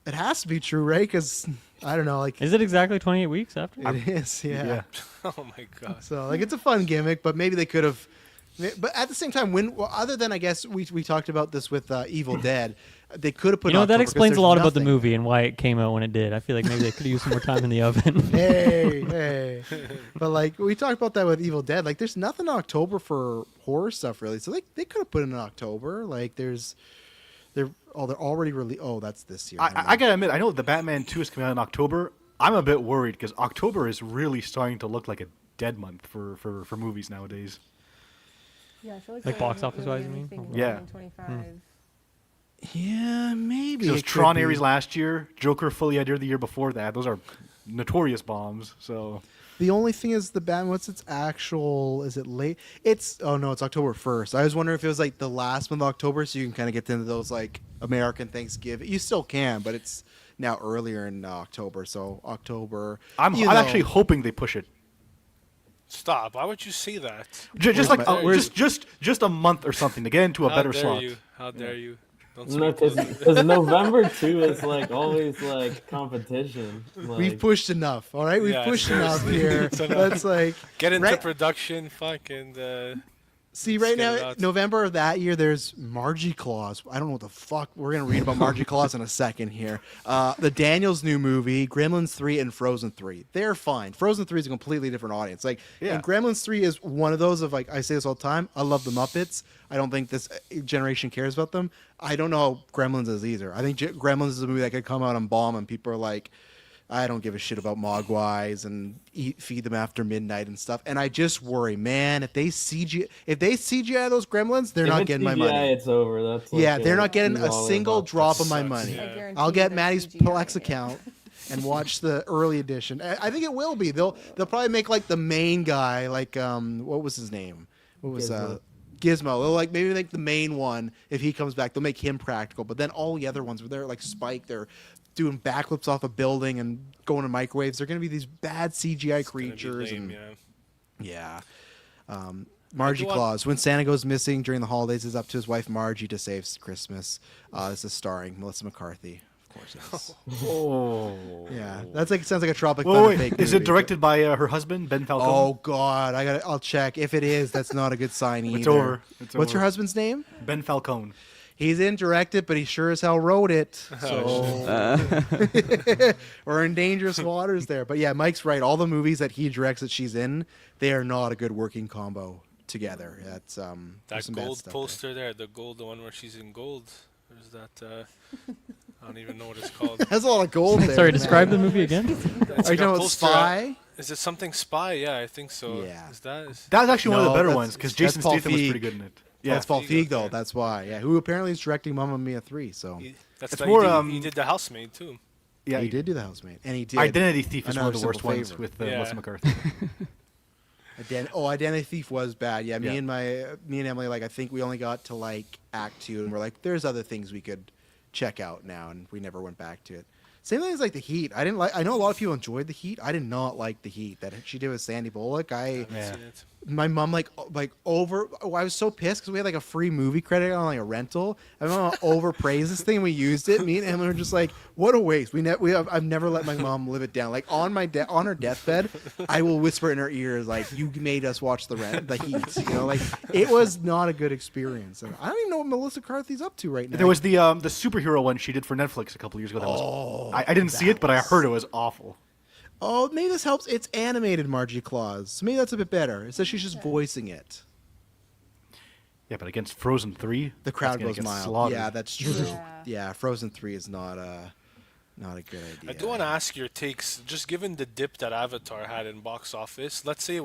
It has to be true, right? Because I don't know, like is it exactly 28 weeks after? it is, yeah. Oh my god. So like it's a fun gimmick, but maybe they could have. But at the same time, other than I guess we talked about this with Evil Dead, they could have put. You know, that October 'cause explains a there's lot about the nothing. movie and why it came out when it did. I feel like maybe they could have used some more time in the oven. Hey. But like we talked about that with Evil Dead, like there's nothing in October for horror stuff really. So they could have put it in October. Like they're already released. Oh, that's this year. I gotta admit, I know the Batman 2 is coming out in October. I'm a bit worried because October is really starting to look like a dead month for movies nowadays. Yeah, I feel like Like there box isn't office really wise, you mean? anything Yeah. in 25. Yeah, maybe. Those it could Tron be. Ares last year, Joker Fully Editor the year before that. Those are notorious bombs. So The only thing is the Batman. What's its actual? Is it late? It's it's October 1st. I was wondering if it was like the last month of October, so you can kind of get into those like American Thanksgiving. You still can, but it's now earlier in October. So October. I'm you know- actually hoping they push it. Stop. Why would you say that? Just Where's like my- where's- just a month or something to get into a How better dare slot. you? How dare you? Don't No, speak because November 2 is like always like competition. Like, We've pushed enough, all right? We've Yeah, pushed enough seriously. here. It's enough. Let's like Get into right- production, fucking. see Let's right get it now, out. November of that year. There's Margie Claus. I don't know what the fuck. We're gonna read about Margie Claus in a second here. The Daniels new movie, Gremlins 3 and Frozen 3. They're fine. Frozen 3 is a completely different audience. Like, Yeah. and Gremlins 3 is one of those of like I say this all the time. I love the Muppets. I don't think this generation cares about them. I don't know how Gremlins is either. I think Gremlins is a movie that could come out and bomb, and people are like, I don't give a shit about Mogwais and feed them after midnight and stuff. And I just worry, man, if they CGI those Gremlins, they're if not it's getting my CGI, money. It's over. That's like Yeah, they're not getting you a all single about drop that. of my sucks, money. yeah. I guarantee I'll get they're Maddie's CGI Plex it. account and watch the early edition. I think it will be. They'll probably make like the main guy, like what was his name? What was Gizmo. They'll like maybe make the main one if he comes back. They'll make him practical, but then all the other ones where they're like Spike, they're doing backflips off a building and going to microwaves. They're gonna be these bad CGI It's gonna be creatures lame, and yeah. yeah. Margie I do want- Claus. When Santa goes missing during the holidays, it's up to his wife Margie to save Christmas. This is starring Melissa McCarthy. Of course it is. Oh. Yeah, that's like sounds like a Tropic Wait, Thunder wait, fake is movie. it directed by her husband, Ben Falcone? Oh God, I'll check. If it is, that's not a good sign either. It's over. It's What's your over. husband's name? Ben Falcone. He didn't direct it, but he sure as hell wrote it. So we're in dangerous waters there. But yeah, Mike's right. All the movies that he directs that she's in, they are not a good working combo together. That's there's That some bad gold stuff there. poster there, the gold, the one where she's in gold. There's that. I don't even know what it's called. Has a lot of gold there. Sorry, man. describe the movie again. It's Are you like a talking about poster- Spy? Is it something Spy? Yeah, I think so. Yeah. Is that? Is, That was actually one of No, the better that's- ones because that's Jason Paul Statham was Feig. pretty good in it. Yeah, it's Paul Feig, Feig though. okay. That's why. Yeah, who apparently is directing Mamma Mia 3. So that's It's like more, he did the housemaid too. Yeah, he did do the housemaid, and he did Identity Thief is one Another of the worst Simple ones Favor. with Yeah. Melissa McCarthy. Identity Thief was bad. Yeah, Yeah. me and Emily, like I think we only got to like Act 2, and we're like, there's other things we could check out now, and we never went back to it. Same thing as like The Heat. I know a lot of people enjoyed The Heat. I did not like The Heat that she did with Sandy Bullock. Haven't Yeah. seen it. My mom I was so pissed because we had like a free movie credit on like a rental. My mom overpraised this thing. We used it. Me and Emily were just like, what a waste. I've never let my mom live it down. Like on her deathbed, I will whisper in her ears like, you made us watch the Heat. You know, like it was not a good experience. And I don't even know what Melissa McCarthy's up to right now. There was the superhero one she did for Netflix a couple years ago. That was, I didn't see it, but I heard it was awful. Oh, maybe this helps. It's animated Margie Claus. So maybe that's a bit better. It says she's just voicing it. Yeah, but against Frozen 3, The crowd that's gonna goes get mild. slaughtered. Yeah, that's true. Yeah. Yeah, Frozen 3 is not a good idea. I do want to ask your takes, just given the dip that Avatar had in box office. Let's say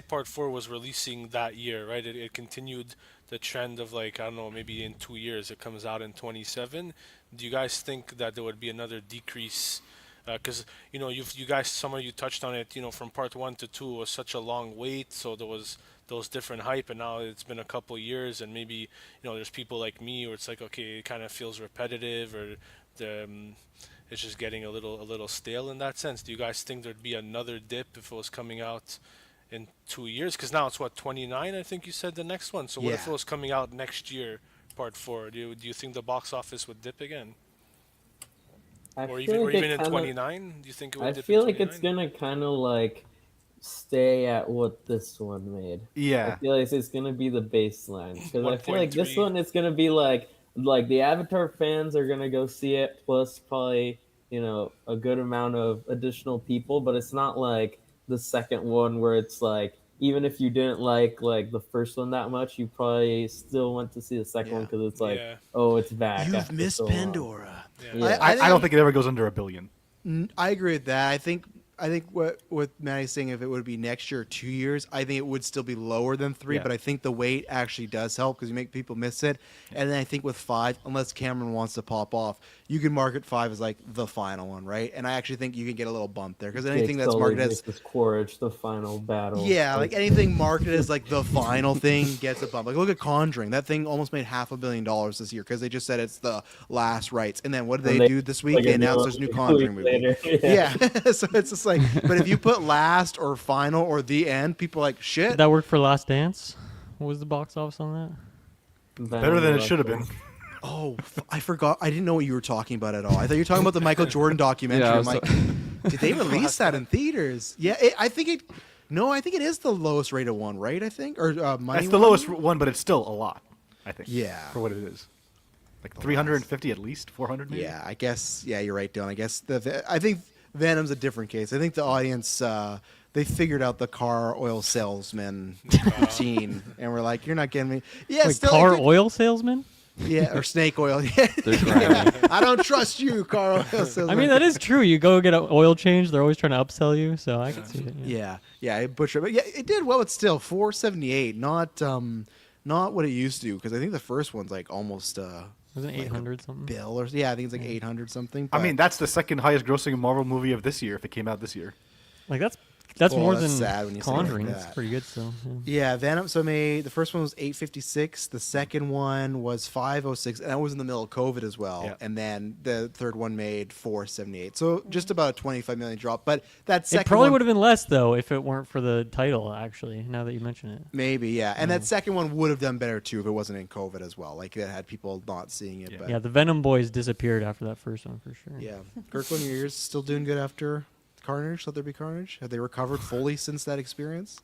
Part 4 was releasing that year, right? It continued the trend of like, I don't know, maybe in 2 years it comes out in 27. Do you guys think that there would be another decrease? Because you guys, some of you touched on it. From Part 1 to 2 was such a long wait, so there was those different hype, and now it's been a couple years, and maybe there's people like me where it's like, okay, it kind of feels repetitive, or it's just getting a little stale in that sense. Do you guys think there'd be another dip if it was coming out in 2 years? Because now it's 29, I think you said the next one. So what if Yeah. it was coming out next year, Part 4? Do you think the box office would dip again? Or even it in kinda- 29? Do you think it would I dip feel in like it's 29? gonna kind of like stay at what this one made. I Yeah. feel like it's gonna be the baseline because I feel like this 1.3. one it's gonna be like the Avatar fans are gonna go see it plus probably a good amount of additional people, but it's not like the second one where it's like even if you didn't like the first one that much, you probably still went to see the second one Yeah. because it's like Yeah. oh it's back. You've after missed so long. Pandora. Yeah. Yeah. I don't think it ever goes under $1 billion. I agree with that. I think what Maddie's saying, if it would be next year or 2 years, I think it would still be lower than 3. Yeah. But I think the weight actually does help because you make people miss it. And then I think with 5, unless Cameron wants to pop off, you can market 5 as like the final one, right? And I actually think you can get a little bump there because anything that's marketed as Quaritch, the final battle. yeah, like anything marketed as like the final thing gets a bump. Like look at Conjuring, that thing almost made $500 million this year because they just said it's the last rights. And then what did they do this week? They announced there's a new Conjuring movie. Yeah, so it's just like, but if you put last or final or the end, people are like shit. Did that work for Last Dance? What was the box office on that? Better than it should have been. Oh, I forgot. I didn't know what you were talking about at all. I thought you were talking about the Michael Jordan documentary. Yeah, I'm like, did they release that in theaters? Yeah, I think it. No, I think it is the lowest rated one, right? I think or money. That's the lowest one, but it's still a lot. I think. Yeah. For what it is, like 350 at least, 400 maybe. Yeah, I guess. Yeah, you're right, Dylan. I guess I think Venom's a different case. I think the audience they figured out the car oil salesman routine, and we're like, you're not getting me. Yeah, Wait, still, car I think- oil salesman? Yeah, or snake oil. Yeah. They're grimy. I don't trust you, car oil salesman. I mean, that is true. You go get an oil change, they're always trying to upsell you, so I can see it. Yeah, it butchered, but yeah, it did well. It's still 478, not what it used to, because I think the first one's like almost Wasn't it 800 something? bill or yeah, I think it's like 800 something. I but- mean, that's the second highest grossing Marvel movie of this year if it came out this year. Like that's Well, more that's than sad when you say it like Conjuring. that. That's pretty good still. Yeah. yeah, Venom. So made the first one was 856, the second one was 506, and that was in the middle of COVID as well. Yeah. And then the third one made 478, so just about a 25 million drop. But that second It probably one, would have been less though if it weren't for the title. Actually, now that you mention it. maybe yeah, and that second one would have done better too if it wasn't in COVID as well. Like it had people not seeing it. Yeah. But Yeah, the Venom boys disappeared after that first one for sure. yeah, Kirkland, your ears still doing good after Carnage? Let There Be Carnage? Have they recovered fully since that experience?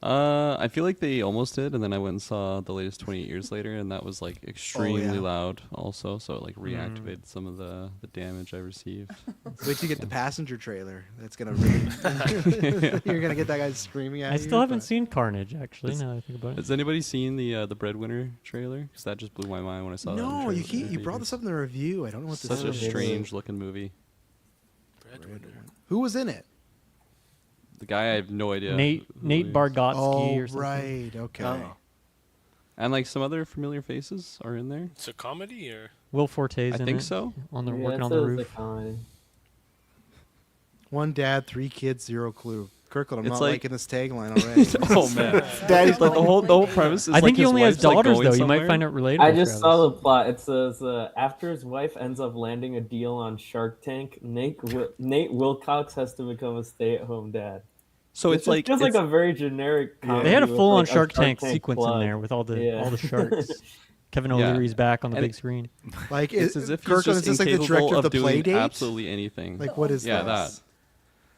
I feel like they almost did, and then I went and saw the latest 28 Years Later, and that was like extremely loud also, so it like reactivated some of the damage I received. Wait till you get the Passenger trailer. That's gonna really. You're gonna get that guy screaming at I you. still haven't but- seen Carnage actually. Now that I think about it. Has anybody seen the Breadwinner trailer? Because that just blew my mind when I saw that. in No, the you trailer. can't, you brought this up in the review. I don't know what this Such a is. strange looking movie. Who was in it? The guy, I have no idea. Nate who he is. Bargatze Oh, or something. right. Okay. Oh. And like some other familiar faces are in there. It's a comedy, or Will Forte's I in think it, so. On the Yeah, working it on the says roof. One dad, 3 kids, 0 clue. Kirkland, I'm It's not like- liking this tagline already. Oh man, Daddy's like the whole premise is I think like he his only has wife's, like, daughters going though. You might somewhere. find it relatable. I just saw the Travis. plot. It says after his wife ends up landing a deal on Shark Tank, Nate Wilcox has to become a stay-at-home dad. So it's like just it's, like a very generic. They had a comedy with, full-on like, a Shark Tank sequence in plot. there with all Yeah. the sharks. Kevin Yeah. O'Leary's back on the And big screen. like, it's is, as if he's Kirkland, just is this like the incapable director of the doing play date? absolutely anything. Like, what is Yeah, this?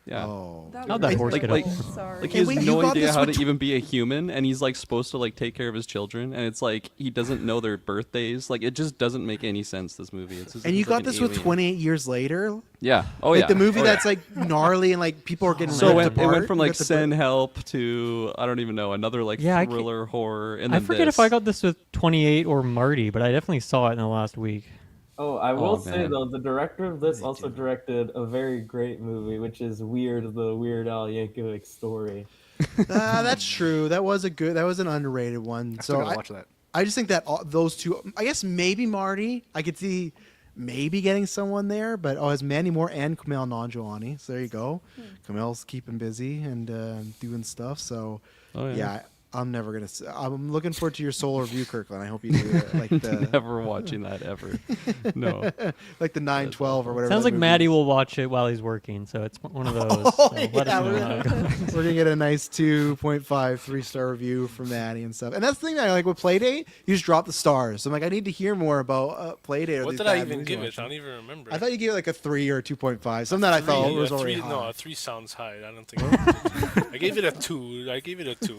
yeah. Oh. How'd that horse like- get like- up? Sorry. Like Hey, he has wait, you no got idea this how with to even be a human, and he's like supposed to like take care of his children, and it's like he doesn't know their birthdays. Like it just doesn't make any sense. This movie. It's just, And you he's like got an this with alien. 28 Years Later? Yeah. Oh Like yeah. the movie Oh, that's yeah. like gnarly and like people are getting So ripped it apart. went from You like got the- Send Help to I don't even know another like Yeah, I can't- thriller horror, and I then forget this. if I got this with 28 or Marty, but I definitely saw it in the last week. Oh, I will say man. though, the director of this also directed a very great movie, which is Weird, the Weird Al Yankovic story. That's true. That was an underrated one. I still So gotta I, watch that. I just think that those two, I guess maybe Marty, I could see maybe getting someone there, but as Mandy Moore and Kumail Nanjiani. So there you go. Kumail's keeping busy and doing stuff. So Oh, yeah, I'm never gonna. I'm looking forward to your solo review, Kirkland. I hope you do it, like the Never watching that ever. No. like the 912 or whatever. Sounds that like movie Maddie is. will watch it while he's working, so it's one of those. So let Yeah, us know how it goes. We're gonna get a nice 2.5, 3-star review from Maddie and stuff. And that's the thing that I like with Playdate. You just drop the stars. So I'm like, I need to hear more about Playdate. or what these did I bad even movies give you're it? I watching. don't even remember. I thought you gave it like a 3 or a 2.5. Something that I thought Three, was a already three, high. No, a 3 sounds high. I don't think. I gave it a 2. I gave it a 2.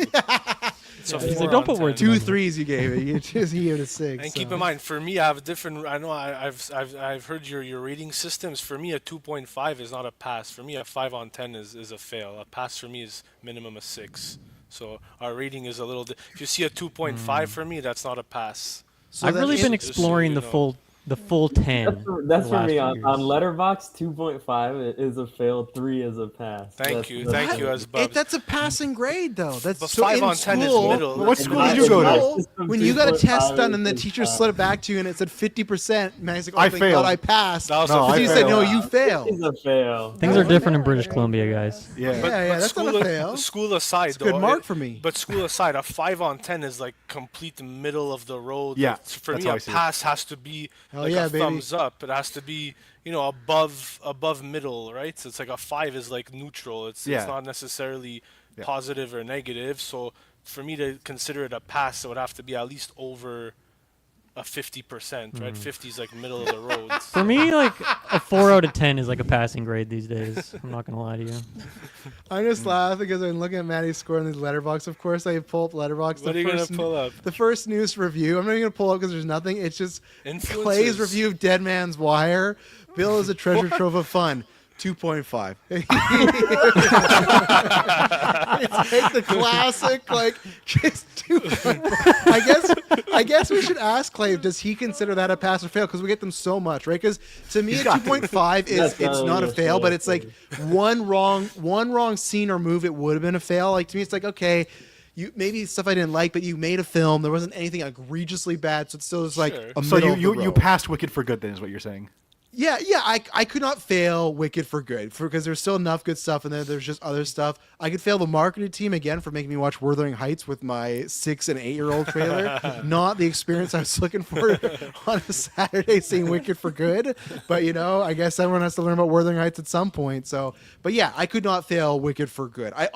It's a He's 4 like, don't on put 10. words Two threes you gave it. You just gave it a 6. And keep so. in mind, for me, I have a different. I know I've heard your rating systems. For me, a 2.5 is not a pass. For me, a 5 on 10 is a fail. A pass for me is minimum a 6. So our rating is a little. If you see a 2.5 for me, that's not a pass. So I've that really is- been just so exploring you the know. full the full 10. That's the for me. last few On years. Letterboxd, 2.5 is a fail, 3 is a pass. Thank you, as It, Bubs. that's a passing grade though. That's But so 5 in on 10 is school. middle. What It's school not- did you go to? School, when you got a test 2.5 done and the is teacher pass. slid it back to you and it said 50%, man, he's like, oh, I thank failed. God I passed. That was No, a I He fail. said, no, failed. you failed. It's a fail. Things are different in British Columbia, guys. Yeah. Yeah, that's not a fail. School aside, It's a good though, mark for me. But school aside, a 5 on 10 is like complete middle of the road. Yeah, Like, for that's me, how I a see it. pass has to be Hell like yeah, a baby. thumbs up. It has to be, above middle, right? So it's like a 5 is like neutral. It's Yeah. not necessarily Yeah. positive or negative. So for me to consider it a pass, it would have to be at least over a 50%, right? 50 is like middle of the road. For me, like a 4 out of 10 is like a passing grade these days. I'm not gonna lie to you. I'm just laughing because I'm looking at Maddie's score in these letterbox. Of course, I pull up letterbox. What are you gonna pull up? The first news review. I'm not even gonna pull up because there's nothing. It's just Influencers. Clay's review of Dead Man's Wire. Bill is a treasure trove of fun. 2.5. It's like the classic, like just 2.5. I guess we should ask Clay. Does he consider that a pass or fail? Because we get them so much, right? Because to me, a 2.5 is That's it's not a a fail, fail. but it's like one wrong scene or move. It would have been a fail. Like to me, it's like okay. You maybe stuff I didn't like, but you made a film. There wasn't anything egregiously bad, so it's still just like Sure. a So middle you of the you, you road. passed Wicked for good, then is what you're saying. Yeah, I could not fail Wicked for good because there's still enough good stuff in there. There's just other stuff. I could fail the marketing team again for making me watch Wuthering Heights with my 6 and 8-year-old trailer. Not the experience I was looking for on a Saturday seeing Wicked for good. But I guess everyone has to learn about Wuthering Heights at some point. So, but yeah, I could not fail Wicked for good. I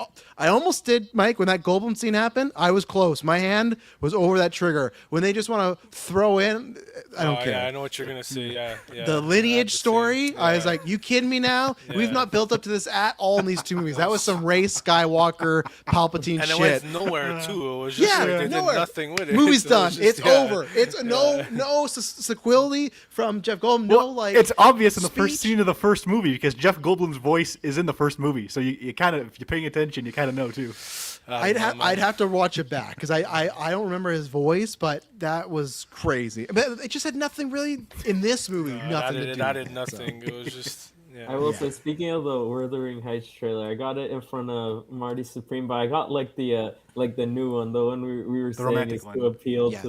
almost did, Mike, when that Goldblum scene happened. I was close. My hand was over that trigger. When they just want to throw in, I don't care. Yeah, I know what you're gonna say. Yeah. The lineage story. I was Yeah. like, you kidding me now? We've Yeah. not built up to this at all in these two movies. That was some Ray Skywalker, Palpatine And it shit. went nowhere too. It was just Yeah, like they nowhere. did nothing with it. Movie's So it done. was just- It's yeah. over. It's no sequelity from Jeff Goldblum. No, like It's obvious in the first speech. scene of the first movie because Jeff Goldblum's voice is in the first movie. So you kind of, if you're paying attention, you kind of know too. I'd have to watch it back because I don't remember his voice, but that was crazy. But it just had nothing really in this movie. Nothing to do. That with did it, nothing. It was just. Yeah. I will say, speaking of the Wuthering Heights trailer, I got it in front of Marty Supreme, but I got like the new one, the one we were saying romantic is one. to appeal Yes. to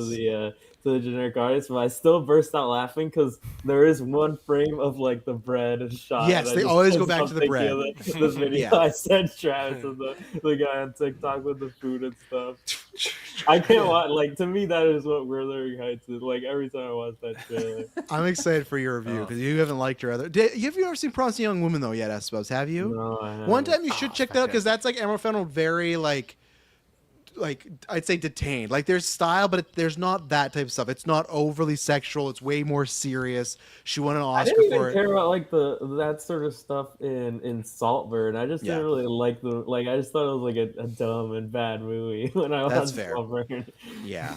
the generic audience. But I still burst out laughing because there is one frame of like the bread shot. Yes, and I they just always go couldn't back stop to the thinking bread. of This video Yeah. I sent Travis of the guy on TikTok with the food and stuff. I can't watch. Like to me, that is what Wuthering Heights is. Like every time I watch that trailer. I'm excited for your review because you haven't liked your other. Have you ever seen Promising Young Woman though yet? I suppose have you? No, I One haven't. time you should check that out because that's like Emerald Fennell very like I'd say detained. Like there's style, but there's not that type of stuff. It's not overly sexual. It's way more serious. She won an I Oscar didn't for even it. care about like that sort of stuff in Saltburn. I just Yeah. didn't really like I just thought it was like a dumb and bad movie when I That's watched fair. Saltburn. Yeah,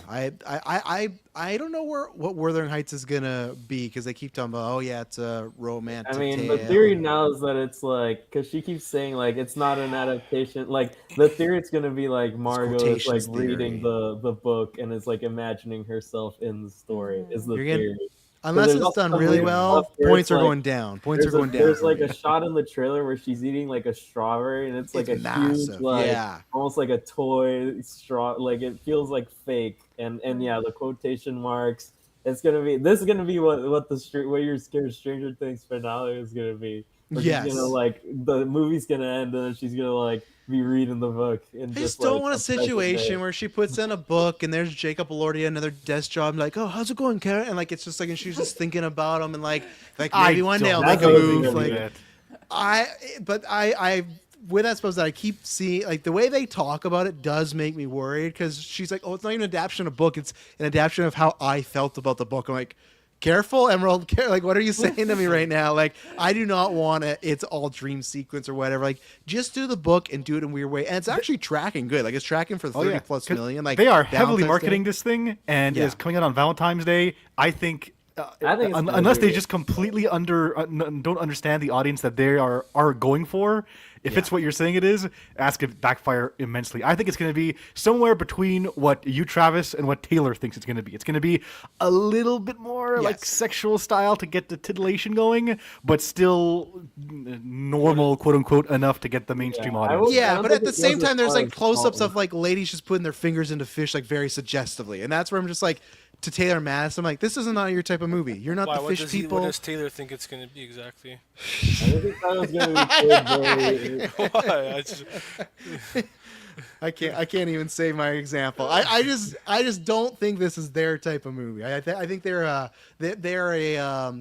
I don't know what Wuthering Heights is gonna be because they keep talking about it's a romantic. I mean, tale. the theory now is that it's like because she keeps saying like it's not an adaptation. Like the theory it's gonna be like Margot is like quotations reading theory. the book and is like imagining herself in the story. Is the You're getting- theory? Unless there's it's also done some really weird well, stuff where points it's are like- going down. Points are going down. There's for like me. a shot in the trailer where she's eating like a strawberry and it's like It's a massive, huge like yeah. almost like a toy straw, like it feels like fake and yeah, the quotation marks. This is gonna be what you're scared Stranger Things finale is gonna be. Where Yes. she's gonna like the movie's gonna end and then she's gonna like be reading the book and I just don't like, want a obsessed with situation it. where she puts in a book and there's Jacob Elordi, another desk job, like, oh, how's it going, Karen? And like, it's just like, and she's just thinking about him and like maybe one day I'll make a That's move. amazing. Like, I with that suppose that I keep seeing like the way they talk about it does make me worried because she's like, oh, it's not even an adaptation of a book, it's an adaptation of how I felt about the book. I'm like, careful, Emerald. Like, what are you saying to me right now? Like, I do not want it's all dream sequence or whatever. Like, just do the book and do it in a weird way. And it's actually tracking good. Like, it's tracking for 30 plus 'Cause million. Like, they are heavily Valentine's marketing Day. this thing, and Yeah. it's coming out on Valentine's Day. I think I think it's unless they weird. just completely don't understand the audience that they are going for. If it's what you're saying it is, ask it backfire immensely. I think it's going to be somewhere between what you, Travis, and what Taylor thinks it's going to be. It's going to be a little bit more like Yes. sexual style to get the titillation going, but still normal, quote unquote, enough to get the mainstream I audience. would- I Yeah, don't but think at the it same goes as time, there's far like as close-ups Paul. of like ladies just putting their fingers into fish like very suggestively, and that's where I'm just like, to Taylor Mass, I'm like, this is not your type of movie. You're not Why? the What fish does people. what does Taylor think it's going to be exactly? I think that was gonna be good, boy. Why? I just, I can't even say my example. I just don't think this is their type of movie. I think they're a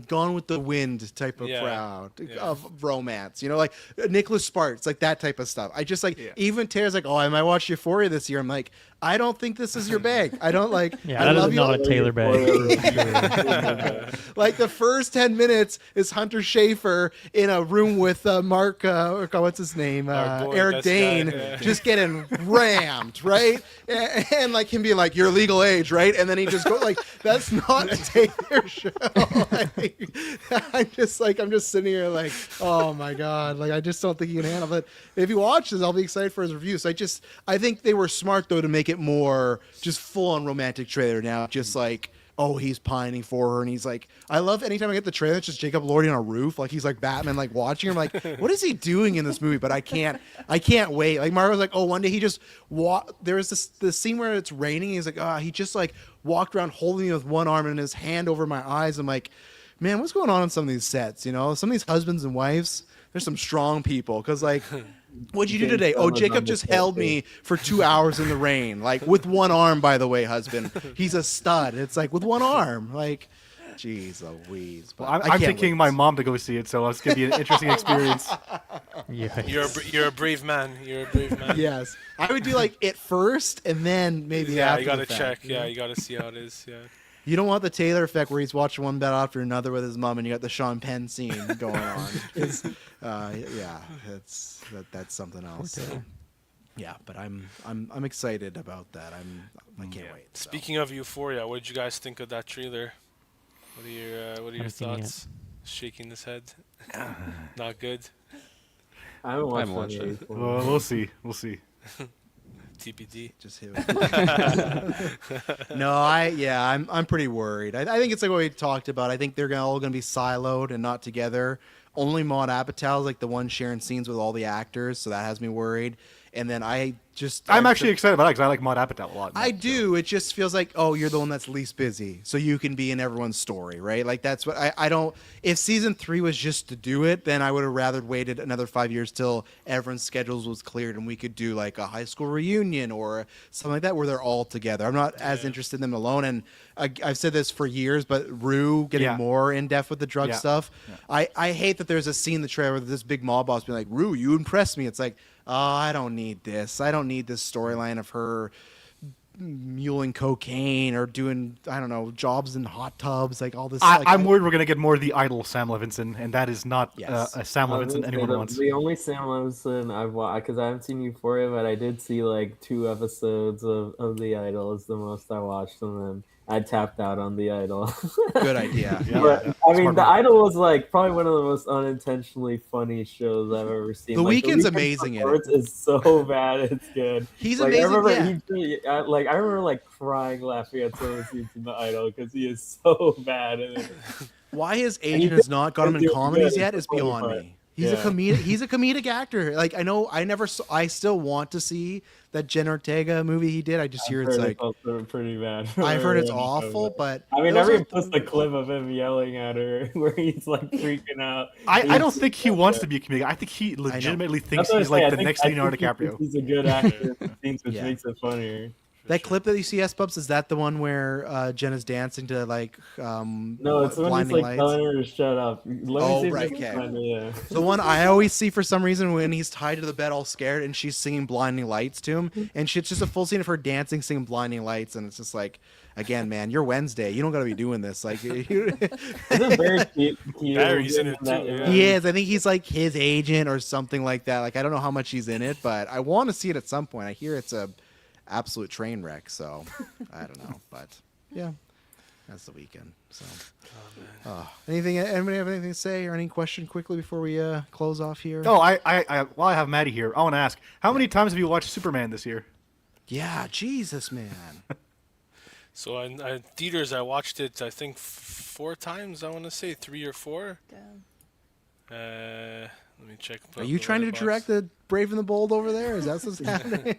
Gone with the Wind type of Yeah, crowd yeah. of romance. You know, like Nicholas Sparks, like that type of stuff. I just like Yeah. even Tara's like, oh, I might watch Euphoria this year. I'm like, I don't think this is your bag. I don't like. Yeah, I that love is you. not a Taylor bag. Like the first 10 minutes is Hunter Schafer in a room with Mark, what's his name? Our boy, Eric this guy, Dane, yeah. just getting rammed, right? And like him being like, you're legal age, right? And then he just go like, that's not a Taylor show. Like, I'm just sitting here like, oh my God. Like, I just don't think he can handle it. If he watches, I'll be excited for his review. So I think they were smart though to make it more just full on romantic trailer now. Just like, oh, he's pining for her, and he's like, I love anytime I get the trailer, it's just Jacob Elordi on a roof, like he's like Batman, like watching him, like, what is he doing in this movie? But I can't wait. Like Mario was like, oh, one day he just there was this scene where it's raining, he's like, he just like walked around holding me with one arm and his hand over my eyes. I'm like, man, what's going on some of these sets? You know, some of these husbands and wives, there's some strong people, because like, what'd you do today? Oh, Jacob just held me for 2 hours in the rain, like with one arm, by the way, husband. He's a stud. It's like with one arm, like, jeez Louise. But Well, I'm I can't taking wait. my mom to go see it, so it's going to be an interesting experience. Yeah. you're a brave man. You're a brave man. Yes, I would do like it first, and then maybe Yeah, after you gotta the fact, check. you know? Yeah, you gotta see how it is. Yeah. You don't want the Taylor effect where he's watching one bed after another with his mom, and you got the Sean Penn scene going on. 'Cause, yeah, that's something else. So, yeah, but I'm excited about that. I can't wait. so. Speaking of Euphoria, what did you guys think of that trailer? What are your Haven't seen it yet. thoughts? Shaking his head. Not good. I haven't I haven't watched watched any it. of Well, we'll see. We'll see. TPD. Just hit. No, I'm pretty worried. I think it's like what we talked about. I think they're all gonna be siloed and not together. Only Maud Apatow's like the one sharing scenes with all the actors, so that has me worried. And then I'm actually excited about it because I like Maud Apatow a lot. I do. It just feels like, oh, you're the one that's least busy, so you can be in everyone's story, right? Like that's what I don't. If season 3 was just to do it, then I would have rather waited another 5 years till everyone's schedules was cleared and we could do like a high school reunion or something like that where they're all together. I'm not as interested in them alone, and I've said this for years, but Rue getting Yeah. more in depth with the drug Yeah. stuff. Yeah. I hate that there's a scene in the trailer where this big mob boss being like, Rue, you impressed me. It's like, oh, I don't need this. I don't need this storyline of her muling cocaine or doing, I don't know, jobs in hot tubs, like all this. like, I'm worried we're going to get more of the idol Sam Levinson, and that is not Yes. a Sam I was Levinson gonna say anyone the, wants. the only Sam Levinson I've watched, because I haven't seen Euphoria, but I did see like 2 episodes of The Idol. Is the most I watched, and then I tapped out on The Idol. good idea. Yeah. But I mean, Smart The move. Idol was like probably one of the most unintentionally funny shows I've ever seen. The Like, Weeknd's Weeknd's amazing in it. performance is so bad, it's good. He's Like, amazing. I remember Yeah. I remember like crying laughing at some of the scenes in The Idol because he is so bad in it. Why his And agent you has not got him in think- comedies yeah, yet is it's the funny beyond part. me. He's Yeah. a comedic. He's a comedic actor. Like I know, I still want to see that Jen Ortega movie he did. I just hear it's Heard like also pretty bad. I've heard it's Yeah. awful, but I mean, those everyone are- puts the clip of him yelling at her where he's like freaking out. I don't think he wants to be a comedian. I think he legitimately thinks That's what I he's say, like I the think- next I Leonardo think he thinks DiCaprio. He's a good actor in scenes, which Yeah. makes it funnier. that clip that you see, S-Bubs, is that the one where Jen is dancing to like No, it's when he's blinding like lights? telling her to shut up. Let me Oh, see if I right, can okay. find it, yeah. The one I always see for some reason when he's tied to the bed all scared and she's singing Blinding Lights to him, and it's just a full scene of her dancing, singing Blinding Lights, and it's just like, again, man, you're Wednesday. You don't got to be doing this. Like, Isn't Barry cute? Barry's in it that too, era? yeah. he is. I think he's like his agent or something like that. Like, I don't know how much he's in it, but I want to see it at some point. I hear it's a absolute train wreck, so I don't know, but yeah. That's the weekend. So, anything? Anybody have anything to say or any question quickly before we close off here? Oh, while I have Maddie here, I want to ask, how many times have you watched Superman this year? Yeah, Jesus, man. So in theaters, I watched it. I think 4 times. I want to say 3 or 4. Damn. Let me check. Are you trying to direct the Brave and the Bold over there? Is that what's happening?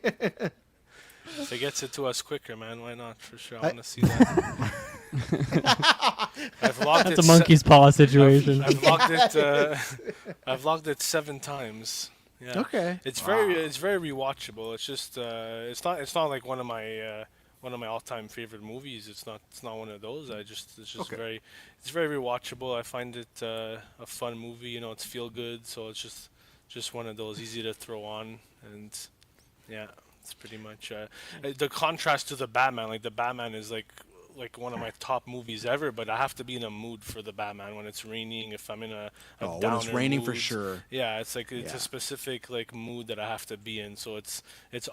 If it gets it to us quicker, man, why not? For sure, I want to see that. I've logged That's it a monkey's paw situation. I've logged it. I've logged it 7 times. Yeah. Okay. It's very rewatchable. It's just it's not like one of my all-time favorite movies. It's not one of those. It's just Okay. very rewatchable. I find it a fun movie. You know, it's feel good, so it's just one of those easy to throw on, and yeah, it's pretty much the contrast to the Batman. Like the Batman is like one of my top movies ever, but I have to be in a mood for the Batman when it's raining. If I'm in a when it's downer raining for mood. sure. Yeah, it's like it's Yeah. a specific like mood that I have to be in. So it's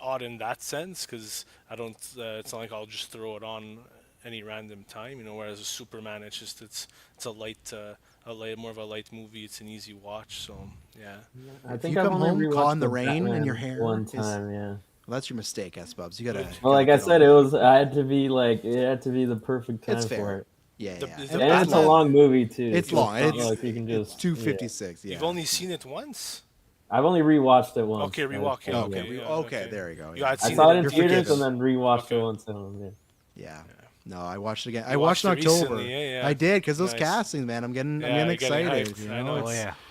odd in that sense because I don't. It's not like I'll just throw it on any random time, you know. Whereas a Superman, it's a light more of a light movie. It's an easy watch. So yeah. I If think you I've come only home caught in rewatched the rain and Batman your hair one is- time. Yeah. Well, that's your mistake, S-Bubs. You gotta. Well, like I said, it I had to be like, it had to be the perfect time It's for fair. it. Yeah, The- yeah. the And it's a Batman- long movie too. It's so long. not It's like you can just. It's 256. Yeah. You've only seen it once. I've only rewatched it once. Okay, rewatch it. Yeah. Okay. yeah, Okay. There you go. You had I seen saw it it in You're theaters forgiven. and then rewatched Okay. it once at home. Yeah. Yeah. No, I watched it again. I You watched watched in it October. recently, yeah. I did because those Nice. castings, man. I'm getting Yeah, you're getting excited. hyped. You I know,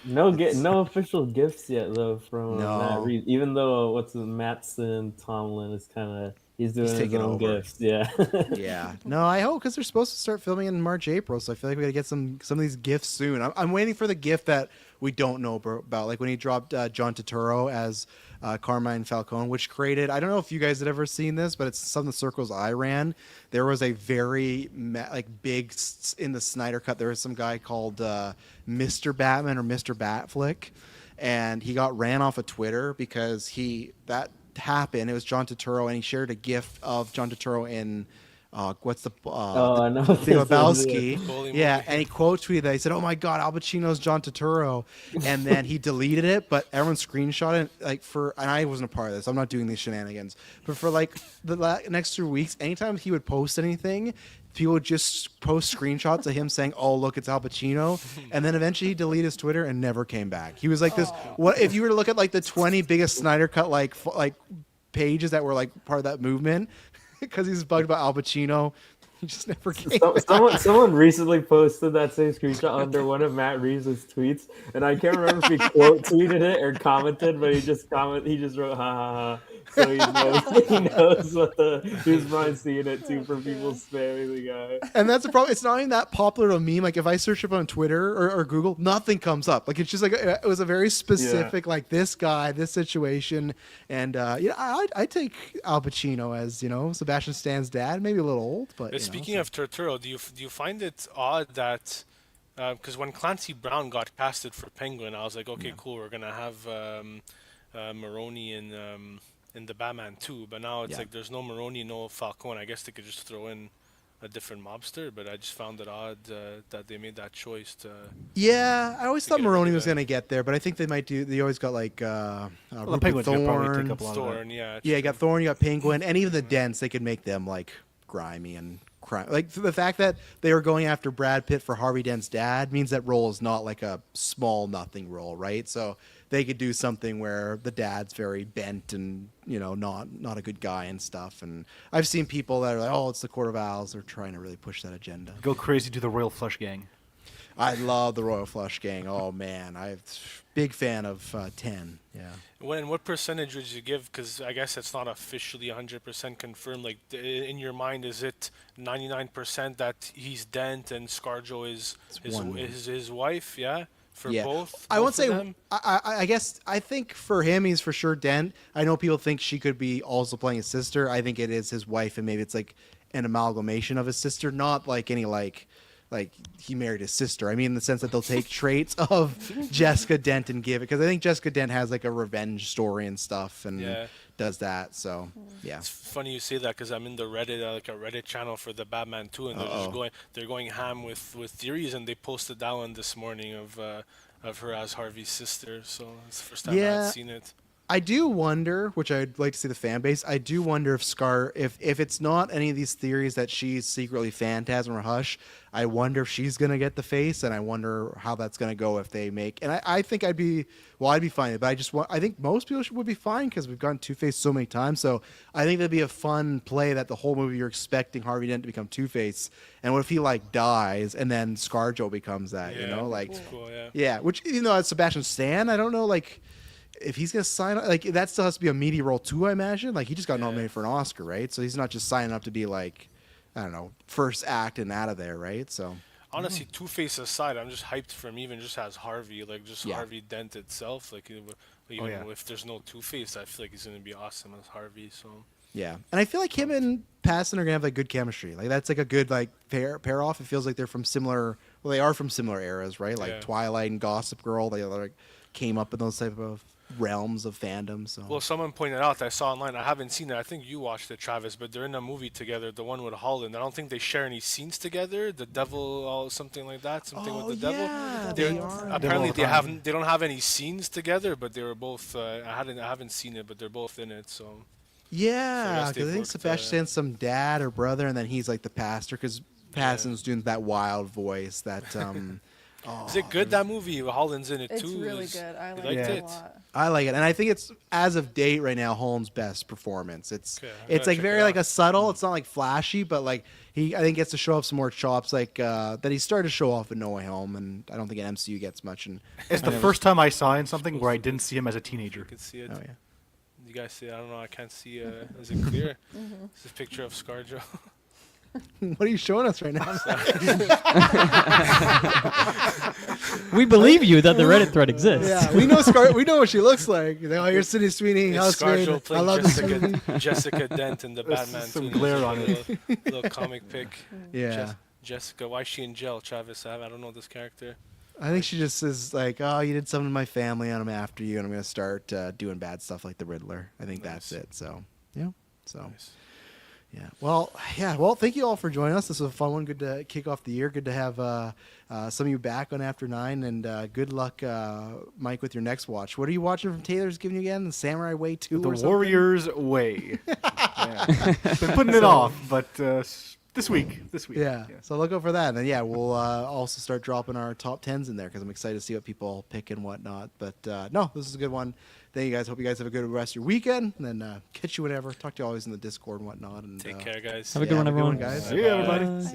know. it's- No official gifts yet though from No. Matt Reeves. Even though Mattson Tomlin is kind of he's doing his taking own over. gifts. Yeah. Yeah. No, I hope because they're supposed to start filming in March, April. So I feel like we got to get some of these gifts soon. I'm waiting for the gift that we don't know about, like when he dropped John Turturro as Carmine Falcone, which created. I don't know if you guys had ever seen this, but it's some of the circles I ran. There was a very big in the Snyder Cut. There was some guy called Mr. Batman or Mr. Batflick, and he got ran off of Twitter because that happened. It was John Turturro, and he shared a GIF of John Turturro in what's the Oh, I know. the what this is, Lebowski. Bully Yeah, movie. and he quote tweeted that. He said, "Oh my God, Al Pacino's John Turturro," and then he deleted it. But everyone screenshot it and I wasn't a part of this. I'm not doing these shenanigans. But for like the next 2 weeks, anytime he would post anything, people would just post screenshots of him saying, "Oh, look, it's Al Pacino," and then eventually he deleted his Twitter and never came back. He was like this. What if you were to look at like the 20 biggest Snyder Cut like pages that were like part of that movement? Because he's bugged about Al Pacino. He just never came. Someone recently posted that same screenshot under one of Matt Reeves' tweets, and I can't remember if he quote tweeted it or commented, but he just wrote ha ha ha. So he knows he was probably seeing it too from people spamming the guy. And that's the problem. It's not even that popular of a meme. Like if I search it on Twitter or Google, nothing comes up. Like it's just like it was a very specific like this guy, this situation, and I take Al Pacino as Sebastian Stan's dad. Maybe a little old, but Speaking of Turturro, do you find it odd that because when Clancy Brown got casted for Penguin, I was like, okay, cool, we're gonna have Maroni in the Batman too, but now it's like there's no Maroni, no Falcone. I guess they could just throw in a different mobster, but I just found it odd that they made that choice to. Yeah, I always thought get a Maroni bit was of- gonna get there, but I think they might do. They always got like Rupert Penguin's gonna probably Thorne. take up a lot of that. Thorn, yeah. Yeah, you got Thorne, you got Penguin, and even the Dents. They could make them like grimy and crime. Like the fact that they were going after Brad Pitt for Harvey Dent's dad means that role is not like a small nothing role, right? So they could do something where the dad's very bent and not a good guy and stuff. And I've seen people that are like, "Oh, it's the Court of Owls." They're trying to really push that agenda. Go crazy to the Royal Flush Gang. I love the Royal Flush Gang. Oh man, I'm big fan of 10. Yeah. What percentage would you give? Because I guess it's not officially 100% confirmed. Like in your mind, is it 99% that he's Dent and ScarJo is one. his wife? Yeah, for Yeah. both. I won't both of say. them? I guess I think for him, he's for sure Dent. I know people think she could be also playing his sister. I think it is his wife, and maybe it's like an amalgamation of his sister, not like any like like he married his sister. I mean, in the sense that they'll take traits of Jessica Dent and give it, because I think Jessica Dent has like a revenge story and stuff, and Yeah. does that. So yeah, It's funny you say that because I'm in the Reddit, like a Reddit channel for the Batman 2, and they're going ham with theories, and they posted that one this morning of her as Harvey's sister. So it's the first time I Yeah. had seen it. I do wonder, which I'd like to see the fan base. I do wonder if Scar, if it's not any of these theories that she's secretly Phantasm or Hush, I wonder if she's gonna get the face, and I wonder how that's gonna go if they make. And I think I'd be fine, but I think most people would be fine because we've gotten Two-Face so many times. So I think that'd be a fun play that the whole movie you're expecting Harvey Dent to become Two-Face, and what if he like dies and then ScarJo becomes that? You Yeah, know, like it's cool, yeah. yeah. Which even though it's Sebastian Stan, I don't know like. If he's gonna sign up, like that still has to be a meaty role too, I imagine. Like he just got nominated for an Oscar, right? So he's not just signing up to be like, I don't know, first act and out of there, right? So Honestly, Two-Face aside, I'm just hyped for him even just as Harvey, like just Yeah. Harvey Dent itself. Like even yeah. if there's no Two-Face, I feel like he's gonna be awesome as Harvey. So yeah, and I feel like him and Pattinson are gonna have like good chemistry. Like that's like a good like pair off. It feels like they're from similar. Well, they are from similar eras, right? Like Yeah. Twilight and Gossip Girl. They like came up in those type of realms of fandom. So well, someone pointed out I saw online. I haven't seen it. I think you watched it, Travis. But they're in a movie together. The one with Holland. I don't think they share any scenes together. The devil, or something like that. Something with the devil. yeah, They're- they are. Apparently, they Devil haven't. They don't have any scenes together. But they were both. I haven't seen it, but they're both in it. So Yeah, guess because I they've think worked, Sebastian's some dad or brother, and then he's like the pastor because Pattinson's doing that wild voice. That is it good, that movie? Holland's in it It's too. really Is- good. I you like liked it it? a lot. I like it, and I think it's as of date right now Holmes' best performance. It's Okay, I it's gotta like check very it like out. a subtle. It's not like flashy, but like I think gets to show off some more chops like that he started to show off in No Way Home, and I don't think an MCU gets much. And It's the first time I saw in something where I didn't see him as a You teenager. can see it. oh yeah. You guys see it? I don't know. I can't see. Is it clear? It's a picture of ScarJo. What are you showing us right now? We believe you that the Reddit thread exists. yeah, we know Scar. We know what she looks like. You know, you're Sydney Sweeney, It's housemaid. ScarJo I playing love this movie. Jessica Dent in the There's Batman. some too. glare There's on like a little comic pic. Yeah. Jessica, why is she in jail, Travis? I don't know this character. I think she just is like, oh, you did something to my family, and I'm after you, and I'm gonna start doing bad stuff like the Riddler. I think that's Nice. it. So yeah. So Nice. yeah. Well, yeah. Well, thank you all for joining us. This was a fun one. Good to kick off the year. Good to have some of you back on After 9, and good luck, Mike, with your next watch. What are you watching from Taylor's giving you again? The Samurai Way 2 The or something? Warrior's Way. Yeah. Been putting it off, but this week. Yeah. So look out for that. And then, yeah, we'll also start dropping our top 10s in there because I'm excited to see what people pick and whatnot. But no, this is a good one. Thank you guys. Hope you guys have a good rest of your weekend. And then catch you whenever. Talk to you always in the Discord and whatnot. And Take care, guys. Have a good one, everyone. guys. See you, everybody. Bye.